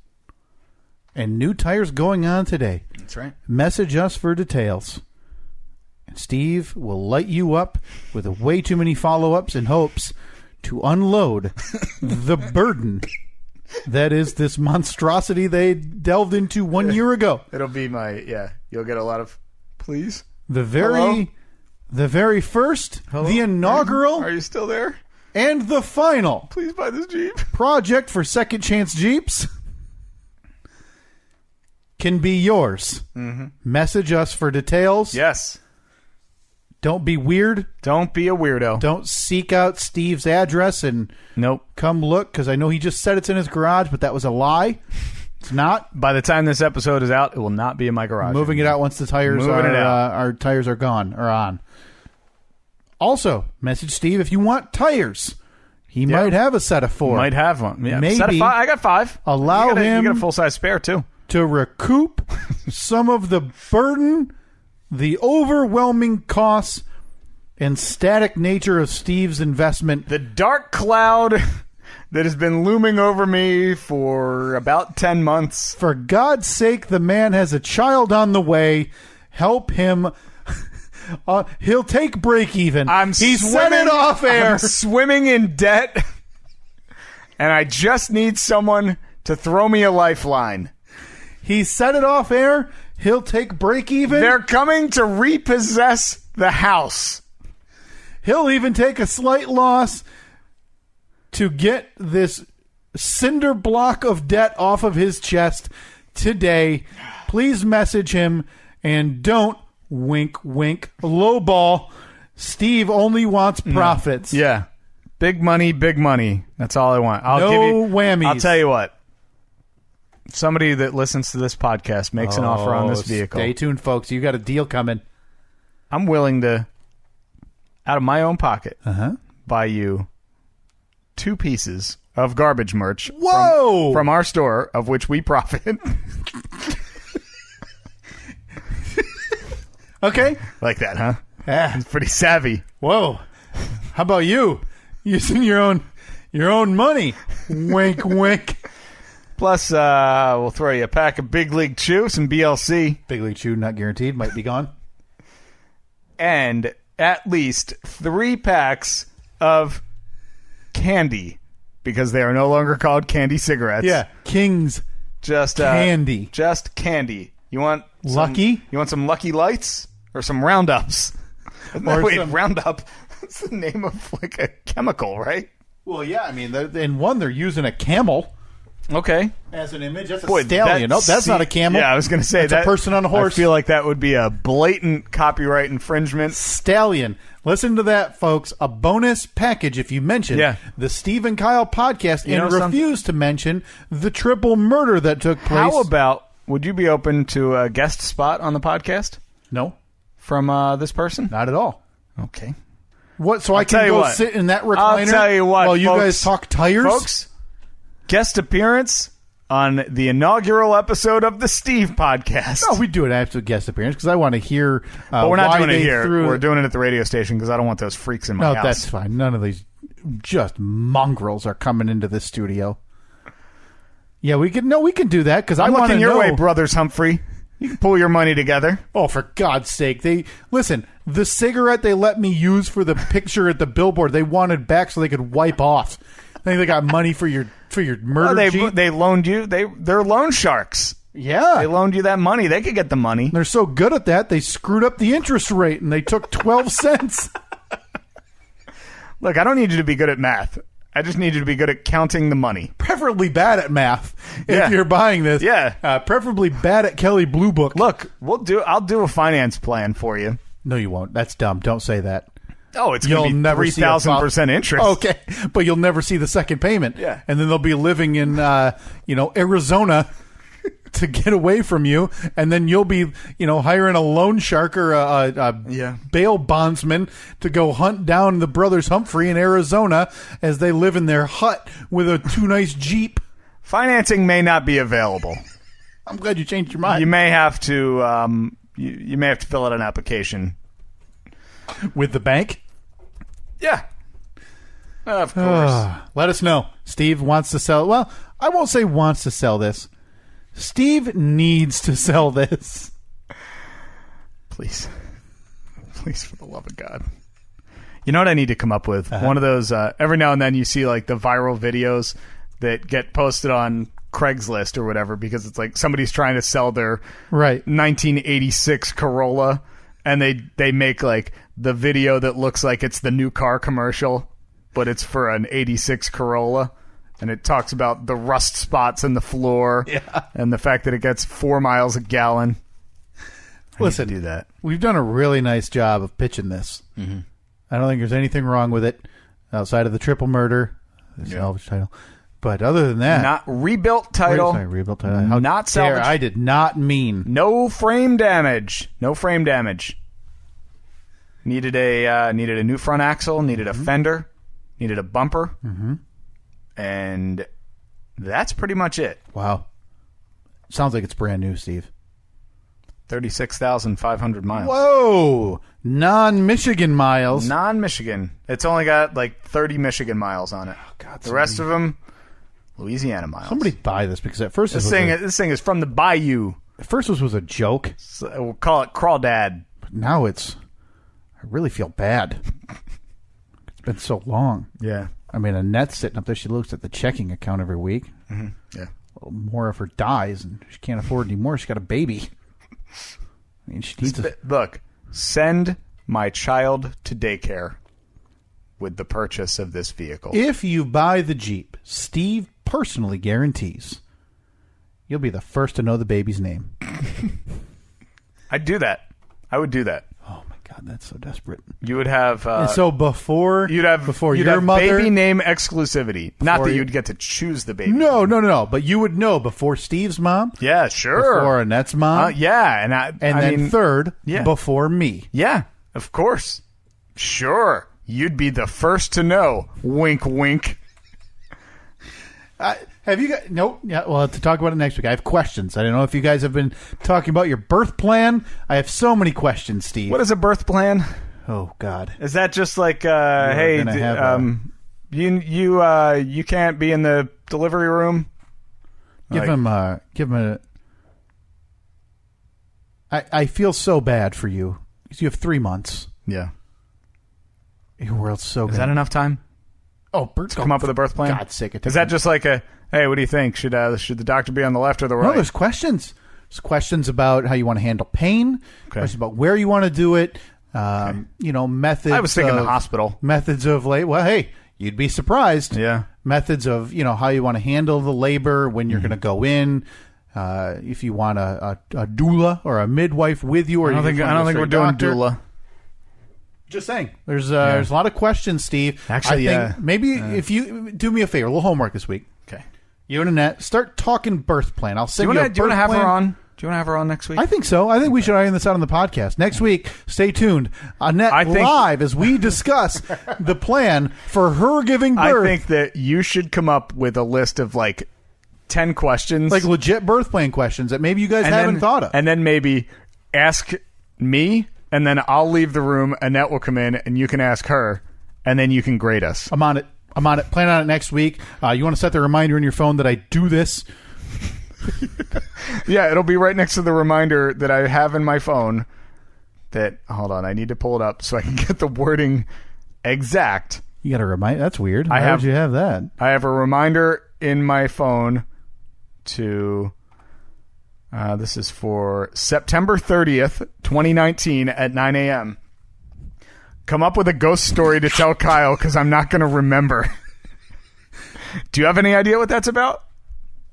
Speaker 1: and new tires going on today.
Speaker 2: That's right.
Speaker 1: Message us for details. And Steve will light you up with way too many follow-ups and hopes to unload the burden that is this monstrosity they delved into 1 year ago.
Speaker 2: It'll be you'll get a lot of, please.
Speaker 1: The very first, the inaugural,
Speaker 2: Are you still there?
Speaker 1: and the final
Speaker 2: Please buy this Jeep.
Speaker 1: project for Second Chance Jeeps can be yours. Message us for details.
Speaker 2: Yes.
Speaker 1: Don't be weird.
Speaker 2: Don't be a weirdo.
Speaker 1: Don't seek out Steve's address and
Speaker 2: Nope.
Speaker 1: come look, because I know he just said it's in his garage, but that was a lie. It's not.
Speaker 2: By the time this episode is out, it will not be in my garage.
Speaker 1: Moving it out once the tires our tires are gone or on. Also, message Steve if you want tires. He might have a set of 4.
Speaker 2: Might have one. Yeah.
Speaker 1: Maybe
Speaker 2: Set of 5. I got 5.
Speaker 1: allow him
Speaker 2: You get a full-size spare, too.
Speaker 1: to recoup some of the burden, the overwhelming costs, and static nature of Steve's investment.
Speaker 2: The dark cloud that has been looming over me for about 10 months.
Speaker 1: For God's sake, the man has a child on the way. Help him. He'll take break even. He said it off air.
Speaker 2: I'm swimming in debt, and I just need someone to throw me a lifeline.
Speaker 1: He said it off air. He'll take break even.
Speaker 2: They're coming to repossess the house.
Speaker 1: He'll even take a slight loss to get this cinder block of debt off of his chest today. Please message him and don't wink, wink, lowball. Steve only wants profits.
Speaker 2: Yeah. Big money, big money. That's all I want.
Speaker 1: No whammies.
Speaker 2: I'll tell you what. Somebody that listens to this podcast makes an offer on this vehicle.
Speaker 1: Stay tuned, folks. You got a deal coming.
Speaker 2: I'm willing to, out of my own pocket, buy you 2 pieces of garbage merch.
Speaker 1: Whoa!
Speaker 2: From our store, of which we profit.
Speaker 1: Okay.
Speaker 2: Like that, huh?
Speaker 1: Yeah.
Speaker 2: It's pretty savvy.
Speaker 1: Whoa. How about you? Using your own money. Wink, wink.
Speaker 2: Plus, we'll throw you a pack of Big League Chew, some BLC.
Speaker 1: Big League Chew, not guaranteed. Might be gone.
Speaker 2: And at least 3 packs of candy, because they are no longer called candy cigarettes.
Speaker 1: Yeah. King's
Speaker 2: Just
Speaker 1: candy.
Speaker 2: Just candy. You want
Speaker 1: Lucky?
Speaker 2: You want some Lucky Lights or some Roundups?
Speaker 1: Or
Speaker 2: Wait,
Speaker 1: some-
Speaker 2: Roundup. That's the name of like a chemical, right?
Speaker 1: Well, yeah. I mean, in one, they're using a camel
Speaker 2: Okay.
Speaker 1: as an image. That's a
Speaker 2: Boy,
Speaker 1: stallion. That's not a camel.
Speaker 2: Yeah, I was going to say
Speaker 1: That's a person on a horse.
Speaker 2: I feel like that would be a blatant copyright infringement.
Speaker 1: Stallion. Listen to that, folks. A bonus package if you mention the Steve and Kyle podcast and refuse to mention the triple murder that took place.
Speaker 2: How about, would you be open to a guest spot on the podcast
Speaker 1: No,
Speaker 2: from this person?
Speaker 1: not at all.
Speaker 2: Okay.
Speaker 1: What? So I
Speaker 2: tell
Speaker 1: can
Speaker 2: you
Speaker 1: go
Speaker 2: what.
Speaker 1: sit in that recliner
Speaker 2: I'll tell you what,
Speaker 1: while you
Speaker 2: folks.
Speaker 1: guys talk tires?
Speaker 2: Folks, guest appearance on the inaugural episode of the Steve podcast.
Speaker 1: No, we do an absolute guest appearance because I want to hear
Speaker 2: but we're not
Speaker 1: why
Speaker 2: doing it
Speaker 1: they
Speaker 2: here.
Speaker 1: threw-
Speaker 2: We're doing it at the radio station because I don't want those freaks in my
Speaker 1: No,
Speaker 2: house.
Speaker 1: that's fine. None of these just mongrels are coming into this studio. Yeah, we can do that because I
Speaker 2: I'm
Speaker 1: want to
Speaker 2: looking your
Speaker 1: know.
Speaker 2: way, Brothers Humphrey. You can pull your money together.
Speaker 1: Oh, for God's sake! Listen. The cigarette they let me use for the picture at the billboard, they wanted back so they could wipe off. I think they got money for your murder.
Speaker 2: Well,
Speaker 1: Jeep.
Speaker 2: they loaned you. They're loan sharks.
Speaker 1: Yeah.
Speaker 2: They loaned you that money. They could get the money.
Speaker 1: They're so good at that, they screwed up the interest rate and they took 12 cents.
Speaker 2: Look, I don't need you to be good at math. I just need you to be good at counting the money.
Speaker 1: Preferably bad at math if you're buying this.
Speaker 2: Yeah.
Speaker 1: Preferably bad at Kelly Blue Book.
Speaker 2: Look, I'll do a finance plan for you.
Speaker 1: No, you won't. That's dumb. Don't say that.
Speaker 2: Oh, it's going to be 3,000% interest.
Speaker 1: Okay, but you'll never see the second payment.
Speaker 2: Yeah.
Speaker 1: And then they'll be living in, Arizona to get away from you, and then you'll be, hiring a loan shark or a bail bondsman to go hunt down the brothers Humphrey in Arizona as they live in their hut with a too nice Jeep.
Speaker 2: Financing may not be available.
Speaker 1: I'm glad you changed your mind.
Speaker 2: You may have to you may have to fill out an application
Speaker 1: with the bank.
Speaker 2: Yeah. Of course.
Speaker 1: Let us know. Steve wants to sell. Well, I won't say wants to sell this. Steve needs to sell this.
Speaker 2: Please. Please, for the love of God. You know what I need to come up with? One of those, every now and then you see like the viral videos that get posted on Craigslist or whatever because it's like somebody's trying to sell their 1986 Corolla and they make like the video that looks like it's the new car commercial, but it's for an 86 Corolla. And it talks about the rust spots in the floor and the fact that it gets 4 miles a gallon.
Speaker 1: Listen,
Speaker 2: do that.
Speaker 1: We've done a really nice job of pitching this.
Speaker 2: Mm-hmm.
Speaker 1: I don't think there's anything wrong with it outside of the triple murder, the salvage title. But other than that,
Speaker 2: not rebuilt title.
Speaker 1: Rebuilt title. How
Speaker 2: not salvage.
Speaker 1: I did not mean
Speaker 2: no frame damage. No frame damage. Needed a new front axle. Needed a fender. Needed a bumper.
Speaker 1: Mm-hmm.
Speaker 2: And that's pretty much it.
Speaker 1: Wow. Sounds like it's brand new, Steve.
Speaker 2: 36,500 miles.
Speaker 1: Whoa! Non-Michigan miles.
Speaker 2: Non-Michigan. It's only got like 30 Michigan miles on it. Oh, God, the rest of them, Louisiana miles.
Speaker 1: Somebody buy this because at first
Speaker 2: this thing is from the bayou.
Speaker 1: At first this was a joke.
Speaker 2: So we'll call it Crawdad.
Speaker 1: But now I really feel bad. It's been so long.
Speaker 2: Yeah.
Speaker 1: I mean, Annette's sitting up there. She looks at the checking account every week.
Speaker 2: Mm-hmm. Yeah.
Speaker 1: Well, more of her dies, and she can't afford any more. She's got a baby. I mean, she needs
Speaker 2: Look, send my child to daycare with the purchase of this vehicle.
Speaker 1: If you buy the Jeep, Steve personally guarantees you'll be the first to know the baby's name.
Speaker 2: I'd do that. I would do that.
Speaker 1: Oh my God, that's so desperate.
Speaker 2: You would have.
Speaker 1: And so before
Speaker 2: you'd have
Speaker 1: your mother,
Speaker 2: baby name exclusivity. Not that you'd get to choose the baby.
Speaker 1: No. But you would know before Steve's mom.
Speaker 2: Yeah, sure.
Speaker 1: Before Annette's mom.
Speaker 2: Yeah, and I mean,
Speaker 1: third before me.
Speaker 2: Yeah, of course. Sure, you'd be the first to know. Wink, wink.
Speaker 1: Have you guys? Nope. Yeah. Well, to talk about it next week. I have questions. I don't know if you guys have been talking about your birth plan. I have so many questions, Steve.
Speaker 2: What is a birth plan?
Speaker 1: Oh God.
Speaker 2: Is that just like, hey, you can't be in the delivery room?
Speaker 1: Give him a. I feel so bad for you. You have 3 months.
Speaker 2: Yeah.
Speaker 1: Your world's so good.
Speaker 2: Is that enough time?
Speaker 1: Oh,
Speaker 2: come up with a birth plan?
Speaker 1: God's sake.
Speaker 2: Is that just like hey, what do you think? Should the doctor be on the left or the right?
Speaker 1: No, there's questions. There's questions about how you want to handle pain. Okay. Questions about where you want to do it. Methods.
Speaker 2: I was thinking the hospital.
Speaker 1: Methods of labor. Well, hey, you'd be surprised.
Speaker 2: Yeah.
Speaker 1: Methods of, how you want to handle the labor, when you're going to go in. If you want a doula or a midwife with you. Or
Speaker 2: I don't think we're doing doula.
Speaker 1: Just saying. There's a lot of questions, Steve.
Speaker 2: Actually,
Speaker 1: I think maybe if you do me a favor, a little homework this week.
Speaker 2: Okay.
Speaker 1: You and Annette, start talking birth plan. I'll send you a birth plan.
Speaker 2: Do you want to have her on? Do you want to have her on next week?
Speaker 1: I think so. I think we should iron this out on the podcast. Next week, stay tuned. Annette live as we discuss the plan for her giving birth.
Speaker 2: I think that you should come up with a list of 10 questions.
Speaker 1: Like legit birth plan questions that maybe you guys haven't thought of.
Speaker 2: And then maybe ask me, and then I'll leave the room. Annette will come in, and you can ask her, and then you can grade us.
Speaker 1: I'm on it. Plan on it next week. You want to set the reminder in your phone that I do this?
Speaker 2: Yeah, it'll be right next to the reminder that I have in my phone. Hold on, I need to pull it up so I can get the wording exact.
Speaker 1: You got to remind. That's weird. Why would you have that?
Speaker 2: I have a reminder in my phone to This is for September 30th, 2019 at 9 a.m. Come up with a ghost story to tell Kyle, because I'm not going to remember. Do you have any idea what that's about?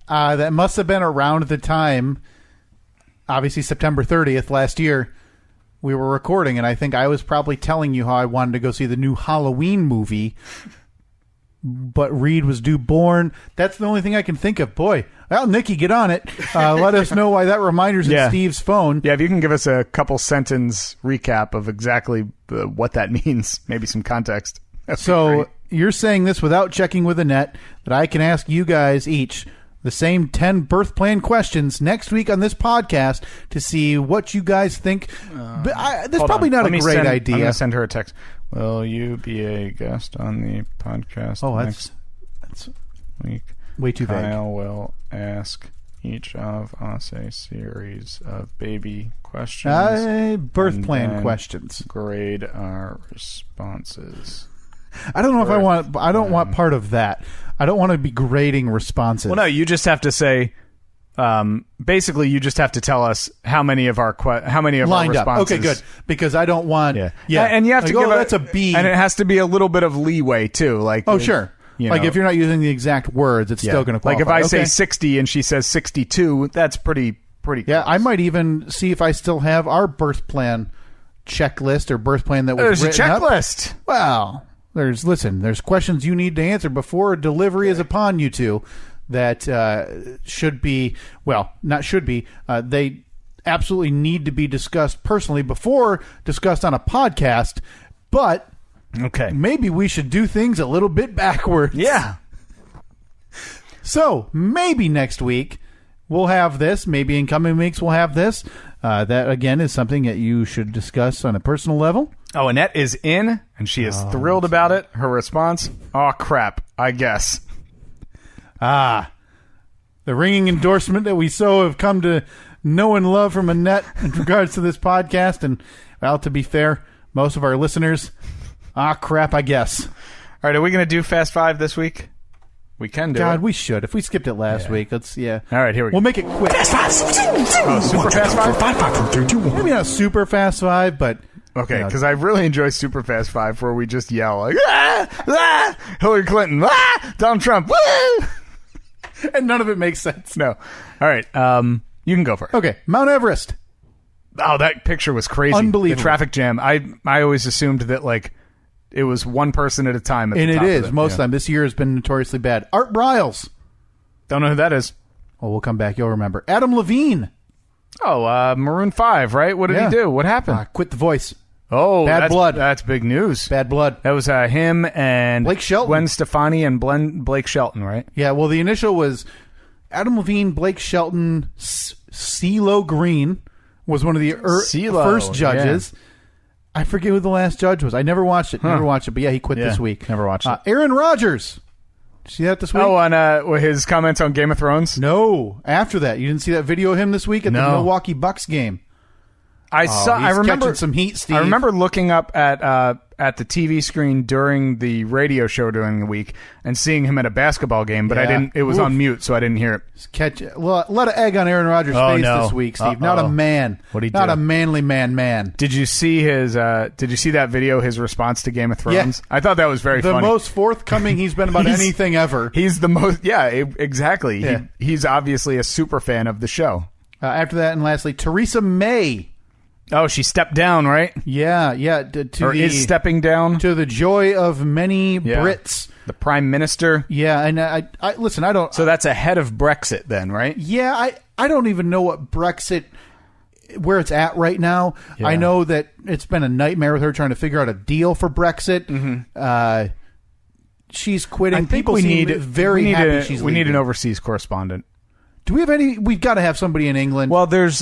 Speaker 1: That must have been around the time, obviously September 30th last year, we were recording, and I think I was probably telling you how I wanted to go see the new Halloween movie, but Reed was due born. That's the only thing I can think of. Boy, well, Nikki, get on it. Let us know why that reminder's in Steve's phone.
Speaker 2: Yeah, if you can give us a couple sentence recap of exactly what that means, maybe some context.
Speaker 1: So you're saying this without checking with Annette, that I can ask you guys each the same 10 birth plan questions next week on this podcast to see what you guys think. That's probably not a great idea.
Speaker 2: I'm going to send her a text. Will you be a guest on the podcast next week?
Speaker 1: Way too vague.
Speaker 2: Kyle will ask each of us a series of baby questions.
Speaker 1: Birth plan questions.
Speaker 2: Grade our responses.
Speaker 1: I don't know if I want. I don't want part of that. I don't want to be grading responses.
Speaker 2: Well, no, you just have to say. Basically, you just have to tell us how many of our
Speaker 1: lined
Speaker 2: responses.
Speaker 1: Up. Okay, good. Because I don't want. Yeah.
Speaker 2: And you have to give
Speaker 1: that's a B,
Speaker 2: and it has to be a little bit of leeway too. Like,
Speaker 1: sure. Like if you're not using the exact words, it's still going to qualify.
Speaker 2: Like if I say 60 and she says 62, that's pretty.
Speaker 1: Yeah, I might even see if I still have our birth plan checklist or birth plan that was
Speaker 2: There's a checklist.
Speaker 1: Up. Well. There's questions you need to answer before delivery is upon you two that should be, well, not should be, they absolutely need to be discussed personally before discussed on a podcast, but maybe we should do things a little bit backwards.
Speaker 2: Yeah.
Speaker 1: So maybe next week we'll have this, maybe in coming weeks we'll have this. That, again, is something that you should discuss on a personal level.
Speaker 2: Oh, Annette is in, and she is thrilled about it. Her response, oh, crap, I guess.
Speaker 1: The ringing endorsement that we so have come to know and love from Annette in regards to this podcast. And, well, to be fair, most of our listeners, crap, I guess.
Speaker 2: All right, are we going to do Fast Five this week? We can do it.
Speaker 1: God, we should. If we skipped it last week, let's,
Speaker 2: All right, here we go.
Speaker 1: We'll make it quick.
Speaker 3: Fast Five.
Speaker 2: Super Fast Five?
Speaker 3: 5, 4, 3, 2, 1.
Speaker 1: Maybe not super fast five, but...
Speaker 2: Okay, because I really enjoy Super Fast Five, where we just yell like Hillary Clinton, Donald Trump,
Speaker 1: and none of it makes sense.
Speaker 2: No. All right, you can go for it.
Speaker 1: Okay, Mount Everest.
Speaker 2: Oh, that picture was crazy.
Speaker 1: Unbelievable.
Speaker 2: The traffic jam. I always assumed that like it was one person at a time. At
Speaker 1: and
Speaker 2: the top
Speaker 1: it is
Speaker 2: of
Speaker 1: most of the time. This year has been notoriously bad. Art Briles.
Speaker 2: Don't know who that is.
Speaker 1: Oh, we'll come back. You'll remember. Adam Levine.
Speaker 2: Oh, Maroon 5, right? What did he do? What happened?
Speaker 1: Quit the Voice.
Speaker 2: Oh,
Speaker 1: Bad Blood.
Speaker 2: That's big news.
Speaker 1: Bad Blood.
Speaker 2: That was him and
Speaker 1: Blake Shelton.
Speaker 2: Gwen Stefani and Blake Shelton, right?
Speaker 1: Yeah, well, the initial was Adam Levine, Blake Shelton, CeeLo Green was one of the first judges. Yeah. I forget who the last judge was. I never watched it. But yeah, he quit this week.
Speaker 2: Never watched it.
Speaker 1: Aaron Rodgers. Did you see that this week?
Speaker 2: Oh, on his comments on Game of Thrones?
Speaker 1: No. After that. You didn't see that video of him this week at the Milwaukee Bucks game? I remember catching some heat, Steve.
Speaker 2: I remember looking up at the TV screen during the radio show during the week and seeing him at a basketball game, but I didn't. It was on mute, so I didn't hear it.
Speaker 1: A lot of egg on Aaron Rodgers' face this week, Steve. Not a man.
Speaker 2: What he
Speaker 1: Not a manly man.
Speaker 2: Did you see his? Did you see that video? His response to Game of Thrones. Yeah. I thought that was very funny.
Speaker 1: The most forthcoming he's been about anything ever.
Speaker 2: He's the most. Yeah, exactly. Yeah. He's obviously a super fan of the show.
Speaker 1: After that, and lastly, Theresa May.
Speaker 2: Oh, she stepped down, right?
Speaker 1: Yeah.
Speaker 2: Is stepping down
Speaker 1: to the joy of many Brits.
Speaker 2: The Prime Minister.
Speaker 1: Yeah, and I listen. I don't.
Speaker 2: So that's ahead of Brexit, then, right?
Speaker 1: Yeah, I don't even know what Brexit, where it's at right now. Yeah. I know that it's been a nightmare with her trying to figure out a deal for Brexit. Mm-hmm. She's quitting.
Speaker 2: I think
Speaker 1: People seem very happy she's leaving.
Speaker 2: We need an overseas correspondent.
Speaker 1: Do we have any? We've got to have somebody in England.
Speaker 2: Well, there's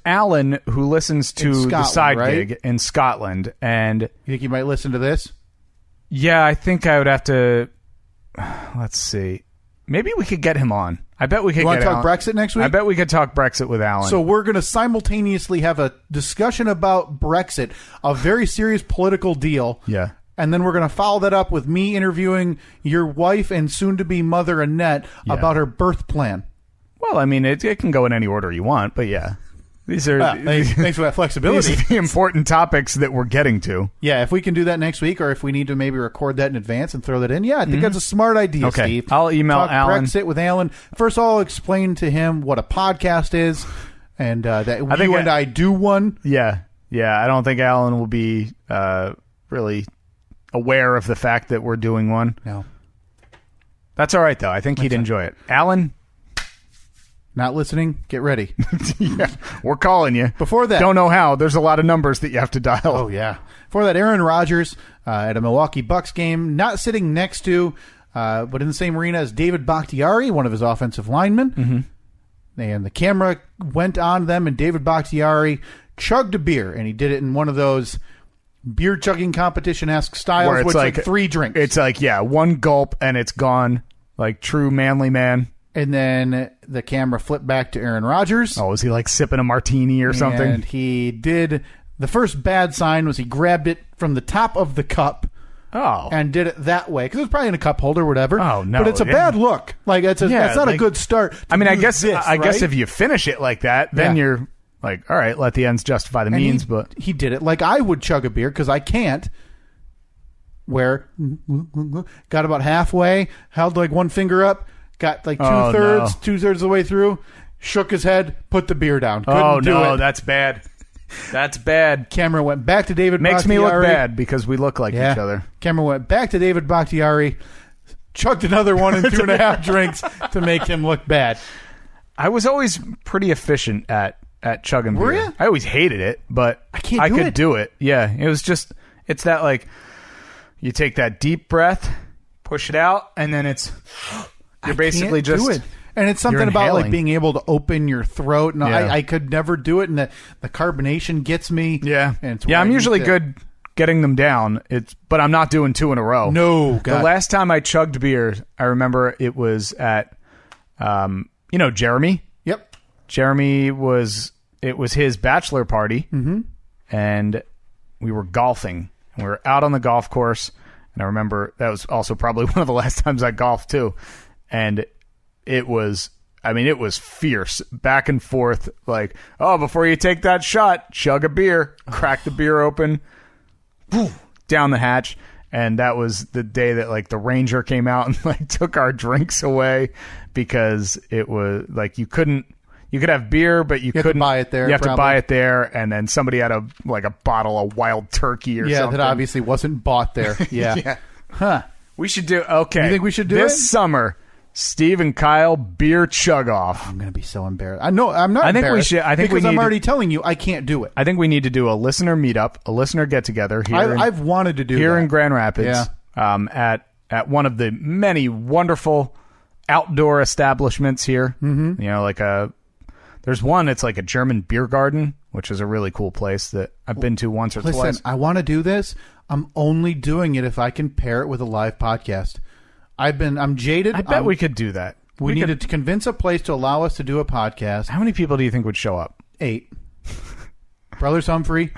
Speaker 2: Alan who listens to the side gig in Scotland, and
Speaker 1: you think he might listen to this?
Speaker 2: Yeah, I think I would have to. Let's see. Maybe we could get him on. I bet we could.
Speaker 1: You want to talk Brexit next week?
Speaker 2: I bet we could talk Brexit with Alan.
Speaker 1: So we're going to simultaneously have a discussion about Brexit, a very serious political deal.
Speaker 2: Yeah.
Speaker 1: And then we're going to follow that up with me interviewing your wife and soon-to-be mother, Annette, about her birth plan.
Speaker 2: Well, I mean, it can go in any order you want, but yeah. These are
Speaker 1: thanks for that flexibility.
Speaker 2: These are the important topics that we're getting to.
Speaker 1: Yeah, if we can do that next week, or if we need to maybe record that in advance and throw that in, I think that's a smart idea,
Speaker 2: okay.
Speaker 1: Steve.
Speaker 2: I'll email
Speaker 1: Talk
Speaker 2: Alan.
Speaker 1: Brexit with Alan. First of all, explain to him what a podcast is, and that I do one.
Speaker 2: Yeah. I don't think Alan will be really aware of the fact that we're doing one.
Speaker 1: No.
Speaker 2: That's all right, though. I think he'd enjoy it. Alan?
Speaker 1: Not listening? Get ready.
Speaker 2: Yeah, we're calling you.
Speaker 1: Before that...
Speaker 2: Don't know how. There's a lot of numbers that you have to dial.
Speaker 1: Oh, yeah. Before that, Aaron Rodgers at a Milwaukee Bucks game, not sitting next to, but in the same arena as David Bakhtiari, one of his offensive linemen. Mm-hmm. And the camera went on them, and David Bakhtiari chugged a beer, and he did it in one of those beer chugging competition-esque styles, which like 3 drinks.
Speaker 2: It's like, one gulp, and it's gone. Like true manly man.
Speaker 1: And then the camera flipped back to Aaron Rodgers.
Speaker 2: Oh, was he like sipping a martini or something?
Speaker 1: And he did. The first bad sign was he grabbed it from the top of the cup.
Speaker 2: Oh.
Speaker 1: And did it that way. Because it was probably in a cup holder or whatever.
Speaker 2: Oh, no.
Speaker 1: But it's a bad look. Like, that's not a good start.
Speaker 2: I mean, I guess
Speaker 1: right?
Speaker 2: if you finish it like that, then you're like, all right, let the ends justify the means. But
Speaker 1: he did it like I would chug a beer because I can't. Where got about halfway, held like one finger up, got like two-thirds of the way through, shook his head, put the beer down. Couldn't do it.
Speaker 2: That's bad. That's bad.
Speaker 1: Camera went back to David
Speaker 2: Makes
Speaker 1: Bakhtiari.
Speaker 2: me look bad because we look like each other.
Speaker 1: Camera went back to David Bakhtiari, chugged another one and 2.5 drinks to make him look bad.
Speaker 2: I was always pretty efficient at chugging beer.
Speaker 1: Were you?
Speaker 2: I always hated it, but I could do it. Yeah, it was just, it's that like, you take that deep breath, push it out, and then you're basically just...
Speaker 1: do it. And it's something about like being able to open your throat. And I could never do it, and the carbonation gets me.
Speaker 2: Yeah,
Speaker 1: and
Speaker 2: I'm usually good getting them down. But I'm not doing 2 in a row.
Speaker 1: No, God.
Speaker 2: The last time I chugged beer, I remember it was at, Jeremy.
Speaker 1: Yep.
Speaker 2: Jeremy it was his bachelor party, and we were golfing. And we were out on the golf course, and I remember that was also probably one of the last times I golfed too. And it was fierce, back and forth, like, oh, before you take that shot, chug a beer, crack the beer open, down the hatch. And that was the day that like the ranger came out and like took our drinks away because it was like you could have beer, but you couldn't
Speaker 1: buy it there.
Speaker 2: You have to buy it there, and then somebody had a bottle of wild turkey or something.
Speaker 1: Yeah, that obviously wasn't bought there. Yeah.
Speaker 2: Yeah.
Speaker 1: Huh.
Speaker 2: We should do okay.
Speaker 1: You think we should do
Speaker 2: this
Speaker 1: it?
Speaker 2: summer? Steve and Kyle beer chug off.
Speaker 1: I'm going to be so embarrassed. I know I'm not.
Speaker 2: I think
Speaker 1: embarrassed
Speaker 2: we should. I think
Speaker 1: because
Speaker 2: we need
Speaker 1: I'm already telling you I can't do it.
Speaker 2: I think we need to do a listener meetup, a listener get together here.
Speaker 1: I've wanted to do
Speaker 2: here
Speaker 1: that.
Speaker 2: in Grand Rapids.
Speaker 1: Yeah.
Speaker 2: At one of the many wonderful outdoor establishments here. Mm-hmm. You know, there's one. It's like a German beer garden, which is a really cool place that I've been to once or twice.
Speaker 1: Listen, I want to do this. I'm only doing it if I can pair it with a live podcast. I'm jaded.
Speaker 2: I bet we could do that.
Speaker 1: We need to convince a place to allow us to do a podcast.
Speaker 2: How many people do you think would show up?
Speaker 1: 8. Brothers Humphrey,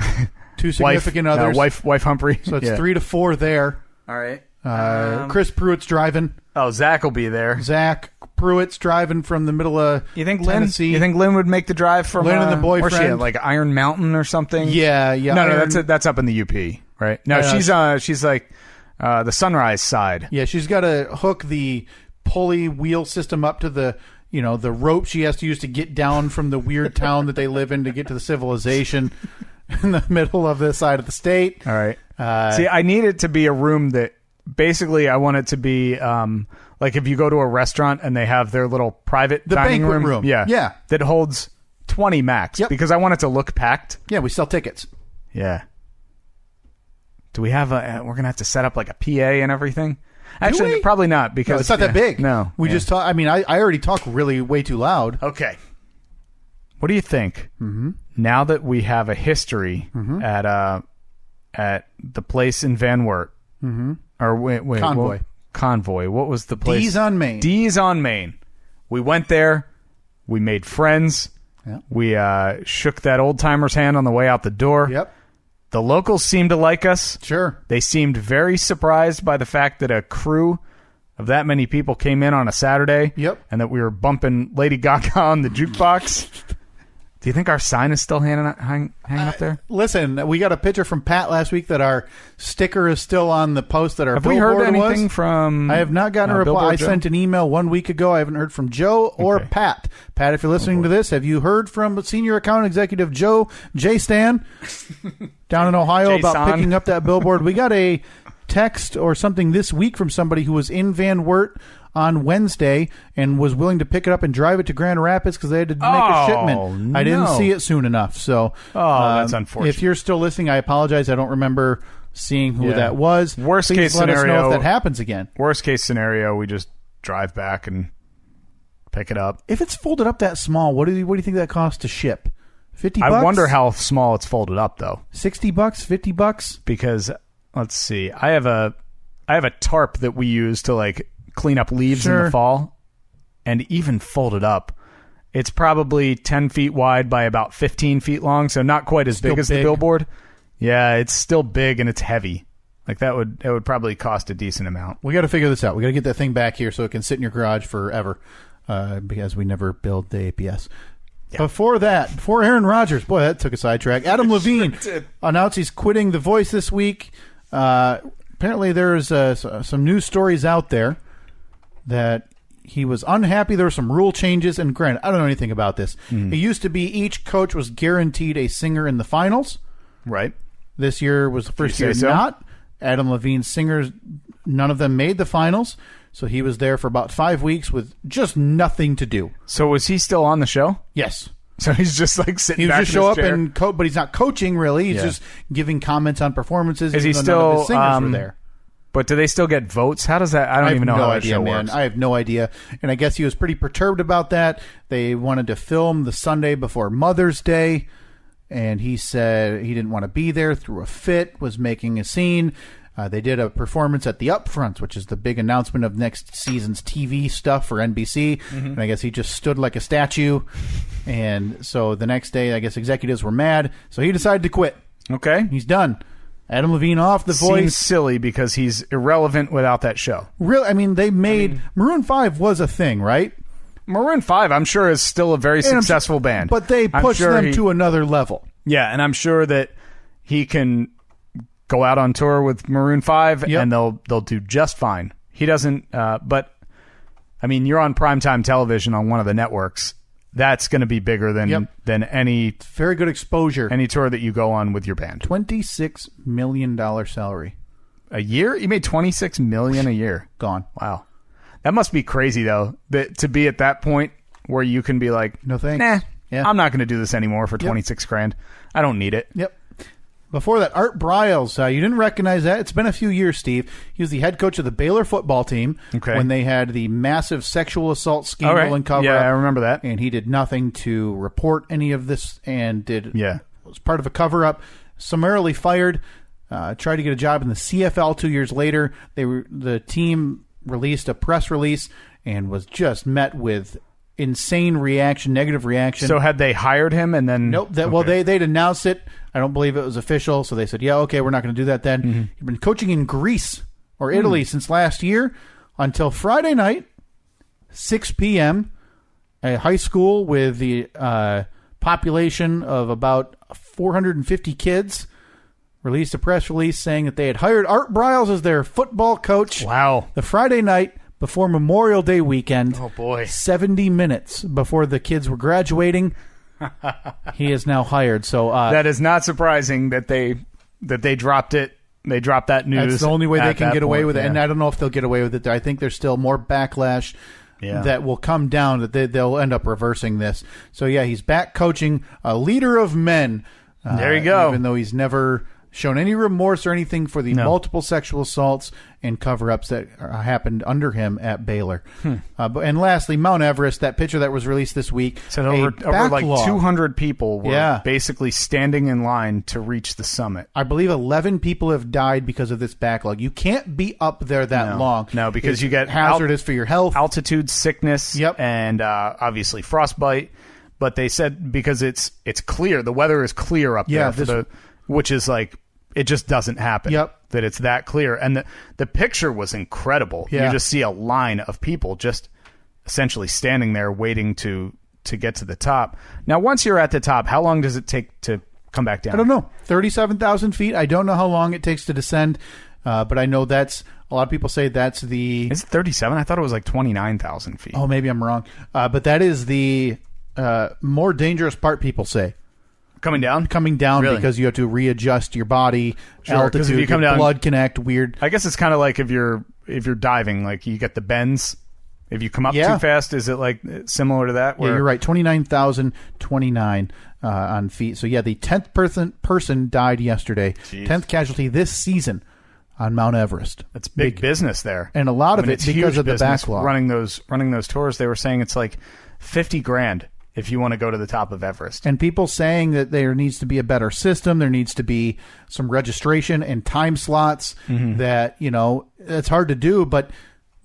Speaker 1: 2 significant others.
Speaker 2: Wife Humphrey.
Speaker 1: So it's 3 to 4 there.
Speaker 2: All right.
Speaker 1: Chris Pruitt's driving.
Speaker 2: Oh, Zach will be there.
Speaker 1: Zach Pruitt's driving from the middle of Tennessee.
Speaker 2: You think Lynn would make the drive from
Speaker 1: Lynn and the boyfriend?
Speaker 2: Where's she at, like Iron Mountain or something?
Speaker 1: Yeah.
Speaker 2: No, that's up in the UP, right? No, she's like the Sunrise side.
Speaker 1: Yeah, she's got to hook the pulley wheel system up to the rope she has to use to get down from the weird town that they live in to get to the civilization in the middle of the side of the state.
Speaker 2: All right. See, I need it to be a room that basically I want it to be like if you go to a restaurant and they have their little private dining
Speaker 1: room.
Speaker 2: Yeah. That holds 20 max because I want it to look packed.
Speaker 1: Yeah, we sell tickets.
Speaker 2: Yeah. Do we have we're going to have to set up like a PA and everything? Actually, probably not because
Speaker 1: it's not that big.
Speaker 2: No.
Speaker 1: We just talk. I mean, I already talk really way too loud.
Speaker 2: Okay. What do you think? Mm-hmm. Now that we have a history at the place in Van Wert, or wait, Convoy. What was the place?
Speaker 1: D's on Main.
Speaker 2: D's on Main. We went there. We made friends.
Speaker 1: Yeah.
Speaker 2: We shook that old timer's hand on the way out the door.
Speaker 1: Yep.
Speaker 2: The locals seemed to like us.
Speaker 1: Sure.
Speaker 2: They seemed very surprised by the fact that a crew of that many people came in on a Saturday.
Speaker 1: Yep.
Speaker 2: And that we were bumping Lady Gaga on the jukebox. Do you think our sign is still hanging up there?
Speaker 1: Listen, we got a picture from Pat last week that our sticker is still on the post that our
Speaker 2: Have we
Speaker 1: billboard
Speaker 2: heard anything
Speaker 1: was.
Speaker 2: from?
Speaker 1: I have not gotten a reply. I sent an email 1 week ago. I haven't heard from Joe or Pat. Pat, if you're listening to this, have you heard from senior account executive Joe J. Stan down in Ohio about picking up that billboard? We got a text or something this week from somebody who was in Van Wert on Wednesday and was willing to pick it up and drive it to Grand Rapids because they had to make a shipment.
Speaker 2: No.
Speaker 1: I didn't see it soon enough. So,
Speaker 2: that's unfortunate.
Speaker 1: If you're still listening, I apologize. I don't remember seeing who that was.
Speaker 2: Worst
Speaker 1: Please
Speaker 2: case
Speaker 1: let us know
Speaker 2: scenario,
Speaker 1: if that happens again.
Speaker 2: Worst case scenario, we just drive back and pick it up.
Speaker 1: If it's folded up that small, what do you think that costs to ship? $50?
Speaker 2: I wonder how small it's folded up though.
Speaker 1: $60, $50?
Speaker 2: Because let's see, I have a tarp that we use to like clean up leaves in the fall, and even folded up, it's probably 10 feet wide by about 15 feet long, so not quite as big as the billboard. Yeah, it's still big and it's heavy. Like that would probably cost a decent amount.
Speaker 1: We got to figure this out. We got to get that thing back here so it can sit in your garage forever, because we never build the APS. Yeah. Before Aaron Rodgers, boy, that took a sidetrack. Adam Levine announced he's quitting The Voice this week. Apparently, there's some news stories out there that he was unhappy. There were some rule changes, and granted, I don't know anything about this. It used to be each coach was guaranteed a singer in the finals.
Speaker 2: Right.
Speaker 1: This year was the first year not. Adam Levine's singers, none of them made the finals, so he was there for about 5 weeks with just nothing to do.
Speaker 2: So was he still on the show?
Speaker 1: Yes.
Speaker 2: So he's just like sitting back in his
Speaker 1: He would just show up
Speaker 2: chair?
Speaker 1: and coach, but he's not coaching really. He's just giving comments on performances.
Speaker 2: Is he
Speaker 1: even though
Speaker 2: still
Speaker 1: none of his singers were there?
Speaker 2: But do they still get votes? How does that? I don't even know how that show works.
Speaker 1: I have no idea. And I guess he was pretty perturbed about that. They wanted to film the Sunday before Mother's Day, and he said he didn't want to be there, threw a fit, was making a scene. They did a performance at the Upfront, which is the big announcement of next season's TV stuff for NBC. And I guess he just stood like a statue. And so the next day, I guess executives were mad. So he decided to quit.
Speaker 2: Okay.
Speaker 1: He's done. Adam Levine off The Voice.
Speaker 2: Seems silly because he's irrelevant without that show.
Speaker 1: Really? I mean, Maroon 5 was a thing, right?
Speaker 2: Maroon 5, I'm sure, is still a very successful band.
Speaker 1: But they pushed them to another level.
Speaker 2: Yeah, and I'm sure that he can go out on tour with Maroon 5 and they'll do just fine. He doesn't, but, I mean, you're on primetime television on one of the networks. That's going to be bigger than any
Speaker 1: very good exposure.
Speaker 2: Any tour that you go on with your band.
Speaker 1: $26 million salary
Speaker 2: a year. You made $26 million a year.
Speaker 1: Gone.
Speaker 2: Wow, that must be crazy though. That to be at that point where you can be like,
Speaker 1: no thanks.
Speaker 2: Nah,
Speaker 1: yeah.
Speaker 2: I'm not going to do this anymore for $26,000. I don't need it.
Speaker 1: Yep. Before that, Art Briles. You didn't recognize that. It's been a few years, Steve. He was the head coach of the Baylor football team when they had the massive sexual assault scandal and cover-up.
Speaker 2: Yeah, I remember that.
Speaker 1: And he did nothing to report any of this and was part of a cover-up. Summarily fired. Tried to get a job in the CFL 2 years later. The team released a press release and was just met with insane reaction, negative reaction.
Speaker 2: So had they hired him and then...
Speaker 1: Nope. Well, they'd announced it. I don't believe it was official, so they said, yeah, okay, we're not going to do that then. He'd been coaching in Greece or Italy since last year until Friday night, 6 p.m., a high school with the population of about 450 kids released a press release saying that they had hired Art Briles as their football coach.
Speaker 2: Wow.
Speaker 1: The Friday night before Memorial Day weekend.
Speaker 2: Oh, boy.
Speaker 1: 70 minutes before the kids were graduating. He is now hired. So
Speaker 2: that is not surprising that they dropped it. They dropped that news.
Speaker 1: That's the only way they can get away with it.
Speaker 2: Yeah.
Speaker 1: And I don't know if they'll get away with it. I think there's still more backlash that will come down, that they'll end up reversing this. So, yeah, he's back coaching, a leader of men.
Speaker 2: There you go.
Speaker 1: Even though he's never shown any remorse or anything for the multiple sexual assaults and cover-ups that happened under him at Baylor. And lastly, Mount Everest, that picture that was released this week.
Speaker 2: Said over like 200 people were basically standing in line to reach the summit.
Speaker 1: I believe 11 people have died because of this backlog. You can't be up there that long.
Speaker 2: No, because you get
Speaker 1: hazardous for your health.
Speaker 2: Altitude sickness and obviously frostbite. But they said because it's clear, the weather is clear up there, which is like it just doesn't happen.
Speaker 1: Yep.
Speaker 2: That it's that clear. And the picture was incredible.
Speaker 1: Yeah.
Speaker 2: You just see a line of people just essentially standing there waiting to get to the top. Now, once you're at the top, how long does it take to come back down?
Speaker 1: I don't know. 37,000 feet. I don't know how long it takes to descend, but I know that's a lot of people say that's the.
Speaker 2: Is it 37? I thought it was like 29,000 feet.
Speaker 1: Oh, maybe I'm wrong. But that is the more dangerous part. People say
Speaker 2: coming down
Speaker 1: really? Because you have to readjust your body,
Speaker 2: sure, if
Speaker 1: altitude,
Speaker 2: you come
Speaker 1: your
Speaker 2: down,
Speaker 1: blood connect. Weird.
Speaker 2: I guess it's kind of like if you're diving, like you get the bends. If you come up too fast, is it like similar to that?
Speaker 1: Yeah, you're right. 29,029 on feet. So, yeah, the 10th person died yesterday.
Speaker 2: Jeez.
Speaker 1: 10th casualty this season on Mount Everest.
Speaker 2: That's big business there.
Speaker 1: And a lot of it because of the backlog.
Speaker 2: Running those tours, they were saying it's like $50,000 if you want to go to the top of Everest.
Speaker 1: And people saying that there needs to be a better system. There needs to be some registration and time slots that, it's hard to do, but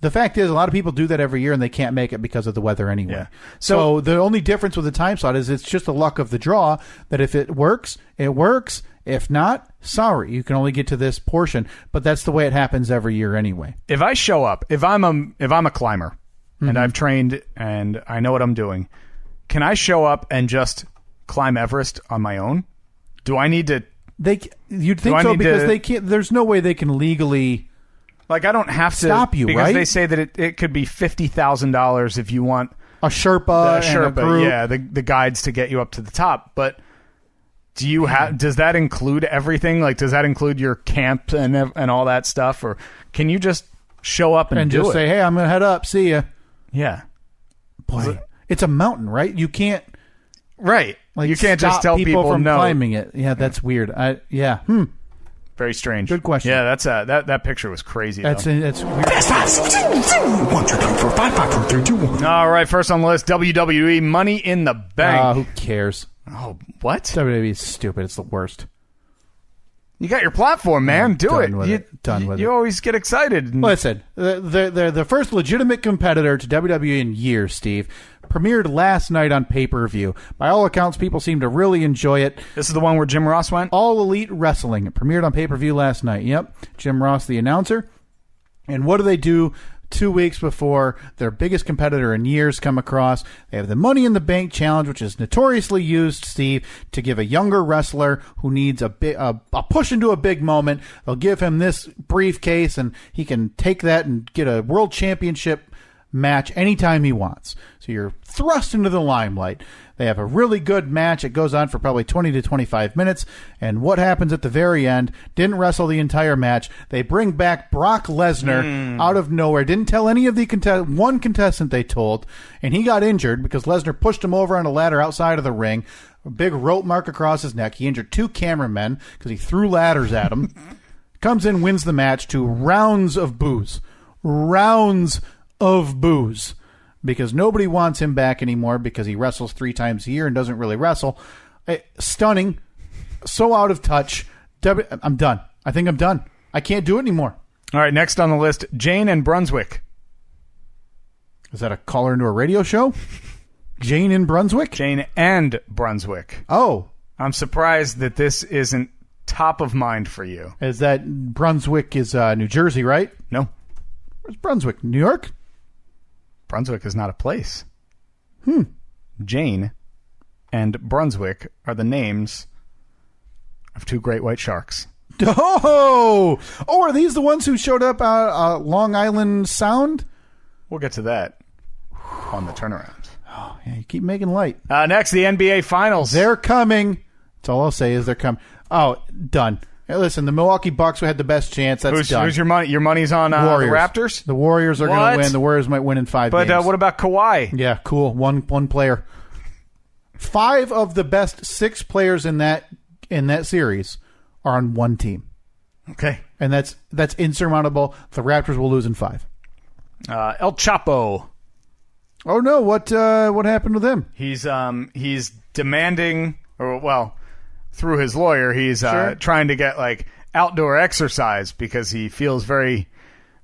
Speaker 1: the fact is, a lot of people do that every year, and they can't make it because of the weather anyway.
Speaker 2: Yeah.
Speaker 1: So the only difference with the time slot is it's just the luck of the draw that if it works, it works. If not, sorry, you can only get to this portion. But that's the way it happens every year anyway.
Speaker 2: If I show up, if I'm a climber and I've trained and I know what I'm doing, can I show up and just climb Everest on my own? Do I need to?
Speaker 1: You'd think so because they can't. There's no way they can legally.
Speaker 2: Like, I don't have to
Speaker 1: stop you,
Speaker 2: because
Speaker 1: right?
Speaker 2: They say that it could be $50,000 if you want
Speaker 1: a Sherpa, and a group.
Speaker 2: Yeah, the guides to get you up to the top. But do you have? Does that include everything? Like, does that include your camp and all that stuff, or can you just show up and do
Speaker 1: just
Speaker 2: it?
Speaker 1: say, "Hey, I'm gonna head up. See ya."
Speaker 2: Yeah,
Speaker 1: boy, it's a mountain, right? You can't,
Speaker 2: right?
Speaker 1: Like,
Speaker 2: you can't just tell people
Speaker 1: from
Speaker 2: no.
Speaker 1: climbing it. Yeah, that's weird.
Speaker 2: Very strange.
Speaker 1: Good question.
Speaker 2: Yeah, that picture was crazy.
Speaker 1: That's weird.
Speaker 3: Fast five. 1, 2, 3, 4, 5, 5, 4, 3, 2, 1.
Speaker 2: All right, first on the list, WWE Money in the Bank.
Speaker 1: Who cares?
Speaker 2: Oh, what?
Speaker 1: WWE is stupid. It's the worst.
Speaker 2: You got your platform, man. Do it.
Speaker 1: Done with it.
Speaker 2: You always get excited.
Speaker 1: Listen, they're the first legitimate competitor to WWE in years, Steve. Premiered last night on pay-per-view. By all accounts, people seem to really enjoy it.
Speaker 2: This is the one where Jim Ross went?
Speaker 1: All Elite Wrestling. It premiered on pay-per-view last night. Yep. Jim Ross, the announcer. And what do 2 weeks before their biggest competitor in years come across? They have the Money in the Bank Challenge, which is notoriously used, Steve, to give a younger wrestler who needs a push into a big moment. They'll give him this briefcase, and he can take that and get a world championship match anytime he wants. So you're thrust into the limelight. They have a really good match. It goes on for probably 20 to 25 minutes. And what happens at the very end? Didn't wrestle the entire match. They bring back Brock Lesnar out of nowhere. Didn't tell any of the one contestant they told. And he got injured because Lesnar pushed him over on a ladder outside of the ring. A big rope mark across his neck. He injured 2 cameramen because he threw ladders at him. Comes in, wins the match to rounds of boos. Rounds of booze, because nobody wants him back anymore because he wrestles 3 times a year and doesn't really wrestle. Stunning. So out of touch. I'm done. I think I'm done. I can't do it anymore.
Speaker 2: All right, next on the list, Jane and Brunswick.
Speaker 1: Is that a caller into a radio show? Jane in Brunswick?
Speaker 2: Jane and Brunswick.
Speaker 1: Oh.
Speaker 2: I'm surprised that this isn't top of mind for you.
Speaker 1: Is that Brunswick is New Jersey, right?
Speaker 2: No.
Speaker 1: Where's Brunswick? New York?
Speaker 2: Brunswick is not a place. Jane and Brunswick are the names of 2 great white sharks.
Speaker 1: Oh, are these the ones who showed up Long Island Sound?
Speaker 2: We'll get to that on the turnaround.
Speaker 1: Oh, yeah, you keep making light.
Speaker 2: Next, the NBA Finals.
Speaker 1: They're coming. That's all I'll say is they're coming. Oh, done. Hey, listen, the Milwaukee Bucks had the best chance. That's done.
Speaker 2: Who's your money? Your money's on the Raptors?
Speaker 1: The Warriors are going to win. The Warriors might win in 5 games.
Speaker 2: But what about Kawhi?
Speaker 1: Yeah, cool. One player. 5 of the best 6 players in that series are on one team.
Speaker 2: Okay.
Speaker 1: And that's insurmountable. The Raptors will lose in 5.
Speaker 2: El Chapo.
Speaker 1: Oh no! What happened with him?
Speaker 2: He's demanding, through his lawyer, he's trying to get like outdoor exercise because he feels very,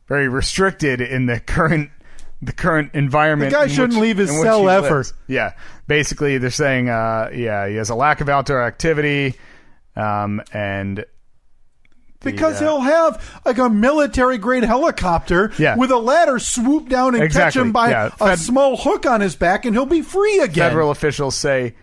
Speaker 2: very restricted in the current environment.
Speaker 1: The guy shouldn't leave his cell ever.
Speaker 2: Yeah, basically they're saying, he has a lack of outdoor activity, and
Speaker 1: Because he'll have like a military-grade helicopter with a ladder swoop down and catch him by a small hook on his back, and he'll be free again.
Speaker 2: Federal officials say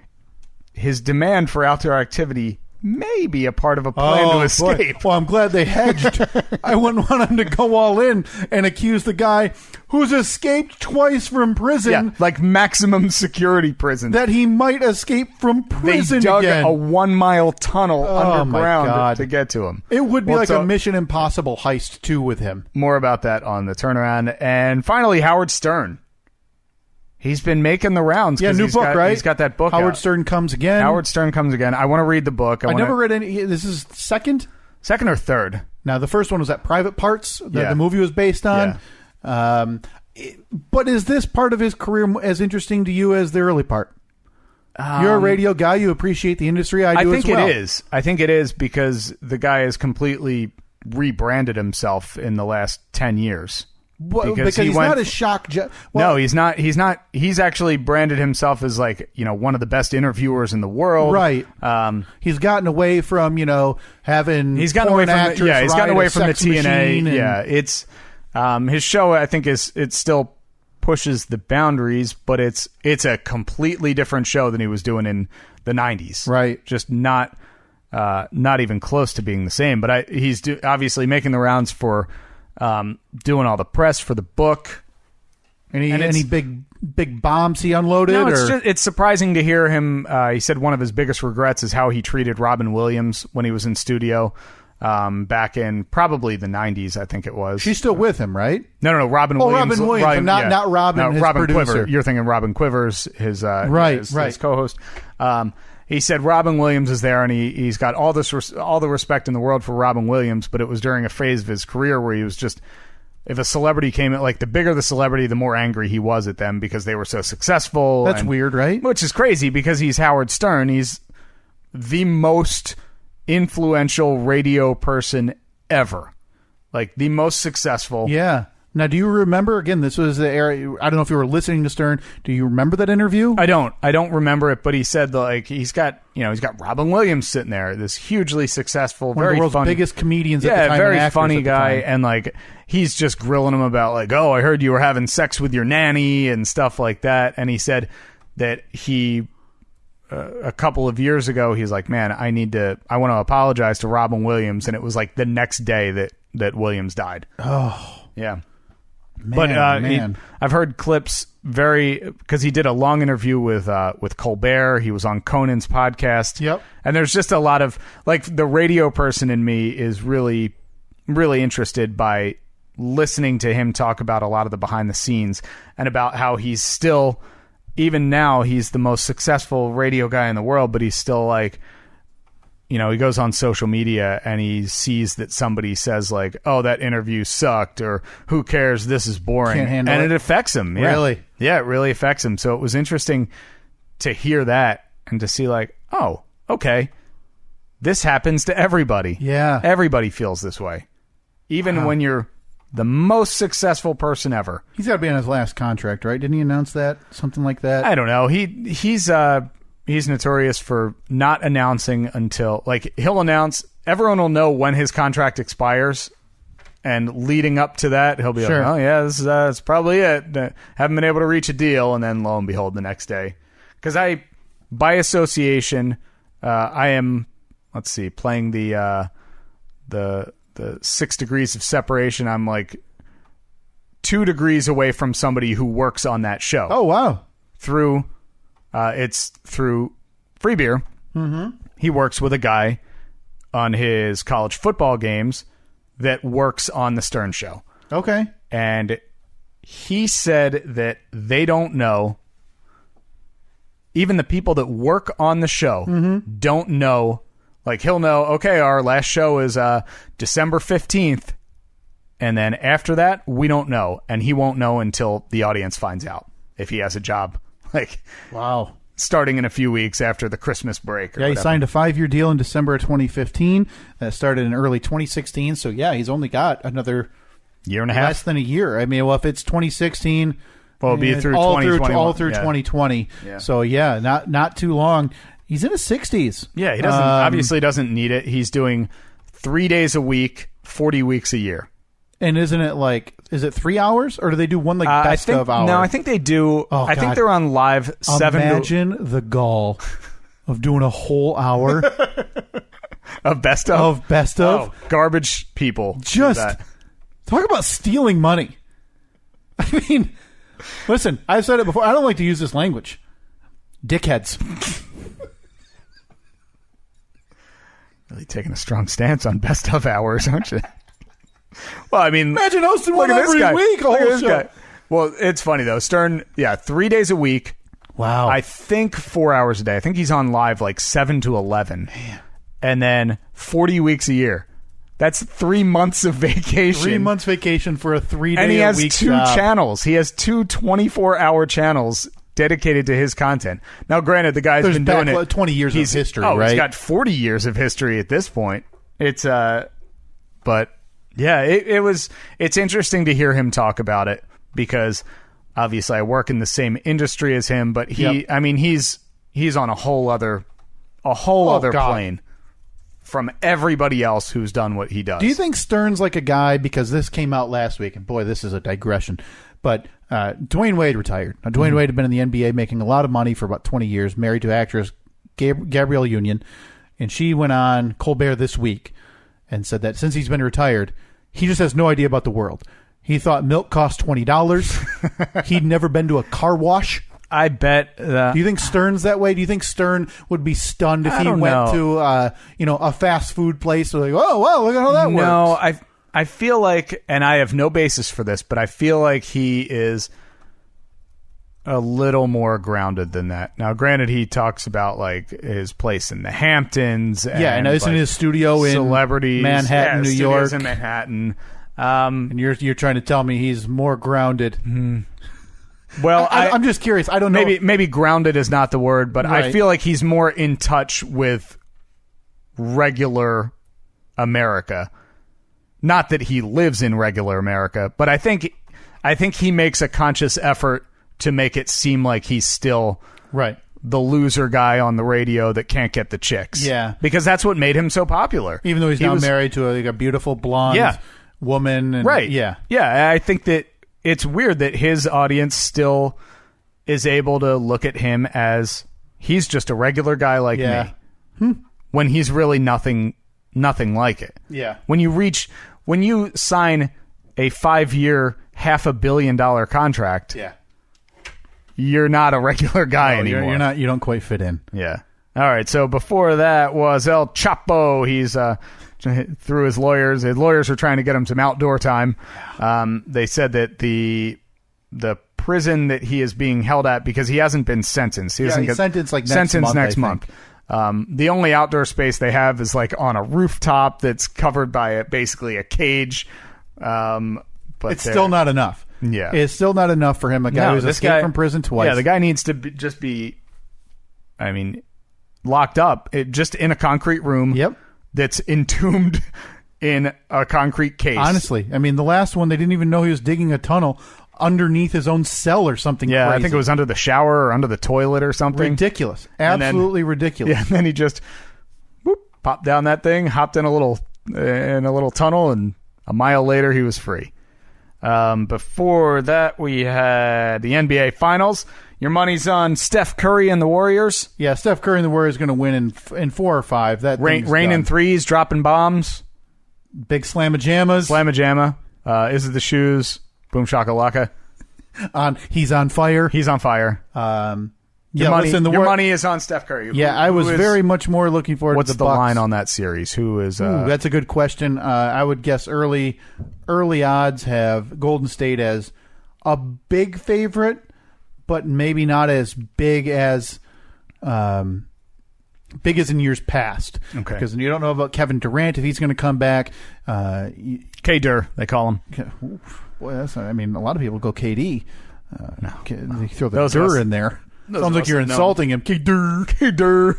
Speaker 2: his demand for outdoor activity may be a part of a plan to escape.
Speaker 1: Boy. Well, I'm glad they hedged. I wouldn't want him to go all in and accuse the guy who's escaped twice from prison.
Speaker 2: Yeah, like maximum security prison.
Speaker 1: That he might escape from prison
Speaker 2: They dug
Speaker 1: again.
Speaker 2: a 1 mile tunnel underground to get to him.
Speaker 1: It would be like a Mission Impossible heist 2 with him.
Speaker 2: More about that on the turnaround. And finally, Howard Stern. He's been making the rounds.
Speaker 1: Yeah, new book, right?
Speaker 2: He's got that book
Speaker 1: Howard
Speaker 2: out.
Speaker 1: Stern Comes Again.
Speaker 2: Howard Stern Comes Again. I want to read the book.
Speaker 1: I never read any. This is second?
Speaker 2: Second or third.
Speaker 1: Now, the first one was that Private Parts that the movie was based on. Yeah. But is this part of his career as interesting to you as the early part? You're a radio guy. You appreciate the industry. I do as well.
Speaker 2: It is. I think it is because the guy has completely rebranded himself in the last 10 years.
Speaker 1: Because he's not a shock.
Speaker 2: No, he's not. He's not. He's actually branded himself as like, one of the best interviewers in the world.
Speaker 1: Right. He's gotten away from having.
Speaker 2: He's gotten away from. He's gotten away from the TNA.
Speaker 1: Yeah.
Speaker 2: It's his show. I think it still pushes the boundaries, but it's a completely different show than he was doing in the 90s.
Speaker 1: Right.
Speaker 2: Just not even close to being the same. But he's obviously making the rounds for. Doing all the press for the book.
Speaker 1: Any big bombs he unloaded?
Speaker 2: No, it's surprising to hear him. He said one of his biggest regrets is how he treated Robin Williams when he was in studio back in probably the 90s, I think it was.
Speaker 1: She's still with him, right?
Speaker 2: No, Robin Williams.
Speaker 1: Robin Williams, not Robin, his
Speaker 2: Robin
Speaker 1: producer.
Speaker 2: Quiver. You're thinking Robin Quivers, his co-host. He said Robin Williams is there, and he's got all the respect in the world for Robin Williams, but it was during a phase of his career where he was just, if a celebrity came in, like the bigger the celebrity, the more angry he was at them because they were so successful.
Speaker 1: That's weird, right?
Speaker 2: Which is crazy because he's Howard Stern. He's the most influential radio person ever, like the most successful.
Speaker 1: Yeah. Now, do you remember, again, this was the era, I don't know if you were listening to Stern, do you remember that interview?
Speaker 2: I don't remember it, but he said, like, he's got Robin Williams sitting there, this hugely successful,
Speaker 1: one
Speaker 2: very
Speaker 1: of the world's
Speaker 2: funny,
Speaker 1: biggest comedians at the time.
Speaker 2: Very funny guy, and, like, he's just grilling him about, like, I heard you were having sex with your nanny and stuff like that, and he said that he, a couple of years ago, he's like, man, I want to apologize to Robin Williams, and it was, like, the next day that Williams died.
Speaker 1: Oh.
Speaker 2: Yeah.
Speaker 1: Man,
Speaker 2: I've heard clips because he did a long interview with Colbert. He was on Conan's podcast.
Speaker 1: Yep.
Speaker 2: And there's just a lot of, like, the radio person in me is really, really interested by listening to him talk about a lot of the behind the scenes and about how he's still, even now, he's the most successful radio guy in the world, but he's still like, he goes on social media and he sees that somebody says like, oh, that interview sucked, or who cares, this is boring.
Speaker 1: Can't handle
Speaker 2: it affects him. Yeah.
Speaker 1: Really?
Speaker 2: Yeah, it really affects him. So it was interesting to hear that and to see like, oh, okay, this happens to everybody.
Speaker 1: Yeah.
Speaker 2: Everybody feels this way. Even when you're the most successful person ever.
Speaker 1: He's got to be on his last contract, right? Didn't he announce that? Something like that?
Speaker 2: I don't know. He's notorious for not announcing until, like, he'll announce, everyone will know when his contract expires, and leading up to that, he'll be like, oh, yeah, this is that's probably it. Haven't been able to reach a deal, and then lo and behold, the next day. Because by association, I am, playing the 6 degrees of separation. I'm like 2 degrees away from somebody who works on that show.
Speaker 1: Oh, wow.
Speaker 2: It's through Free Beer.
Speaker 1: Mm-hmm.
Speaker 2: He works with a guy on his college football games that works on the Stern Show.
Speaker 1: Okay.
Speaker 2: And he said that they don't know, even the people that work on the show don't know. Like, he'll know, okay, our last show is December 15th. And then after that, we don't know. And he won't know until the audience finds out if he has a job. Like,
Speaker 1: wow.
Speaker 2: Starting in a few weeks after the Christmas break.
Speaker 1: He signed a 5-year deal in December of 2015. That started in early 2016. So, yeah, he's only got another
Speaker 2: year and a half.
Speaker 1: Less than a year. I mean, well, if it's 2016,
Speaker 2: it'll be through 2021.
Speaker 1: All through 2020. Yeah. So, yeah, not too long. He's in his 60s.
Speaker 2: Yeah, he obviously doesn't need it. He's doing 3 days a week, 40 weeks a year.
Speaker 1: And isn't it like, is it 3 hours? Or do they do one like best of hour?
Speaker 2: No, I think they do.
Speaker 1: Oh,
Speaker 2: I think
Speaker 1: God.
Speaker 2: they're on live 7
Speaker 1: Imagine the gall of doing a whole hour
Speaker 2: of best of. Oh, garbage people.
Speaker 1: Just talk about stealing money. I mean, listen, I've said it before. I don't like to use this language. Dickheads.
Speaker 2: Really taking a strong stance on best of hours, aren't you? Well, I mean,
Speaker 1: imagine hosting one every week.
Speaker 2: Look at this guy. Well, it's funny though. Stern, 3 days a week.
Speaker 1: Wow.
Speaker 2: I think 4 hours a day. I think he's on live like 7 to 11. Man. And then 40 weeks a year. That's 3 months of vacation.
Speaker 1: 3 months vacation for a 3 day
Speaker 2: and he has
Speaker 1: week
Speaker 2: 2
Speaker 1: job.
Speaker 2: channels. He has 2 24-hour channels dedicated to his content. Now, granted, the guy's been doing it
Speaker 1: 20 years of history, right?
Speaker 2: He's got 40 years of history at this point. It's but yeah, it's interesting to hear him talk about it because obviously I work in the same industry as him, but I mean, he's on a whole other plane from everybody else who's done what he does.
Speaker 1: Do you think Stern's like a guy, because this came out last week, and boy, this is a digression, but Dwayne Wade retired. Now, Dwayne Wade had been in the NBA making a lot of money for about 20 years, married to actress Gabrielle Union, and she went on Colbert this week and said that since he's been retired, he just has no idea about the world. He thought milk cost $20. He'd never been to a car wash.
Speaker 2: I bet.
Speaker 1: Do you think Stern's that way? Do you think Stern would be stunned if he went to a fast food place? So like, oh wow, look at how that works.
Speaker 2: No, I feel like, and I have no basis for this, but I feel like he is a little more grounded than that. Now, granted, he talks about like his place in the Hamptons.
Speaker 1: And it's in his studio in Manhattan, New York.
Speaker 2: In Manhattan.
Speaker 1: And you're trying to tell me he's more grounded.
Speaker 2: Well,
Speaker 1: I'm just curious. I don't know.
Speaker 2: Maybe grounded is not the word, but right. I feel like he's more in touch with regular America. Not that he lives in regular America, but I think he makes a conscious effort to make it seem like he's still the loser guy on the radio that can't get the chicks.
Speaker 1: Yeah.
Speaker 2: Because that's what made him so popular.
Speaker 1: Even though he's now married to a beautiful blonde woman. And,
Speaker 2: right.
Speaker 1: Yeah.
Speaker 2: Yeah. I think that it's weird that his audience still is able to look at him as he's just a regular guy like me. When he's really nothing like it.
Speaker 1: Yeah.
Speaker 2: When you sign a 5-year, $500 million contract, you're not a regular guy anymore.
Speaker 1: You're not. You don't quite fit in.
Speaker 2: Yeah. All right. So before that was El Chapo. He's through his lawyers. His lawyers are trying to get him some outdoor time. They said that the prison that he is being held at, because he hasn't been sentenced. He's
Speaker 1: sentenced
Speaker 2: next month. The only outdoor space they have is like on a rooftop that's covered by basically a cage. But
Speaker 1: it's still not enough.
Speaker 2: Yeah,
Speaker 1: it's still not enough for him. A guy who's escaped from prison twice.
Speaker 2: Yeah, the guy needs to just be, locked up just in a concrete room.
Speaker 1: Yep.
Speaker 2: That's entombed in a concrete case.
Speaker 1: Honestly, the last one, they didn't even know he was digging a tunnel underneath his own cell or something.
Speaker 2: Yeah,
Speaker 1: crazy.
Speaker 2: I think it was under the shower or under the toilet or something.
Speaker 1: Ridiculous. Absolutely ridiculous.
Speaker 2: Yeah, and then he just popped down that thing, hopped in a little tunnel, and a mile later he was free. Before that, we had the NBA Finals. Your money's on Steph Curry and the Warriors.
Speaker 1: Yeah, Steph Curry and the Warriors going to win in 4 or 5. That
Speaker 2: rain in threes, dropping bombs.
Speaker 1: Big slamma-jammas.
Speaker 2: Slamma-jamma. Is it the shoes? Boom shakalaka.
Speaker 1: He's on fire.
Speaker 2: He's on fire. Your money is on Steph Curry.
Speaker 1: Yeah, I was very much more looking forward to the Bucks.
Speaker 2: What's the line on that series? Who is...
Speaker 1: that's a good question. I would guess early odds have Golden State as a big favorite, but maybe not as big as in years past.
Speaker 2: Okay.
Speaker 1: Because you don't know about Kevin Durant, if he's going to come back.
Speaker 2: K-Dur, they call him.
Speaker 1: Boy, a lot of people go KD.
Speaker 2: No.
Speaker 1: They throw the Dur in there. Sounds like you're insulting him. K-Dur.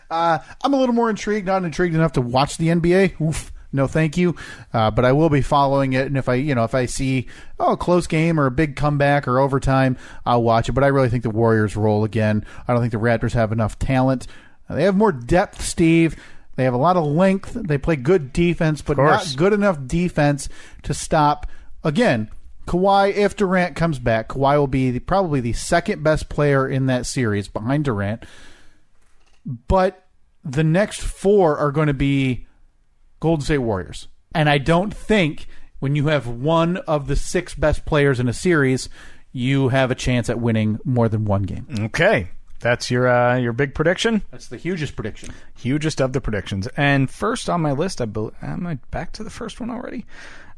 Speaker 1: I'm a little more intrigued, not intrigued enough to watch the NBA. Oof. No, thank you. But I will be following it, and if I see a close game or a big comeback or overtime, I'll watch it. But I really think the Warriors roll again. I don't think the Raptors have enough talent. They have more depth, Steve. They have a lot of length. They play good defense, but not good enough defense to stop. Again, Kawhi, if Durant comes back, Kawhi will be probably the second best player in that series behind Durant. But the next 4 are going to be Golden State Warriors. And I don't think when you have one of the 6 best players in a series, you have a chance at winning more than one game.
Speaker 2: Okay. That's your big prediction?
Speaker 1: That's the hugest prediction.
Speaker 2: Hugest of the predictions. And first on my list, am I back to the first one already?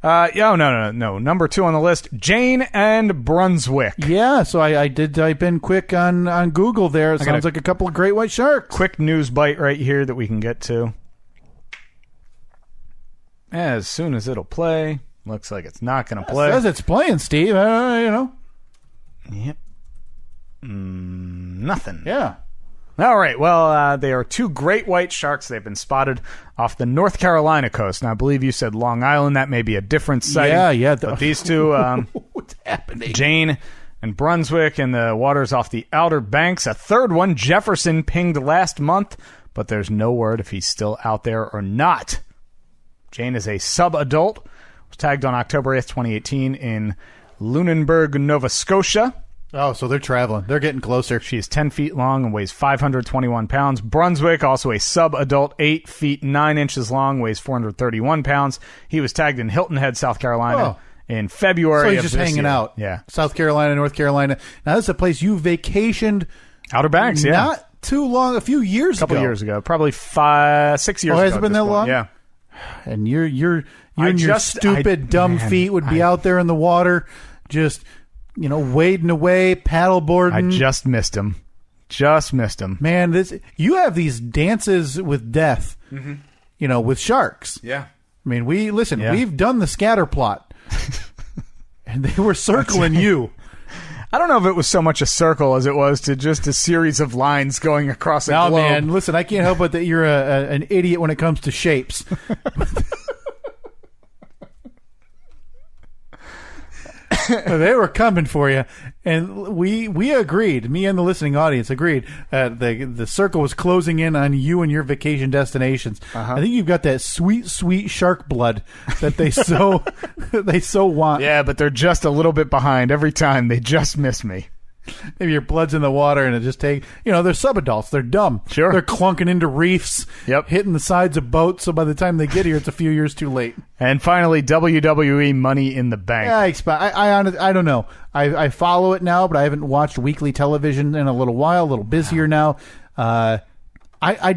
Speaker 2: No. Number 2 on the list, Jane and Brunswick.
Speaker 1: Yeah, so I did type in quick on Google there. It sounds like a couple of great white sharks.
Speaker 2: Quick news bite right here that we can get to. As soon as it'll play. Looks like it's not going to play.
Speaker 1: It says it's playing, Steve.
Speaker 2: Yep. Nothing.
Speaker 1: Yeah.
Speaker 2: All right. Well, they are 2 great white sharks. They've been spotted off the North Carolina coast. Now, I believe you said Long Island. That may be a different sighting.
Speaker 1: Yeah.
Speaker 2: But these 2,
Speaker 1: what's happening?
Speaker 2: Jane and Brunswick, in the waters off the Outer Banks. A third one, Jefferson, pinged last month, but there's no word if he's still out there or not. Jane is a sub-adult. Was tagged on October 8th, 2018 in Lunenburg, Nova Scotia.
Speaker 1: Oh, so they're traveling. They're getting closer.
Speaker 2: She is 10 feet long and weighs 521 pounds. Brunswick, also a sub-adult, 8 feet 9 inches long, weighs 431 pounds. He was tagged in Hilton Head, South Carolina in February.
Speaker 1: So he's just hanging out.
Speaker 2: Yeah.
Speaker 1: South Carolina, North Carolina. Now, this is a place you vacationed.
Speaker 2: Outer Banks, yeah.
Speaker 1: Not too long, a few years ago.
Speaker 2: A couple years ago. Probably 6 years ago.
Speaker 1: Oh, has it been that long?
Speaker 2: Yeah.
Speaker 1: And you and your stupid, dumb feet would be out there in the water, just, wading away, paddleboarding.
Speaker 2: I just missed him. Man,
Speaker 1: you have these dances with death, with sharks.
Speaker 2: Yeah.
Speaker 1: I mean, we've done the scatter plot, and they were circling you.
Speaker 2: I don't know if it was so much a circle as it was to just a series of lines going across a globe.
Speaker 1: No, man, listen, I can't help it that you're an idiot when it comes to shapes. They were coming for you, and we agreed. Me and the listening audience agreed. The circle was closing in on you and your vacation destinations. I think you've got that sweet, sweet shark blood that they so want.
Speaker 2: Yeah, but they're just a little bit behind every time. They just miss me.
Speaker 1: Maybe your blood's in the water and it just they're subadults. They're dumb.
Speaker 2: Sure.
Speaker 1: They're clunking into reefs, hitting the sides of boats, so by the time they get here, it's a few years too late.
Speaker 2: And finally, WWE Money in the Bank.
Speaker 1: Yeah, I don't know. I follow it now, but I haven't watched weekly television in a little while, a little busier now. I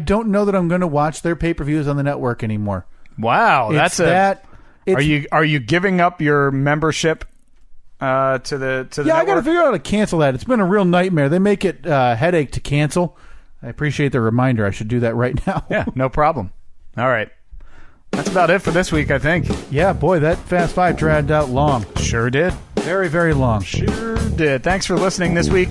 Speaker 1: don't know that I'm going to watch their pay-per-views on the network anymore.
Speaker 2: Wow, Are you giving up your membership? To the network?
Speaker 1: I got to figure out how to cancel that. It's been a real nightmare. They make it a headache to cancel. I appreciate the reminder. I should do that right now.
Speaker 2: Yeah, no problem. All right. That's about it for this week, I think.
Speaker 1: Yeah, boy, that Fast Five dragged out long.
Speaker 2: Sure did.
Speaker 1: Very, very long.
Speaker 2: Sure did. Thanks for listening this week.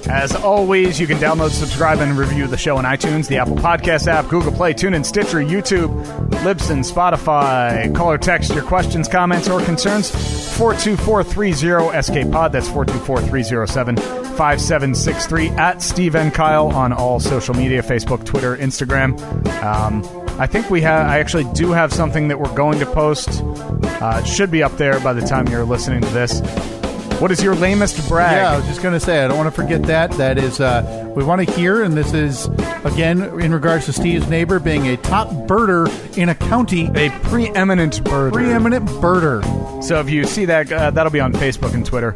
Speaker 2: As always, you can download, subscribe, and review the show on iTunes, the Apple Podcast app, Google Play, TuneIn, Stitcher, YouTube, Libsyn, Spotify. Call or text your questions, comments, or concerns. 424-30-SK-POD. That's 424-307-5763. At Steve and Kyle on all social media, Facebook, Twitter, Instagram. I think I actually do have something that we're going to post. It should be up there by the time you're listening to this. What is your lamest brag?
Speaker 1: Yeah, I was just going to say, I don't want to forget that. That is, we want to hear, and this is, again, in regards to Steve's neighbor being a top birder in a county.
Speaker 2: A preeminent birder.
Speaker 1: Preeminent birder.
Speaker 2: So if you see that, that'll be on Facebook and Twitter.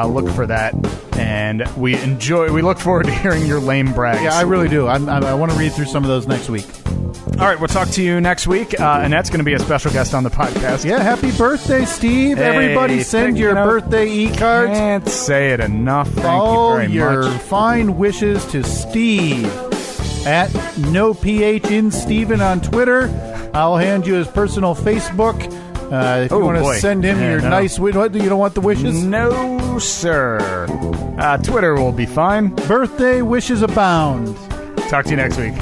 Speaker 2: Look for that. And we look forward to hearing your lame brags.
Speaker 1: Yeah, I really do. I want to read through some of those next week.
Speaker 2: All right, we'll talk to you next week. Annette's going to be a special guest on the podcast.
Speaker 1: Yeah, happy birthday, Steve.
Speaker 2: Hey,
Speaker 1: everybody send your birthday e-cards.
Speaker 2: Can't say it enough. Thank
Speaker 1: all
Speaker 2: you very
Speaker 1: your
Speaker 2: much.
Speaker 1: fine wishes to Steve at NoPHInSteven on Twitter. I'll hand you his personal Facebook. If you want to send him your nice... What, you don't want the wishes?
Speaker 2: No, sir. Twitter will be fine.
Speaker 1: Birthday wishes abound.
Speaker 2: Talk to you next week.